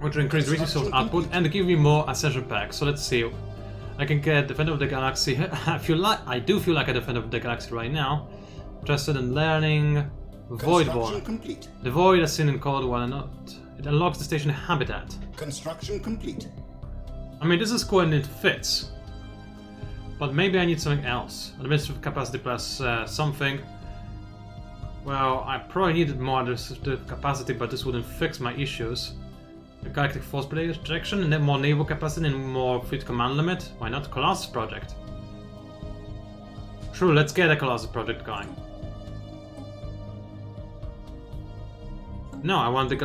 which will increase resource output and give me more ascension packs. So let's see. I can get Defender of the Galaxy. I do feel like a Defender of the Galaxy right now. Interested in learning Voidborn. The Void as seen in Cold War, not. It unlocks the station habitat. Construction complete. I mean, this is cool and it fits. But maybe I need something else. Administrative capacity plus something. Well, I probably needed more administrative capacity, but this wouldn't fix my issues. A galactic force projection, and then more naval capacity and more fleet command limit. Why not? Colossus project. Sure, let's get a Colossus project going. No, I want the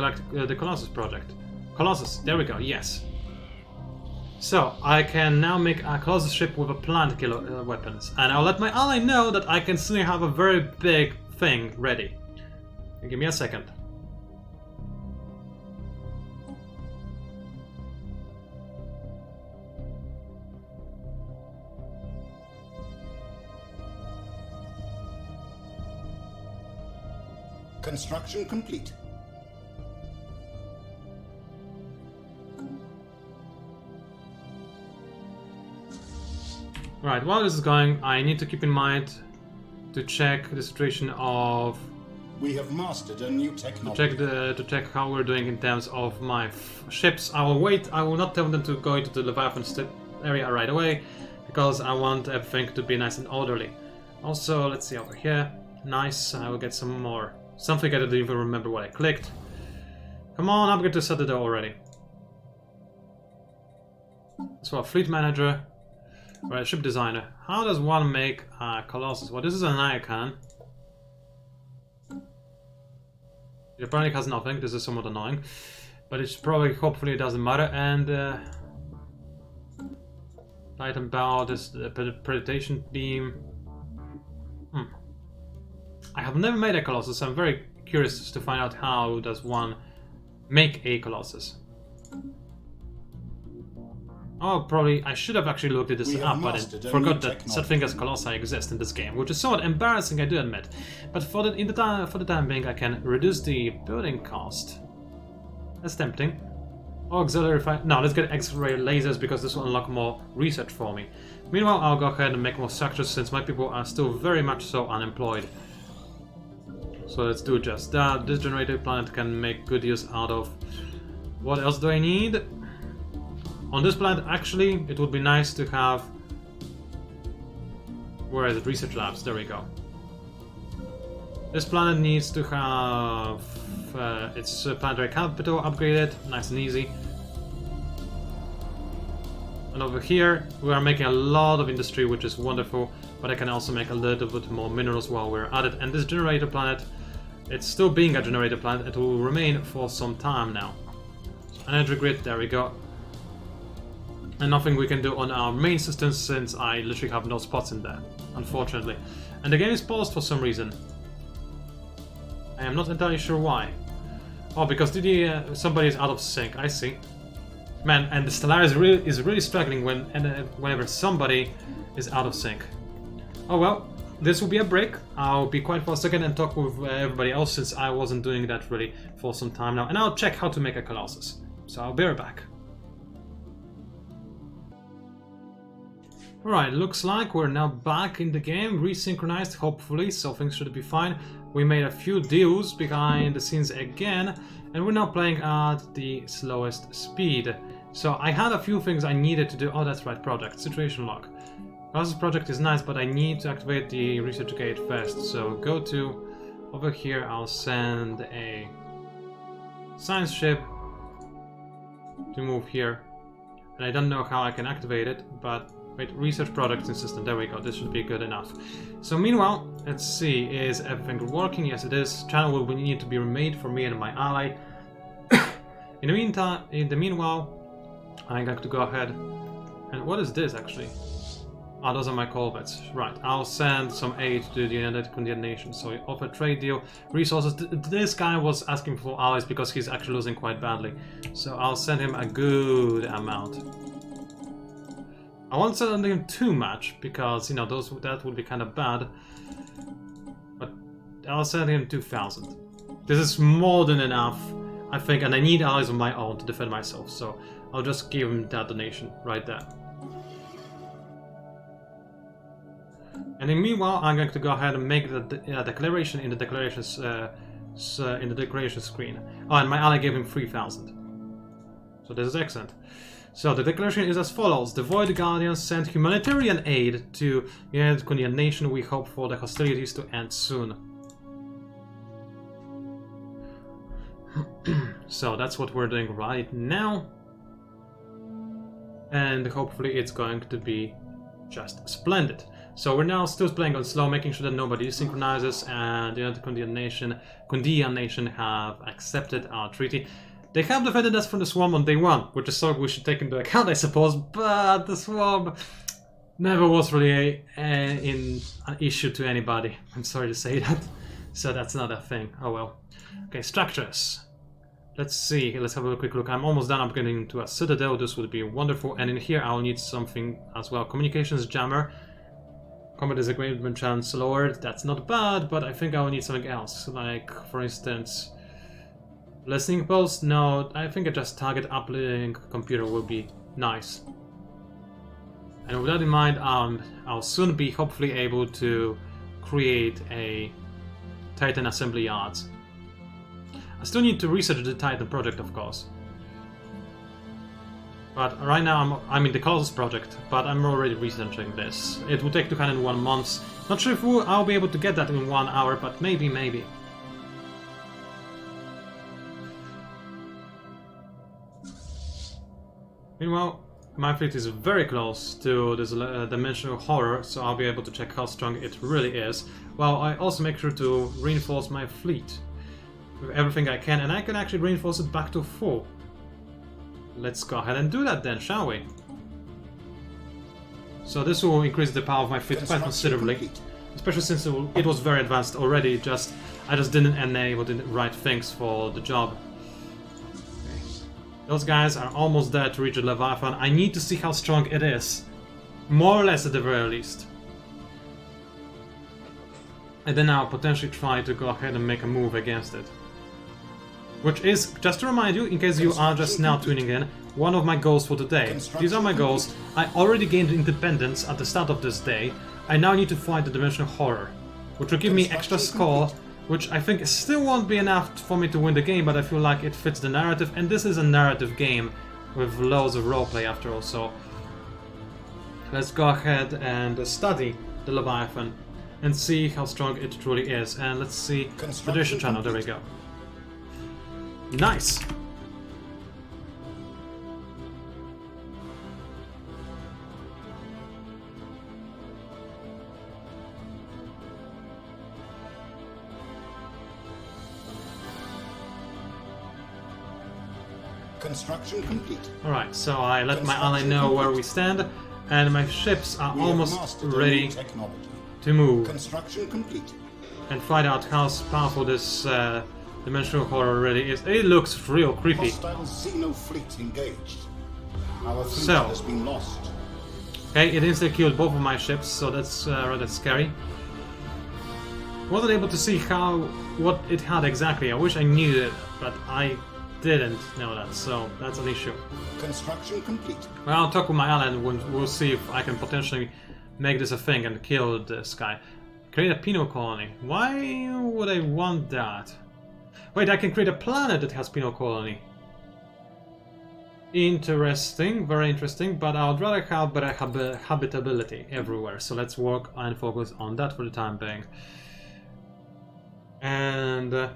Colossus project. Colossus, there we go, yes. So, I can now make a Colossus ship with a plant killer weapons, and I'll let my ally know that I can soon have a very big thing ready. Give me a second. Construction complete. Right, while this is going, I need to keep in mind to check the situation of... We have mastered a new technology. to check how we're doing in terms of my ships. I will wait. I will not tell them to go into the Leviathan area right away, because I want everything to be nice and orderly. Also, let's see over here. Nice. I will get some more. Something I didn't even remember what I clicked. Come on, upgrade to Citadel already. So, fleet manager. Right, ship designer. How does one make a Colossus? Well, this is an icon. It apparently has nothing. This is somewhat annoying, but it's probably, hopefully, it doesn't matter. And light and bow. This predation beam. I have never made a Colossus. So I'm very curious to find out how does one make a Colossus. Oh, probably I should have actually looked at this up, but I forgot that such thing as Colossi exist in this game, which is somewhat embarrassing, I do admit. But for the time being, I can reduce the building cost. That's tempting. Auxiliary fire. No, let's get X-ray lasers because this will unlock more research for me. Meanwhile, I'll go ahead and make more structures since my people are still very much so unemployed. So let's do just that. This generator planet can make good use out of. What else do I need? On this planet, actually, it would be nice to have... Where is it? Research labs. There we go. This planet needs to have its planetary capital upgraded. Nice and easy. And over here, we are making a lot of industry, which is wonderful. But I can also make a little bit more minerals while we're at it. And this generator planet, it's still being a generator planet. It will remain for some time now. So energy grid, there we go. And nothing we can do on our main system since I literally have no spots in there, unfortunately. And the game is paused for some reason. I am not entirely sure why. Oh, because somebody is out of sync, I see. Man, and the Stellaris is really struggling whenever somebody is out of sync. Oh well, this will be a break. I'll be quiet for a second and talk with everybody else since I wasn't doing that really for some time now. And I'll check how to make a Colossus. So I'll be right back. Alright, looks like we're now back in the game, resynchronized hopefully, so things should be fine. We made a few deals behind the scenes again, and we're now playing at the slowest speed. So I had a few things I needed to do. Oh, that's right, project, situation log. This project is nice, but I need to activate the research gate first. So go to, over here I'll send a science ship to move here. And I don't know how I can activate it, but wait, research products and system, there we go, this should be good enough. So meanwhile, let's see, is everything working? Yes it is. Channel will need to be remade for me and my ally. In the meanwhile, I'm going to go ahead, and what is this actually? Ah, those are my corvettes. Right, I'll send some aid to the United Kingdom nation. So we offer trade deal, resources. This guy was asking for allies because he's actually losing quite badly. So I'll send him a good amount. I won't send him too much because, you know, that would be kind of bad. But I'll send him 2,000. This is more than enough, I think, and I need allies of my own to defend myself. So I'll just give him that donation right there. And then meanwhile, I'm going to go ahead and make the declaration in the declarations screen. Oh, and my ally gave him 3,000. So this is excellent. So the declaration is as follows: the Void Guardians send humanitarian aid to the United Kingdom nation. We hope for the hostilities to end soon. So that's what we're doing right now. And hopefully it's going to be just splendid. So we're now still playing on slow, making sure that nobody synchronizes, and the United Kingdom nation have accepted our treaty. They have defended us from the swarm on day one, which is something we should take into account, I suppose, but the swarm never was really an issue to anybody. I'm sorry to say that. So that's not a thing. Oh well. Okay, structures. Let's see. Let's have a quick look. I'm almost done upgrading into a citadel. This would be wonderful. And in here I'll need something as well. Communications jammer. Combat disagreement chance lowered. That's not bad, but I think I will need something else. Like, for instance, listening post. No, I think just target uplink computer will be nice. And with that in mind, I'll soon be hopefully able to create a Titan assembly yard. I still need to research the Titan project, of course. But right now I'm in the Colossus project, but I'm already researching this. It will take 201 months. Not sure if I'll be able to get that in 1 hour, but maybe. Meanwhile, my fleet is very close to this dimensional horror, so I'll be able to check how strong it really is. While I also make sure to reinforce my fleet with everything I can, and I can actually reinforce it back to full. Let's go ahead and do that then, shall we? So this will increase the power of my fleet quite considerably, especially since it was very advanced already. I just didn't enable the right things for the job. Okay. Those guys are almost there to reach the Leviathan. I need to see how strong it is, more or less at the very least. And then I'll potentially try to go ahead and make a move against it. Which is, just to remind you, in case you are just now tuning in, one of my goals for today. These are my goals. I already gained independence at the start of this day. I now need to fight the dimensional horror, which will give me extra score, which I think still won't be enough for me to win the game, but I feel like it fits the narrative, and this is a narrative game with loads of roleplay after all, so let's go ahead and study the Leviathan and see how strong it truly is. And let's see the Division channel, there we go. Nice! Construction complete. Alright, so I let my ally know where we stand, and my ships are almost ready to move. Construction complete. And find out how powerful this dimensional horror really is. It looks real creepy. Hostile Xeno fleet engaged. Our fleet So. has been lost. Okay, it instantly killed both of my ships, so that's rather scary. Wasn't able to see what it had exactly. I wish I knew it, but I didn't know that, so that's an issue. Construction complete. Well, I'll talk with my ally and we'll see if I can potentially make this a thing and kill this guy. Create a penal colony. Why would I want that? Wait, I can create a planet that has penal colony. Interesting, very interesting, but I would rather have better habitability everywhere, so let's work and focus on that for the time being. And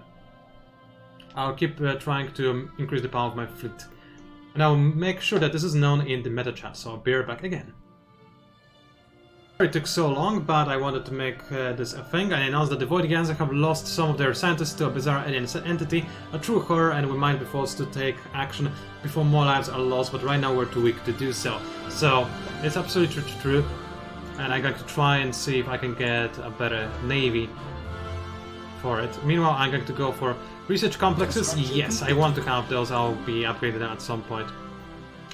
I'll keep trying to increase the power of my fleet. And I'll make sure that this is known in the meta chat, so I'll be right back again. It took so long, but I wanted to make this a thing. I announced that the Void Ganser have lost some of their scientists to a bizarre alien entity, a true horror, and we might be forced to take action before more lives are lost, but right now we're too weak to do so. So, it's absolutely true, and I'm going to try and see if I can get a better navy for it. Meanwhile, I'm going to go for research complexes. Yes, I want to have those. I'll be upgrading them at some point.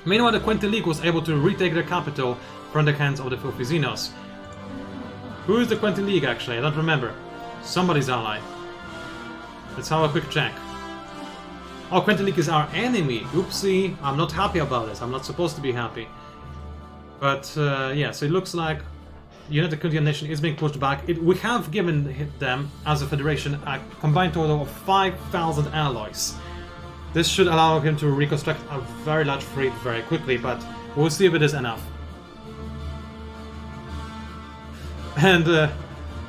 Meanwhile, the Quinty League was able to retake their capital from the hands of the filthy Xenos. Who is the Quinty League, actually? I don't remember. Somebody's ally. Let's have a quick check. Oh, Quinty League is our enemy. Oopsie. I'm not happy about this. I'm not supposed to be happy. But, yeah, so it looks like United Quintian Nation is being pushed back. We have given them, as a federation, a combined total of 5,000 alloys. This should allow him to reconstruct a very large fleet very quickly, but we'll see if it is enough. And,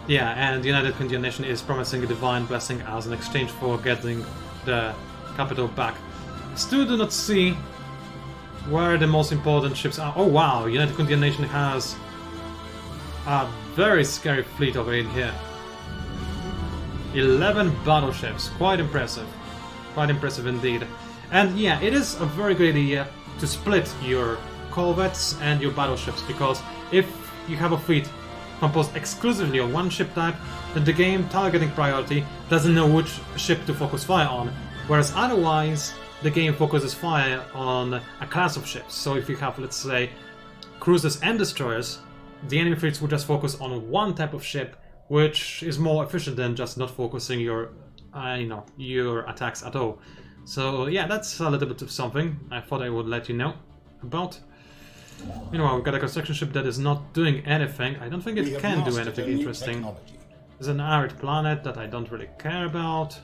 yeah, and United Quintian Nation is promising a divine blessing as an exchange for getting the capital back. Still do not see where the most important ships are. Oh wow, United Quintian Nation has a very scary fleet over in here. 11 battleships, quite impressive. Quite impressive indeed. And yeah, it is a very good idea to split your corvettes and your battleships, because if you have a fleet composed exclusively of one ship type, then the game targeting priority doesn't know which ship to focus fire on, whereas otherwise the game focuses fire on a class of ships. So if you have, let's say, cruisers and destroyers, the enemy fleets would just focus on one type of ship, which is more efficient than just not focusing your, your attacks at all. So yeah, that's a little bit of something I thought I would let you know about. Meanwhile, we've got a construction ship that is not doing anything. I don't think it can do anything interesting. There's an arid planet that I don't really care about.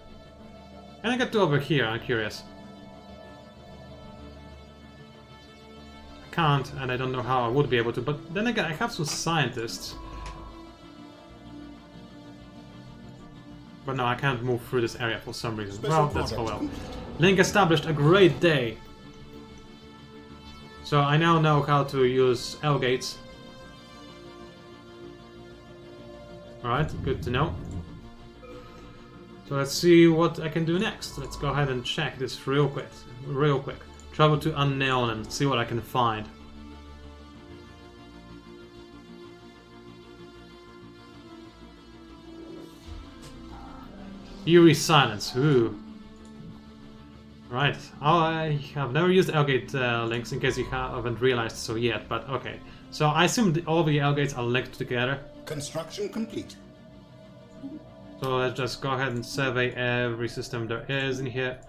Can I get to over here? I'm curious. I can't, and I don't know how I would be able to, but then again, I have some scientists. But no, I can't move through this area for some reason. Well, that's oh well. Link established, a great day. So I now know how to use L gates. Alright, good to know. So let's see what I can do next. Let's go ahead and check this real quick. Travel to Unknown and see what I can find. Eerie silence. Ooh. Right. I have never used L-gate links in case you haven't realized so yet, but okay. So I assume all the L-gates are linked together. Construction complete. So let's just go ahead and survey every system there is in here.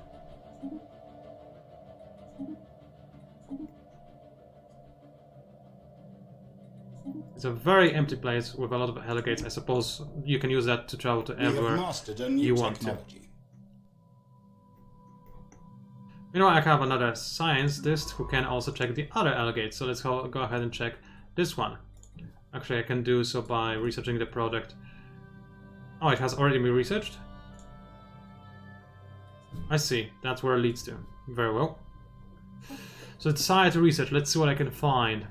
It's a very empty place with a lot of L-gates. I suppose you can use that to travel to everywhere you want to. You know, I have another scientist who can also check the other L-gates. So let's go ahead and check this one. Actually, I can do so by researching the project. Oh, it has already been researched? I see. That's where it leads to. Very well. So it's society research. Let's see what I can find.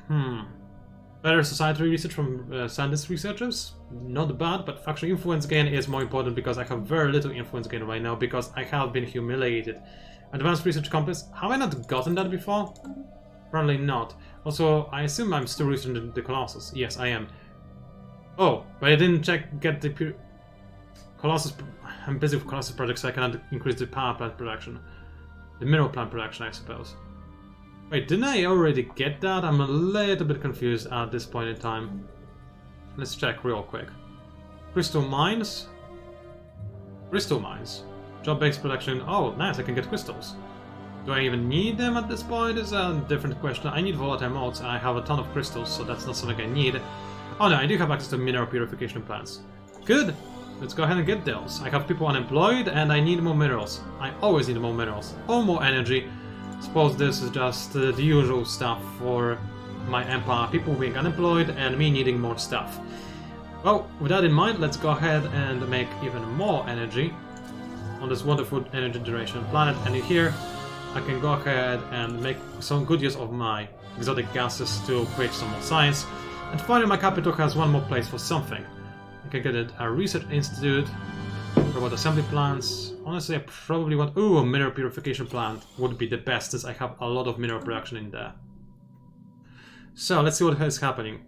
Better society research from scientist researchers? Not bad, but factional influence gain is more important because I have very little influence gain right now because I have been humiliated. Advanced research compass. Have I not gotten that before? Apparently not. Also, I assume I'm still researching the Colossus. Yes, I am. Oh, but I didn't get the Colossus. I'm busy with Colossus projects, so I cannot increase the power plant production. The mineral plant production, I suppose. Wait, didn't I already get that? I'm a little bit confused at this point in time. Let's check real quick. Crystal mines? Crystal mines. Job-based production. Oh, nice, I can get crystals. Do I even need them at this point? Is a different question. I need volatile modes. I have a ton of crystals, so that's not something I need. Oh no, I do have access to mineral purification plants. Good! Let's go ahead and get those. I have people unemployed, and I need more minerals. I always need more minerals. Or more energy. Suppose this is just the usual stuff for my empire. People being unemployed, and me needing more stuff. Well, with that in mind, let's go ahead and make even more energy on this wonderful energy generation planet. And here, I can go ahead and make some good use of my exotic gases to create some more science. And finally, my capital has one more place for something. I can get a research institute, robot assembly plants. Honestly, I probably want... Ooh, a mineral purification plant would be the best since I have a lot of mineral production in there. So, let's see what is happening.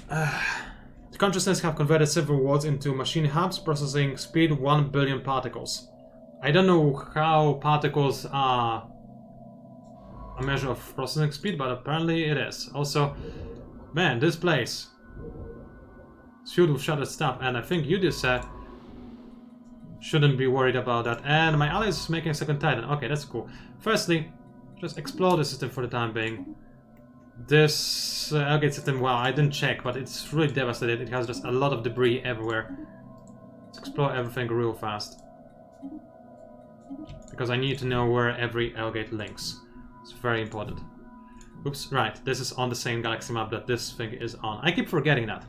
The consciousness have converted several worlds into machine hubs, processing speed 1 billion particles. I don't know how particles are a measure of processing speed, but apparently it is. Also, man, this place is filled with shattered stuff, and I think you just shouldn't be worried about that. And my ally is making a second Titan. Okay, that's cool. Firstly, just explore the system for the time being. This L-gate system, wow, I didn't check, but it's really devastated. It has just a lot of debris everywhere. Let's explore everything real fast. Because I need to know where every L-gate links. It's very important. Oops, right, this is on the same galaxy map that this thing is on. I keep forgetting that.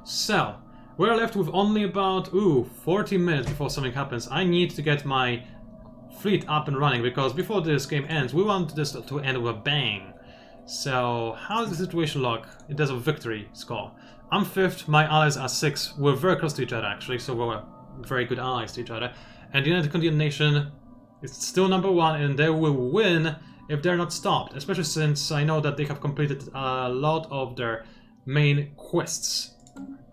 So, we're left with only about, 40 minutes before something happens. I need to get my fleet up and running, because before this game ends, we want this to end with a bang. So, how does the situation look? It does a victory score. I'm 5th, my allies are 6th. We're very close to each other, actually, so we're very good allies to each other. And the United Kingdom nation is still number 1, and they will win if they're not stopped. Especially since I know that they have completed a lot of their main quests.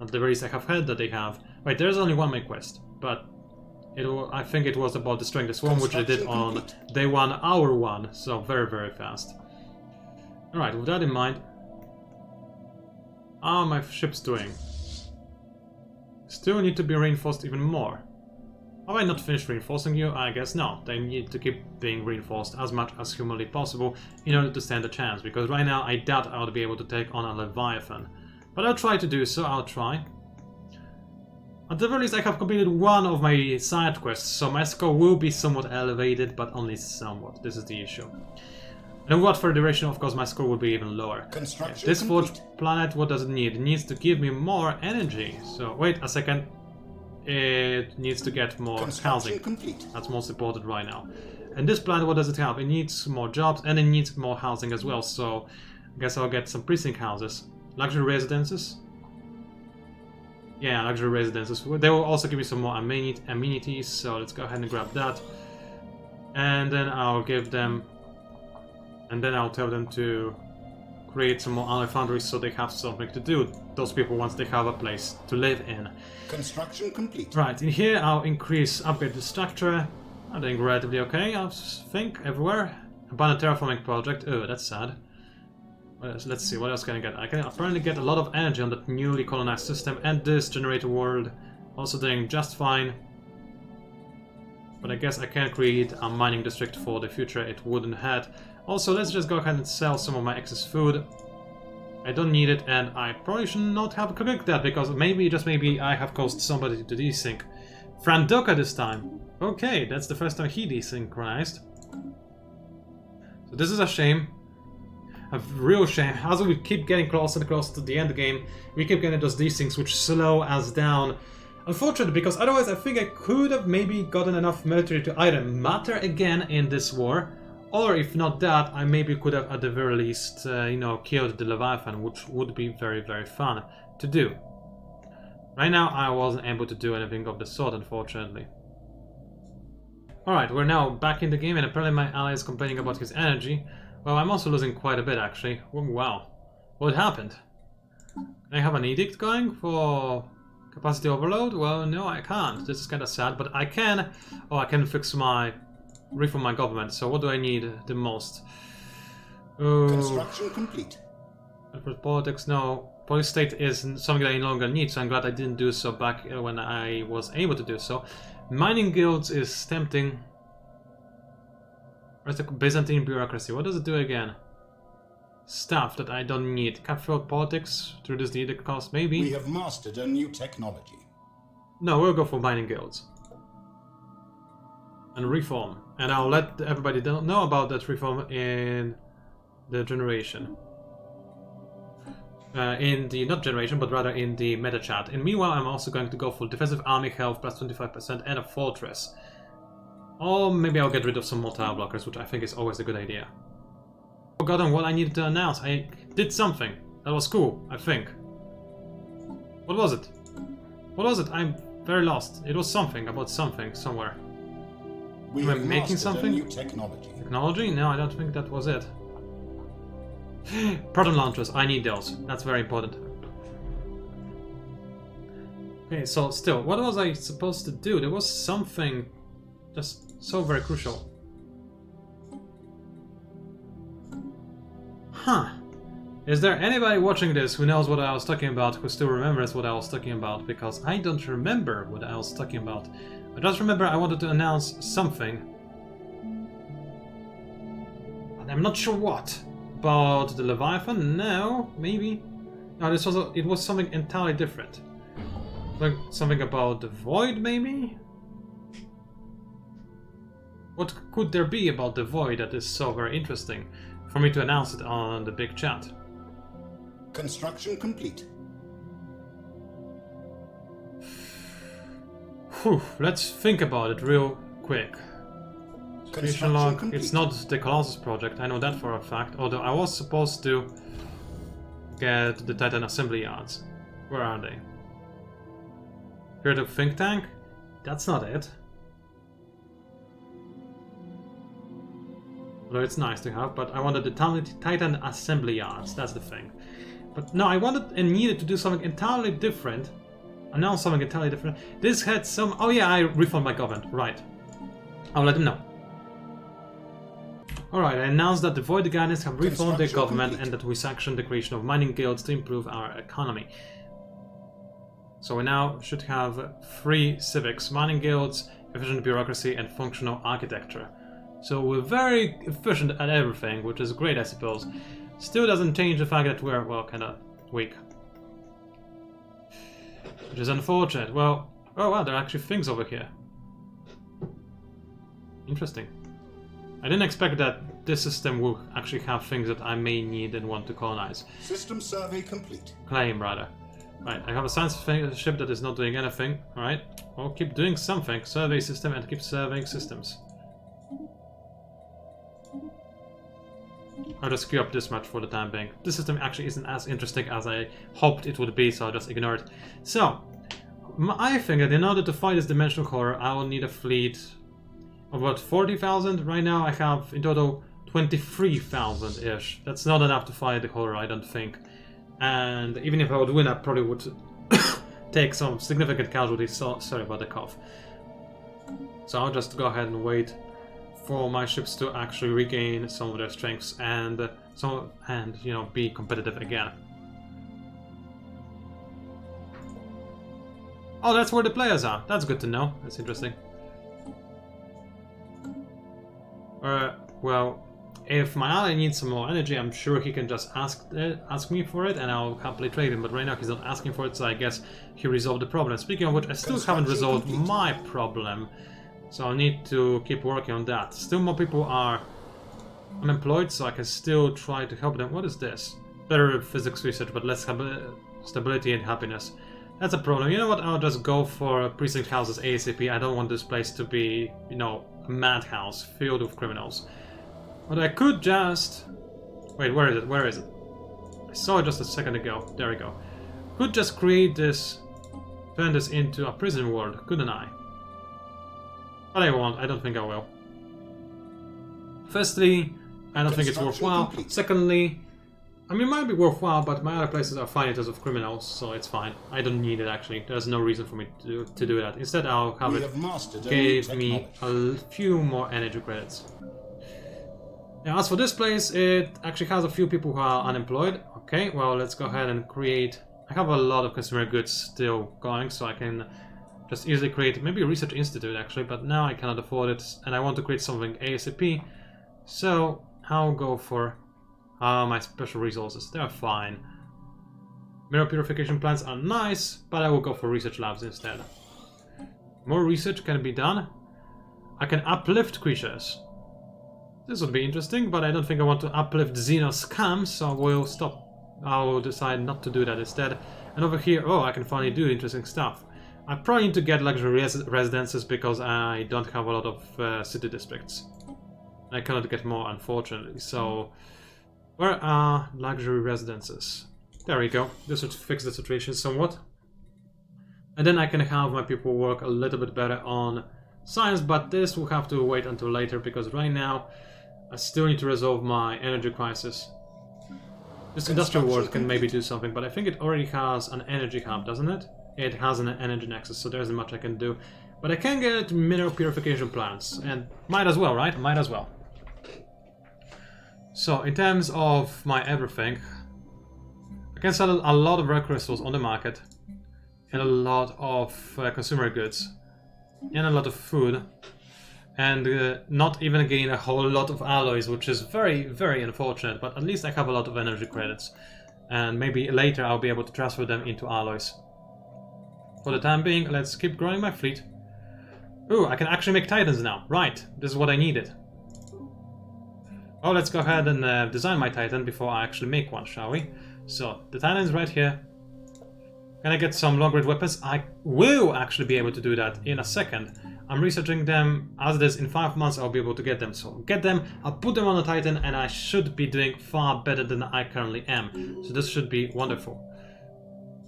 At the very least, I have heard that they have. Wait, there's only one main quest, but I think it was about destroying the swarm, which they did on day 1, hour 1, so very, very fast. Alright, with that in mind, How are my ships doing? Still need to be reinforced even more. Have I not finished reinforcing you? I guess not. They need to keep being reinforced as much as humanly possible in order to stand a chance, because right now I doubt I'll be able to take on a Leviathan. But I'll try to do so, I'll try. At the very least I have completed one of my side quests, so my score will be somewhat elevated, but only somewhat. This is the issue. And what for the duration, of course, my score will be even lower. Construction This complete. forged planet, what does it need? It needs to give me more energy. So, wait a second. It needs to get more housing. Complete. That's most important right now. And this planet, what does it have? It needs more jobs and it needs more housing as well. So, I guess I'll get some precinct houses. Luxury residences. Yeah, luxury residences. They will also give me some more amenities. So, let's go ahead and grab that. And then I'll give them... And then I'll tell them to create some more alloy foundries so they have something to do. Those people, once they have a place to live in. Construction complete. Right, in here I'll upgrade the structure. I'm doing relatively okay, I think, everywhere. Abandoned terraforming project. Oh, that's sad. Let's see, what else can I get? I can apparently get a lot of energy on that newly colonized system, and this generator world also doing just fine. But I guess I can create a mining district for the future it wouldn't have. Also, let's just go ahead and sell some of my excess food. I don't need it, and I probably should not have clicked that, because maybe, just maybe, I have caused somebody to desync. Frandoka this time. Okay, that's the first time he desynchronized. So this is a shame. A real shame. As we keep getting closer and closer to the end game, we keep getting those desyncs which slow us down. Unfortunately, because otherwise I think I could have maybe gotten enough military to either matter again in this war, or if not that, I maybe could have at the very least, you know, killed the Leviathan, which would be very, very fun to do. Right now, I wasn't able to do anything of the sort, unfortunately. Alright, we're now back in the game, and apparently my ally is complaining about his energy. Well, I'm also losing quite a bit, actually. Oh, wow. What happened? Can I have an edict going for capacity overload? Well, no, I can't. This is kind of sad, but I can... Oh, I can fix my... reform my government. So what do I need the most? Construction complete. For politics, no. Police state is something that I no longer need, so I'm glad I didn't do so back when I was able to do so. Mining guilds is tempting. Where's the Byzantine bureaucracy? What does it do again? Stuff that I don't need. Cutthroat politics, reduce the edict cost, maybe. We have mastered a new technology. No, we'll go for mining guilds. And reform. And I'll let everybody know about that reform in the generation. In the, not generation, but rather in the meta chat. And meanwhile, I'm also going to go for defensive army health plus 25% and a fortress. Or maybe I'll get rid of some more tile blockers, which I think is always a good idea. I've forgotten what I needed to announce. I did something. That was cool, I think. What was it? What was it? I'm very lost. It was something about something somewhere. Am I making something? New technology. Technology? No, I don't think that was it. Proton launchers, I need those. That's very important. Okay, so still, what was I supposed to do? There was something just so very crucial. Huh. Is there anybody watching this who knows what I was talking about, who still remembers what I was talking about? Because I don't remember what I was talking about. I just remember I wanted to announce something. And I'm not sure what. About the Leviathan? No, maybe. No, it was something entirely different. Like something about the Void, maybe? What could there be about the Void that is so very interesting for me to announce it on the big chat? Construction complete. Whew, let's think about it real quick. Mission log. It's not the Colossus project, I know that for a fact, although I was supposed to get the Titan assembly yards. Where are they? Creative think tank? That's not it. Although it's nice to have, but I wanted the Titan assembly yards, that's the thing. But no, I wanted and needed to do something entirely different. Announce something entirely different. This had some... Oh yeah, I reformed my government, right. I'll let them know. Alright, I announced that the Void Guardians have reformed their Construction government complete. and that we sanctioned the creation of mining guilds to improve our economy. So we now should have 3 civics, mining guilds, efficient bureaucracy, and functional architecture. So we're very efficient at everything, which is great, I suppose. Still doesn't change the fact that we're, well, kinda weak. Which is unfortunate. Well, oh wow, there are actually things over here. Interesting. I didn't expect that this system will actually have things that I may need and want to colonize. System survey complete. Claim, rather. Right, I have a science ship that is not doing anything. Alright, well, keep doing something. Survey system and keep surveying systems. I'll just queue up this much for the time being. This system actually isn't as interesting as I hoped it would be, so I'll just ignore it. So, I think that in order to fight this dimensional horror, I will need a fleet of about 40,000. Right now I have in total 23,000-ish. That's not enough to fight the horror, I don't think. And even if I would win, I probably would take some significant casualties. So, sorry about the cough. So I'll just go ahead and wait for my ships to actually regain some of their strengths and you know, be competitive again. Oh, that's where the players are. That's good to know. That's interesting. Well, if my ally needs some more energy, I'm sure he can just ask me for it, and I'll happily trade him. But right now he's not asking for it, so I guess he resolved the problem. Speaking of which, I still haven't resolved my problem, so I'll need to keep working on that. Still more people are unemployed, so I can still try to help them. What is this? Better physics research, but less stability and happiness. That's a problem. You know what? I'll just go for precinct houses ASAP. I don't want this place to be, you know, a madhouse filled with criminals. But I could just... Wait, where is it? Where is it? I saw it just a second ago. There we go. Could just create this... Turn this into a prison world, couldn't I? But I won't. I don't think I will. Firstly, I don't think it's worthwhile. Secondly, I mean, it might be worthwhile, but my other places are fine in terms of criminals, so it's fine. I don't need it, actually. There's no reason for me to do that. Instead, I'll have it give me a few more energy credits. Now, as for this place, it actually has a few people who are unemployed. Okay, well, let's go ahead and create... I have a lot of consumer goods still going, so I can just easily create maybe a research institute, actually, but now I cannot afford it, and I want to create something ASAP. So, I'll go for my special resources. They're fine. Mirror purification plants are nice, but I will go for research labs instead. More research can be done. I can uplift creatures. This would be interesting, but I don't think I want to uplift Xeno scams, so we'll stop. I will decide not to do that instead. And over here, oh, I can finally do interesting stuff. I probably need to get luxury residences because I don't have a lot of city districts. I cannot get more, unfortunately, so... Where are luxury residences? There we go. This would fix the situation somewhat. And then I can have my people work a little bit better on science, but this will have to wait until later because right now I still need to resolve my energy crisis. This industrial world can maybe do something, but I think it already has an energy hub, doesn't it? It has an energy nexus, so there isn't much I can do. But I can get mineral purification plants, and might as well, right? Might as well. So, in terms of my everything, I can sell a lot of rare crystals on the market, and a lot of consumer goods, and a lot of food, and not even gain a whole lot of alloys, which is very, very unfortunate, but at least I have a lot of energy credits, and maybe later I'll be able to transfer them into alloys. For the time being, let's keep growing my fleet. Ooh, I can actually make Titans now. Right, this is what I needed. Oh, let's go ahead and design my Titan before I actually make one, shall we? So, the Titan is right here. Can I get some long-range weapons? I will actually be able to do that in a second. I'm researching them. As it is, in 5 months I'll be able to get them. So, get them, I'll put them on the Titan, and I should be doing far better than I currently am. So this should be wonderful.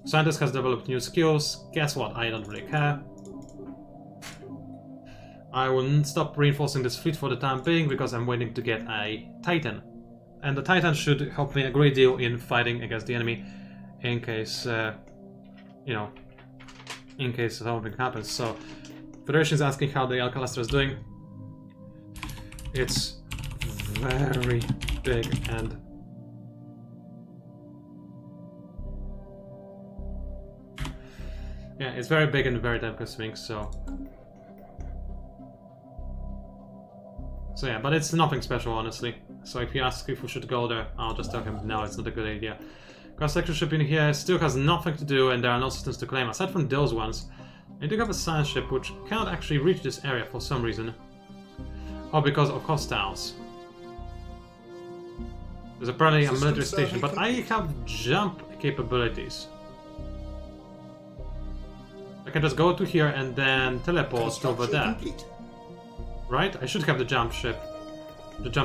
Scientist has developed new skills. Guess what? I don't really care. I will stop reinforcing this fleet for the time being because I'm waiting to get a Titan. And the Titan should help me a great deal in fighting against the enemy in case, you know, in case something happens. So, Federation is asking how the Alcalestra is doing. It's very big and yeah, it's very big and very time consuming, so yeah, but it's nothing special, honestly. So if you ask if we should go there, I'll just tell him no, it's not a good idea. Cross-sector ship in here still has nothing to do, and there are no systems to claim. Aside from those ones, I do have a science ship which cannot actually reach this area for some reason. Oh, because of hostiles. There's apparently a military station, but I have jump capabilities. I can just go to here and then teleport over there. Complete. Right? I should have the jump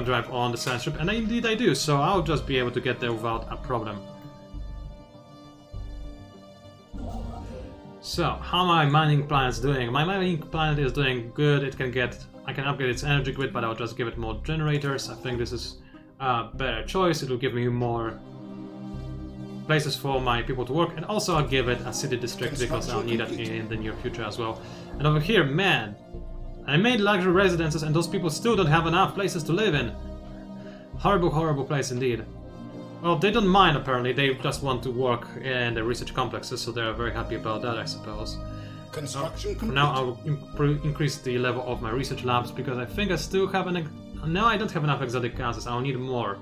drive on the science ship, and indeed I do, so I'll just be able to get there without a problem. So, how are my mining planets doing? My mining planet is doing good. I can upgrade its energy grid, but I'll just give it more generators. I think this is a better choice. It will give me more places for my people to work, and also I'll give it a city district because I'll need it in the near future as well. And over here, man, I made luxury residences and those people still don't have enough places to live in. Horrible, horrible place indeed. Well, they don't mind apparently, they just want to work in the research complexes, so they're very happy about that, I suppose. Construction complete. For now, I'll increase the level of my research labs because I think I still have no, I don't have enough exotic gases, I'll need more.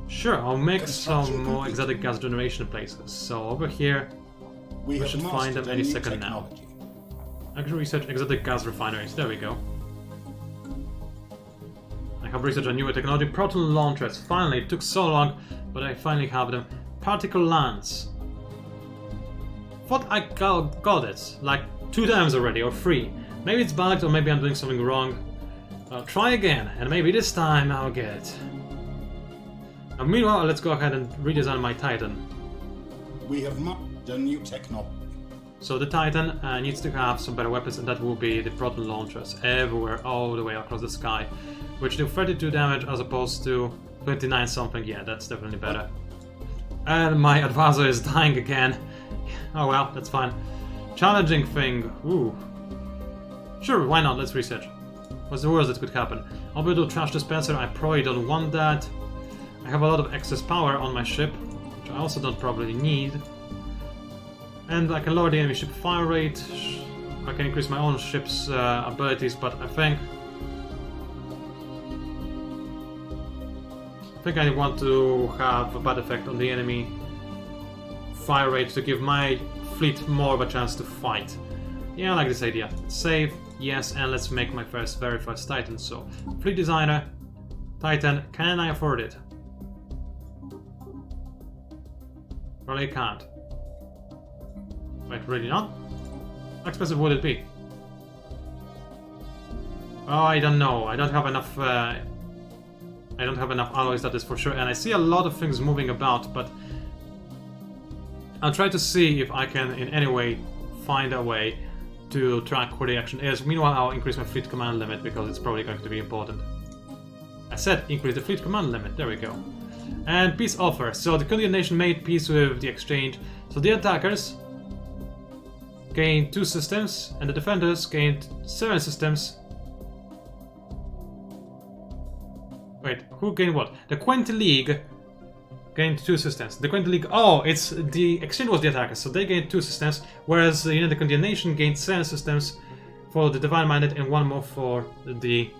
Sure, I'll make some more exotic gas generation places. So over here, we should find them any second now. Actually research exotic gas refineries, there we go. I have researched a newer technology, proton launchers. Finally, it took so long, but I finally have them. Particle lands. Thought I got it, like 2 times already, or 3. Maybe it's bugged, or maybe I'm doing something wrong. I'll try again, and maybe this time I'll get it. Now, meanwhile, let's go ahead and redesign my Titan. We have mapped a new technology. So the Titan needs to have some better weapons, and that will be the proton launchers everywhere, all the way across the sky, which do 32 damage as opposed to 29 something. Yeah, that's definitely better. And my advisor is dying again. Oh well, that's fine. Challenging thing. Ooh. Sure, why not? Let's research. What's the worst that could happen? Orbital trash dispenser. I probably don't want that. I have a lot of excess power on my ship, which I also don't probably need. And I can lower the enemy ship fire rate. I can increase my own ship's abilities, but I think I want to have a bad effect on the enemy fire rate to give my fleet more of a chance to fight. Yeah, I like this idea. Save, yes, and let's make my very first Titan. So, fleet designer, Titan, can I afford it? Probably can't. Wait, really not? How expensive would it be? Oh, I don't know. I don't have enough alloys, that is for sure. And I see a lot of things moving about, but I'll try to see if I can in any way find a way to track where the action is. Meanwhile, I'll increase my fleet command limit because it's probably going to be important. I said increase the fleet command limit. There we go. And peace offer. So the Kundian nation made peace with the exchange. So the attackers gained 2 systems, and the defenders gained 7 systems. Wait, who gained what? The Quinty League gained 2 systems. The Quinty League, oh, it's the exchange was the attackers, so they gained 2 systems, whereas the United Kundian nation gained 7 systems for the Divine Minded and 1 more for the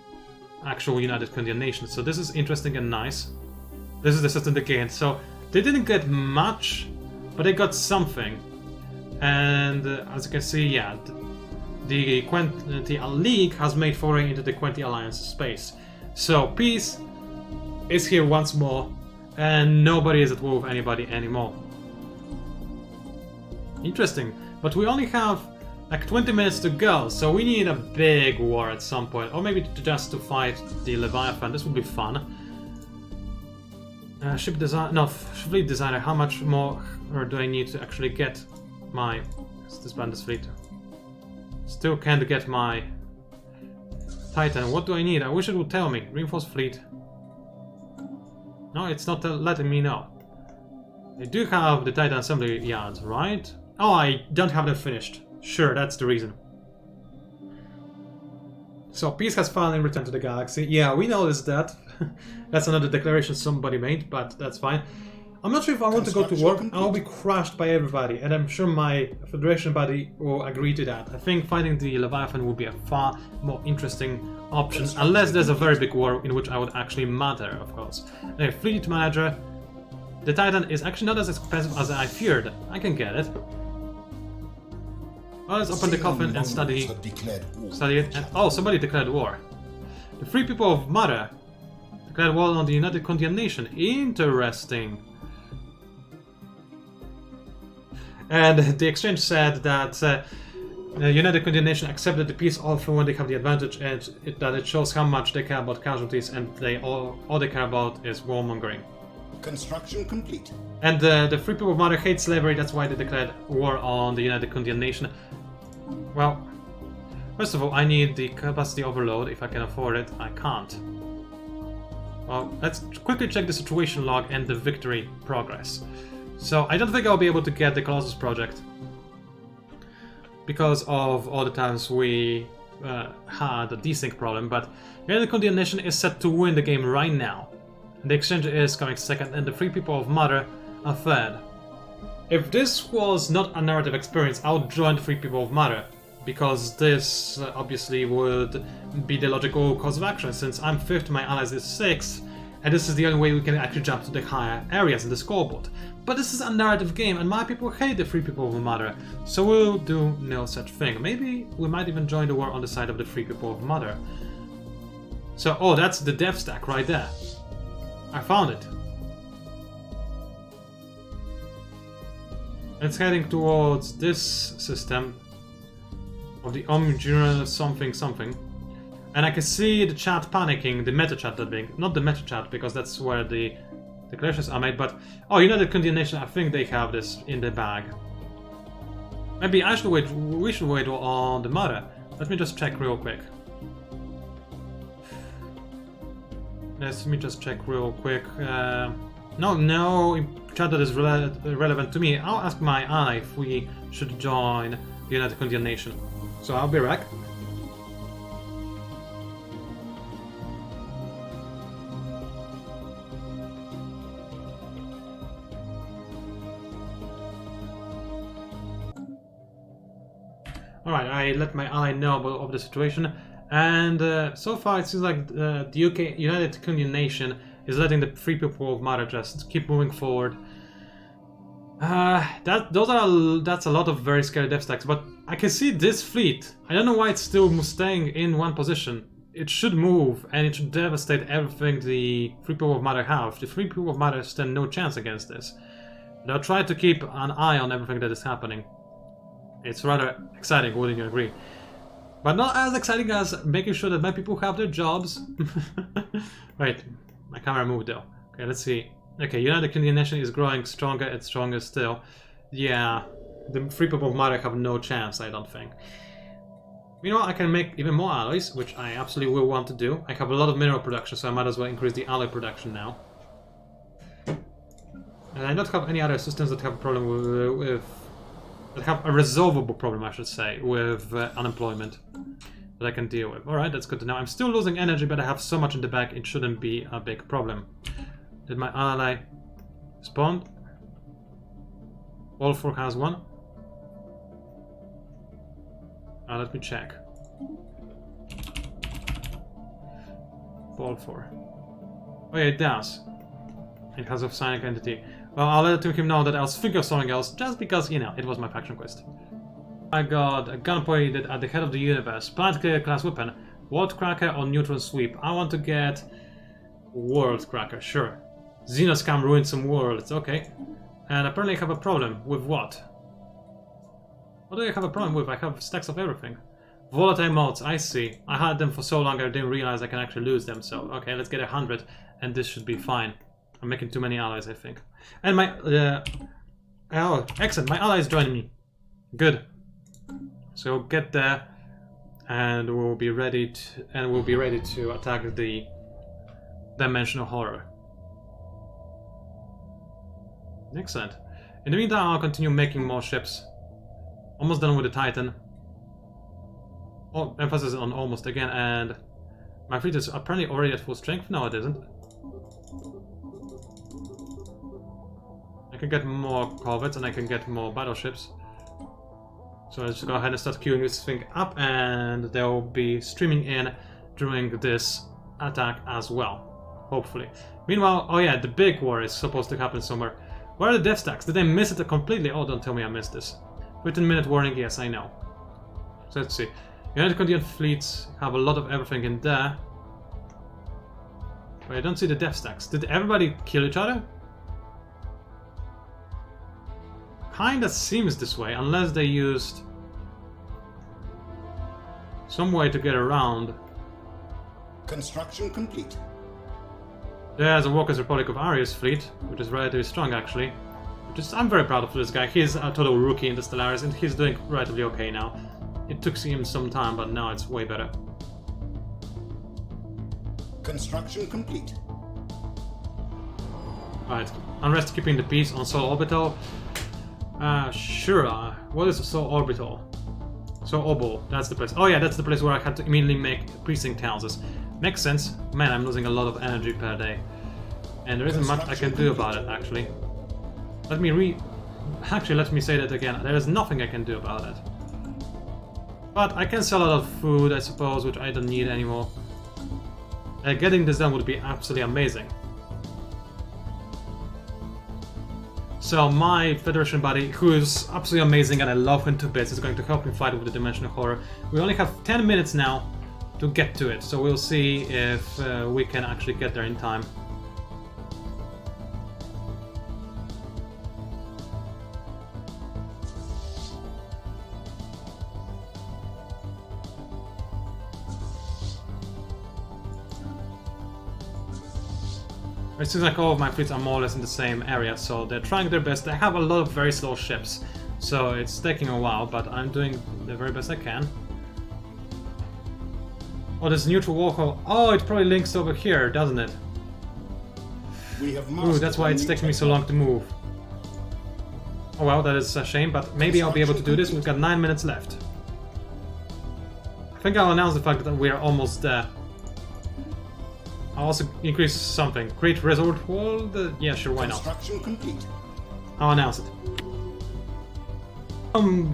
actual United Kundian nation. So this is interesting and nice. This is the system they gained. So they didn't get much, but they got something. And as you can see, yeah, the Quinty League has made foray into the Quinty Alliance space. So peace is here once more, and nobody is at war with anybody anymore. Interesting, but we only have like 20 minutes to go, so we need a big war at some point, or maybe just to fight the Leviathan. This would be fun. Ship design, no, fleet designer. How much more do I need to actually get my? Let's disband this fleet. Still can't get my Titan. What do I need? I wish it would tell me. Reinforced fleet. No, it's not letting me know. I do have the Titan assembly yards, right? Oh, I don't have them finished. Sure, that's the reason. So, peace has finally returned to the galaxy. Yeah, we noticed that. That's another declaration somebody made, but that's fine. I'm not sure if I want to go to war. I'll be crushed by everybody, and I'm sure my Federation buddy will agree to that. I think fighting the Leviathan will be a far more interesting option, unless there's a very big war in which I would actually matter, of course. Anyway, Fleet Manager. The Titan is actually not as expensive as I feared. I can get it. Well, let's open the coffin and study it. And, oh, somebody declared war. The free people of Mara declared war on the United Condian Nation. Interesting. And the exchange said that the United Condian Nation accepted the peace offer when they have the advantage, and that it shows how much they care about casualties, and all they care about is warmongering. Construction complete. And the free people of Mara hate slavery, that's why they declared war on the United Condian Nation. Well, first of all, I need the capacity overload. If I can afford it, I can't. Well, let's quickly check the situation log and the victory progress. So, I don't think I'll be able to get the Colossus project because of all the times we had a desync problem, but the United Condian Nation is set to win the game right now. The exchange is coming second, and the free people of Mother are third. If this was not a narrative experience, I would join the free people of Mother, because this obviously would be the logical course of action, since I'm 5th, my allies is 6th, and this is the only way we can actually jump to the higher areas in the scoreboard. But this is a narrative game, and my people hate the free people of Mother, so we'll do no such thing. Maybe we might even join the war on the side of the free people of Mother. So, oh, that's the dev stack right there. I found it. It's heading towards this system of the Omnigeneral something. And I can see the chat panicking, the meta chat that being, not the meta chat because that's where the declarations are made, but oh, United Condian Nation, I think they have this in the bag. Maybe I should wait, we should wait on the Mother. Let me just check real quick. Let me just check real quick. No chat that is relevant to me. I'll ask my ally if we should join the United Condian Nation. So I'll be back. Alright, I let my ally know about the situation. And so far it seems like the UK United Condian Nation is letting the free people of Mara just keep moving forward. That's a lot of very scary dev stacks, but I can see this fleet. I don't know why it's still staying in one position. It should move, and it should devastate everything the free people of Mara have. The free people of Mara stand no chance against this. But I'll try to keep an eye on everything that is happening. It's rather exciting, wouldn't you agree? But not as exciting as making sure that my people have their jobs. Wait, my camera moved though. Okay, let's see. Okay, United Condian Nation is growing stronger and stronger still. Yeah, the free people of Mara have no chance, I don't think. Meanwhile, I can make even more alloys, which I absolutely will want to do. I have a lot of mineral production, so I might as well increase the alloy production now. And I don't have any other systems that have a problem with that have a resolvable problem, I should say, with unemployment that I can deal with. Alright, that's good to know. I'm still losing energy, but I have so much in the back, it shouldn't be a big problem. Did my ally spawn? All 4 has one. Let me check. Ball 4. Oh yeah, it does. It has a psionic entity. Well, I'll let him know that I was thinking of something else, just because, you know, it was my faction quest. I got a gun pointed at the head of the universe, plant clear class weapon, World Cracker or Neutron Sweep. I want to get World Cracker, sure. Xenoscam ruined some worlds, okay. And apparently I have a problem. With what? What do I have a problem with? I have stacks of everything. Volatile mods, I see. I had them for so long I didn't realize I can actually lose them, so okay, let's get 100 and this should be fine. I'm making too many allies, I think. And my... oh, excellent, my ally is joining me. Good. So we'll get there and we'll be ready to attack the Dimensional Horror. Excellent. In the meantime, I'll continue making more ships. Almost done with the Titan. Oh, emphasis on almost again, and my fleet is apparently already at full strength. No, it isn't. I can get more corvettes and I can get more battleships. So let's go ahead and start queuing this thing up, and they'll be streaming in during this attack as well, hopefully. Meanwhile, oh yeah, the big war is supposed to happen somewhere. Where are the death stacks? Did I miss it completely? Oh, don't tell me I missed this. 15-minute warning, yes, I know. So let's see. United Continental fleets have a lot of everything in there. But I don't see the death stacks. Did everybody kill each other? Kinda seems this way, unless they used some way to get around. Construction complete. There's a Walker's Republic of Arius fleet, which is relatively strong actually. I'm very proud of this guy. He's a total rookie in the Stellaris, and he's doing relatively okay now. It took him some time, but now it's way better. Construction complete. Alright, Unrest keeping the peace on Sol Orbital. Sure. What is Sol Orbital? Sol Obo, that's the place. Oh yeah, that's the place where I had to immediately make precinct houses. Makes sense. Man, I'm losing a lot of energy per day. And there isn't much I can do about it, actually. Let me say that again. There is nothing I can do about it. But I can sell a lot of food, I suppose, which I don't need anymore. Getting this done would be absolutely amazing. So my Federation buddy, who is absolutely amazing and I love him to bits, is going to help me fight with the Dimensional Horror. We only have 10 minutes now to get to it, so we'll see if we can actually get there in time. It seems like all of my fleets are more or less in the same area, so they're trying their best. They have a lot of very slow ships, so it's taking a while, but I'm doing the very best I can. Oh, there's a neutral warhol. Oh, it probably links over here, doesn't it? Ooh, that's why it's taking me so long to move. Oh well, that is a shame, but maybe I'll be able to do this. We've got 9 minutes left. I think I'll announce the fact that we're almost there. I'll also increase something. Create resort wall? Yeah, sure, why not? Construction complete. I'll announce it.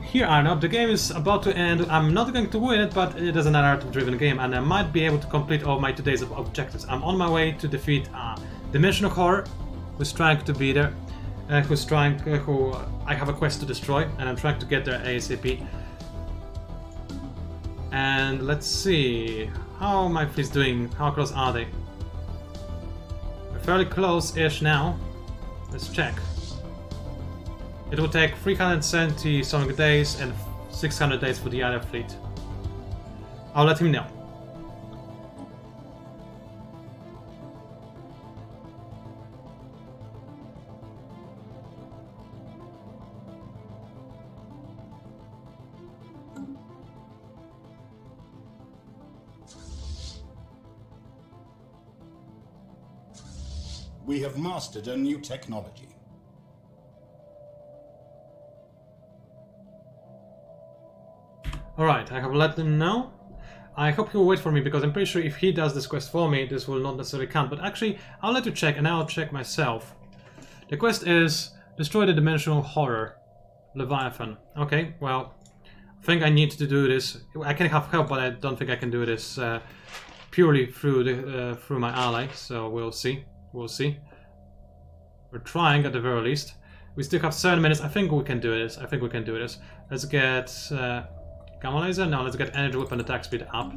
Here Arnold, the game is about to end. I'm not going to win it, but it is a narrative-driven game, and I might be able to complete all my today's objectives. I'm on my way to defeat Dimensional Horror, who's trying to be there, who I have a quest to destroy, and I'm trying to get there ASAP. And let's see, how my fleet's doing? How close are they? We're fairly close-ish now. Let's check. It will take 370 something days and 600 days for the other fleet. I'll let him know. We have mastered a new technology. Alright, I have let them know. I hope he'll wait for me, because I'm pretty sure if he does this quest for me, this will not necessarily count. But actually, I'll let you check, and I'll check myself. The quest is destroy the Dimensional Horror, Leviathan. Okay, well, I think I need to do this. I can have help, but I don't think I can do this purely through my ally. So we'll see. We'll see. We're trying at the very least. We still have 7 minutes. I think we can do this. I think we can do this. Let's get Gamma Laser. Now let's get Energy Weapon attack speed up,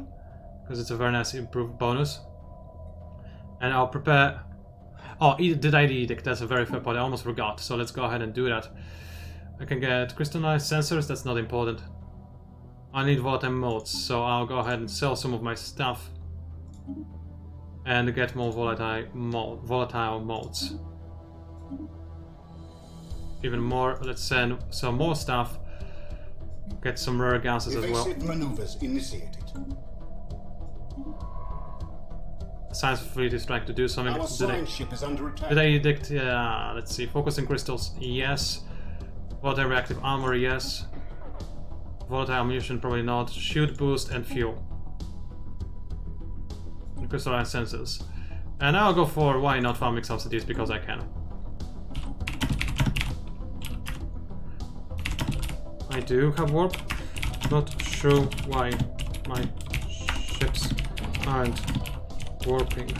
because it's a very nice improved bonus. And I'll prepare. Oh, did I Edict? That's a very fair point. I almost forgot. So let's go ahead and do that. I can get crystallized sensors. That's not important. I need volatile modes, so I'll go ahead and sell some of my stuff and get more volatile modes. Even more. Let's send some more stuff. Get some rare gases as well. Evasive maneuvers initiated. Science fleet is trying to do something. Our science ship is under attack. Did I Edict? Yeah, let's see. Focusing crystals, yes. Volatile reactive armor, yes. volatile ammunition, probably not. Shield boost and fuel. And crystalline sensors. And I'll go for why not farming subsidies because I can. I do have warp. Not sure why my ships aren't warping.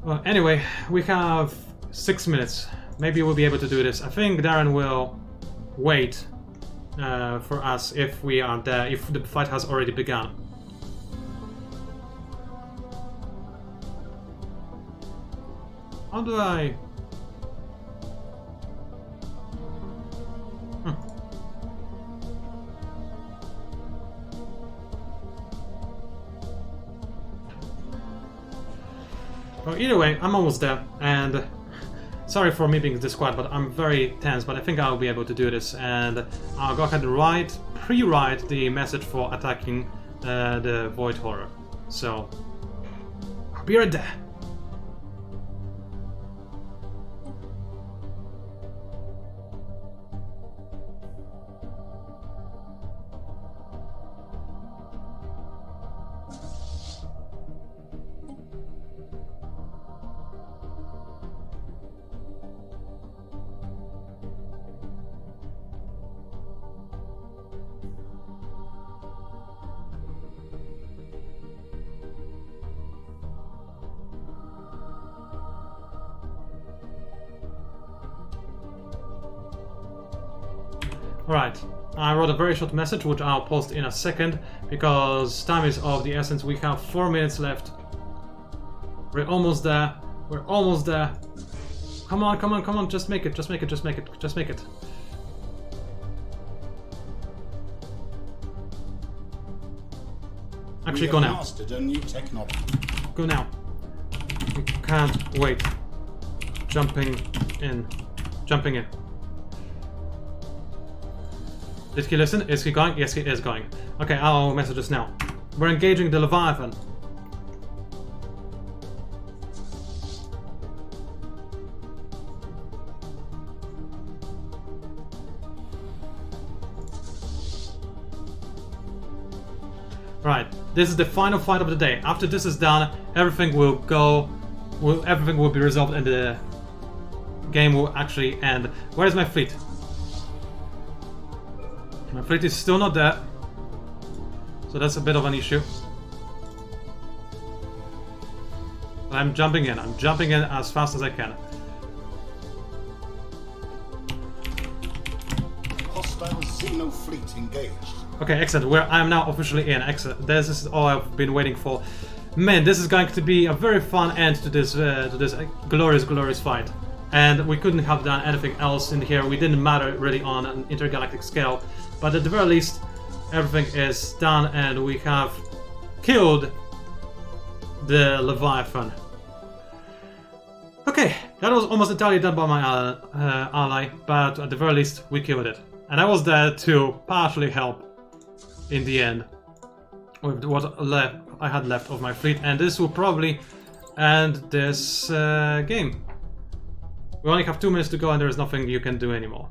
Well, anyway, we have 6 minutes. Maybe we'll be able to do this. I think Darren will wait for us if we are there, if the fight has already begun. How do I... Well, either way, I'm almost there, and sorry for me being this quiet, but I'm very tense, but I think I'll be able to do this, and I'll go ahead and pre-write the message for attacking the Void Horror. So, I'll be right there. Alright, I wrote a very short message which I'll post in a second because time is of the essence. We have 4 minutes left. We're almost there. We're almost there. Come on, come on, come on, just make it, just make it, just make it, just make it. Actually, go now. A new technology. Go now. We can't wait. Jumping in. Jumping in. Did he listen? Is he going? Yes, he is going. Okay, I'll message us now. We're engaging the Leviathan. Right, this is the final fight of the day. After this is done, everything will go. Everything will be resolved, and the game will actually end. Where is my fleet? My fleet is still not there, so that's a bit of an issue. But I'm jumping in. I'm jumping in as fast as I can. Hostile Xeno fleet engaged. Okay, excellent. I am now officially in. Excellent. This is all I've been waiting for. Man, this is going to be a very fun end to this glorious fight. And we couldn't have done anything else in here. We didn't matter really on an intergalactic scale. But at the very least, everything is done and we have killed the Leviathan. Okay, that was almost entirely done by my ally, but at the very least, we killed it. And I was there to partially help in the end with what I had left of my fleet, and this will probably end this game. We only have 2 minutes to go and there is nothing you can do anymore.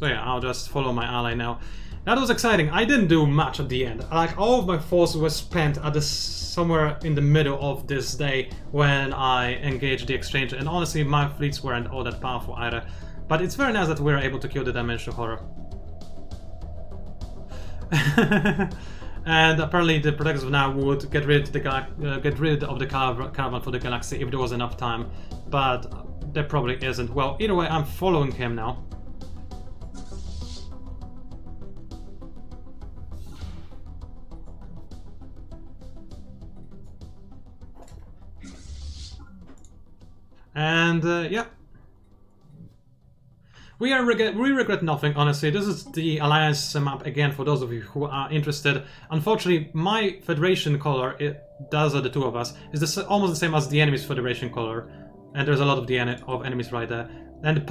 So yeah, I'll just follow my ally now. That was exciting. I didn't do much at the end. Like, all of my forces were spent at somewhere in the middle of this day when I engaged the exchange, and honestly my fleets weren't all that powerful either. But it's very nice that we were able to kill the Dimensional Horror. And apparently the protectors of now would get rid of the caravan for the galaxy if there was enough time, but there probably isn't. Well, either way, I'm following him now. And yeah, we regret nothing, honestly. This is the Alliance map again for those of you who are interested. Unfortunately, my Federation color, those are the two of us, is almost the same as the enemy's Federation color, and there's a lot of enemies right there. And the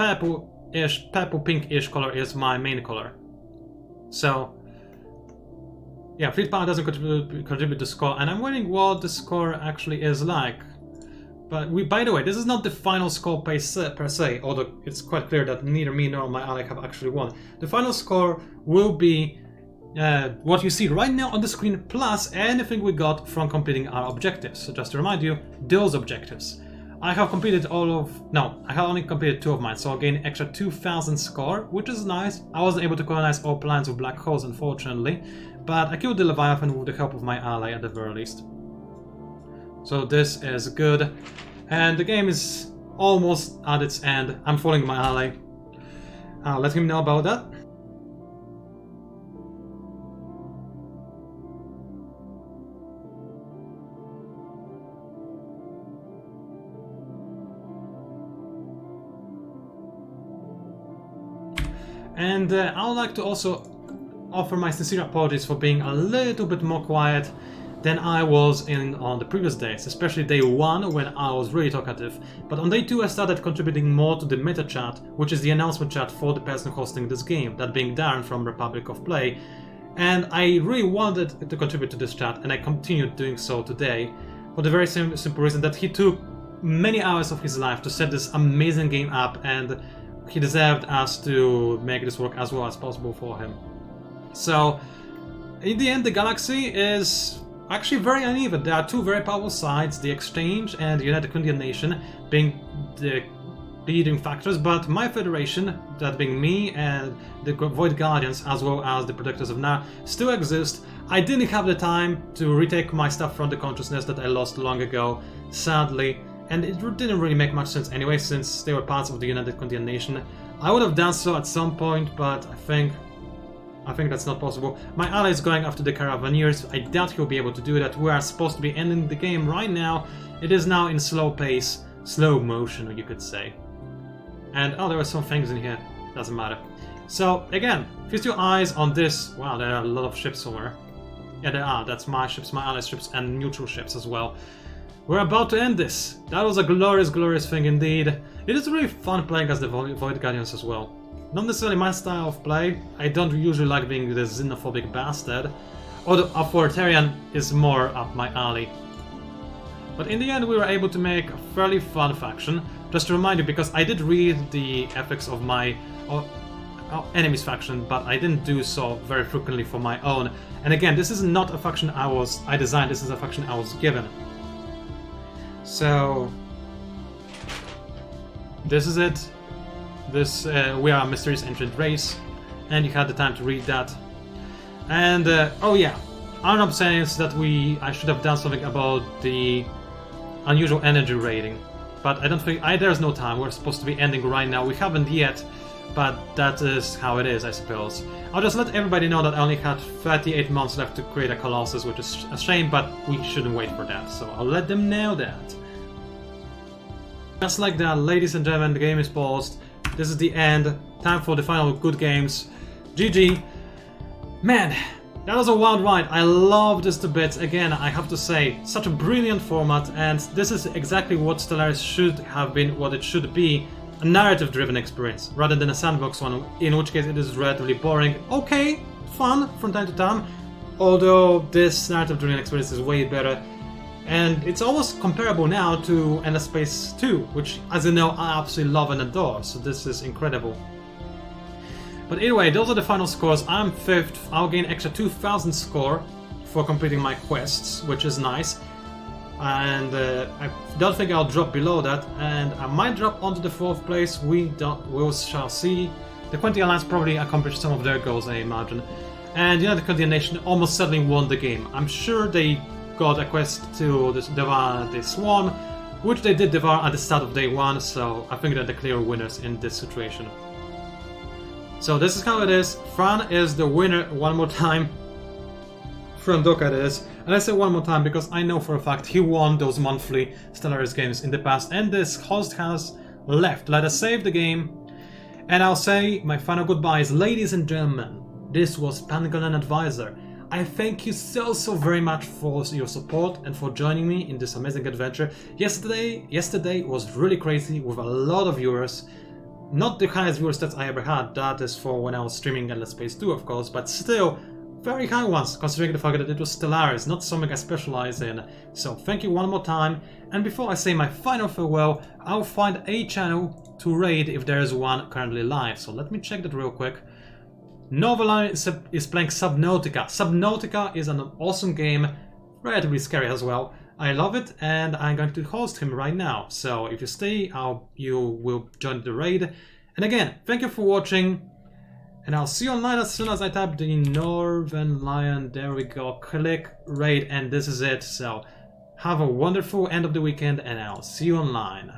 purple pinkish color is my main color. So Yeah, fleet power doesn't contribute to score, and I'm wondering what the score actually is like. But by the way, this is not the final score per se, although it's quite clear that neither me nor my ally have actually won. The final score will be what you see right now on the screen, plus anything we got from completing our objectives. So just to remind you, those objectives. I have completed I have only completed 2 of mine, so I'll gain extra 2,000 score, which is nice. I wasn't able to colonize all planets with black holes, unfortunately, but I killed the Leviathan with the help of my ally at the very least. So this is good, and the game is almost at its end. I'm following my ally. I'll let him know about that. And I would like to also offer my sincere apologies for being a little bit more quiet than I was on the previous days, especially day 1 when I was really talkative. But on day 2 I started contributing more to the meta chat, which is the announcement chat for the person hosting this game, that being Darren from Republic of Play. And I really wanted to contribute to this chat, and I continued doing so today, for the very simple reason that he took many hours of his life to set this amazing game up, and he deserved us to make this work as well as possible for him. So, in the end, the galaxy is actually very uneven. There are 2 very powerful sides, the Exchange and the United Kingdom Nation, being the leading factors, but my Federation, that being me and the Void Guardians, as well as the Protectors of Nar, still exist. I didn't have the time to retake my stuff from the consciousness that I lost long ago, sadly, and it didn't really make much sense anyway, since they were parts of the United Kingdom Nation. I would have done so at some point, but I think that's not possible. My ally is going after the Caravaneers. I doubt he'll be able to do that. We are supposed to be ending the game right now. It is now in slow pace, slow motion, you could say. And there are some things in here. Doesn't matter. So again, feast your eyes on this. Wow, there are a lot of ships somewhere. Yeah, there are. That's my ships, my allies' ships, and neutral ships as well. We're about to end this. That was a glorious, glorious thing indeed. It is really fun playing as the Void Guardians as well. Not necessarily my style of play. I don't usually like being the xenophobic bastard, although authoritarian is more up my alley. But in the end we were able to make a fairly fun faction. Just to remind you, because I did read the ethics of my enemy's faction, but I didn't do so very frequently for my own. And again, this is not a faction I designed, this is a faction I was given. So this is it. We are a mysterious ancient race, and you had the time to read that. And oh yeah, I'm saying that I should have done something about the unusual energy rating, but I don't think there's no time. We're supposed to be ending right now. We haven't yet, but that is how it is, I suppose. I'll just let everybody know that I only had 38 months left to create a Colossus, which is a shame, but we shouldn't wait for that, so I'll let them know that. Just like that, ladies and gentlemen, the game is paused. This is the end. Time for the final good games. GG. Man, that was a wild ride. I love this to bits. Again, I have to say, such a brilliant format, and this is exactly what Stellaris should have been, what it should be. A narrative-driven experience, rather than a sandbox one, in which case it is relatively boring. Okay, fun from time to time, although this narrative-driven experience is way better. And it's almost comparable now to Endless Space 2, which, as you know, I absolutely love and adore, so this is incredible. But anyway, those are the final scores. I'm 5th, I'll gain extra 2,000 score for completing my quests, which is nice. And I don't think I'll drop below that, and I might drop onto the 4th place, we shall see. The Quinty Alliance probably accomplished some of their goals, I imagine. And United Kingdom Nation almost certainly won the game. I'm sure they got a quest to devour the swarm, which they did devour at the start of day 1, so I think they're the clear winners in this situation. So this is how it is. Fran is the winner one more time. Fran Doka it is. And I say one more time because I know for a fact he won those monthly Stellaris games in the past, and this host has left. Let us save the game. And I'll say my final goodbyes, ladies and gentlemen. This was Pangolin Advisor. I thank you so very much for your support and for joining me in this amazing adventure. Yesterday was really crazy with a lot of viewers. Not the highest viewer stats I ever had, that is for when I was streaming Endless Space 2 of course, but still very high ones, considering the fact that it was Stellaris, not something I specialize in. So thank you one more time, and before I say my final farewell, I'll find a channel to raid if there is one currently live. So let me check that real quick. Noveline is playing Subnautica. Subnautica is an awesome game, relatively scary as well. I love it, and I'm going to host him right now. So if you stay, you will join the raid. And again, thank you for watching. And I'll see you online as soon as I tap the Northern Lion. There we go. Click raid, and this is it. So have a wonderful end of the weekend, and I'll see you online.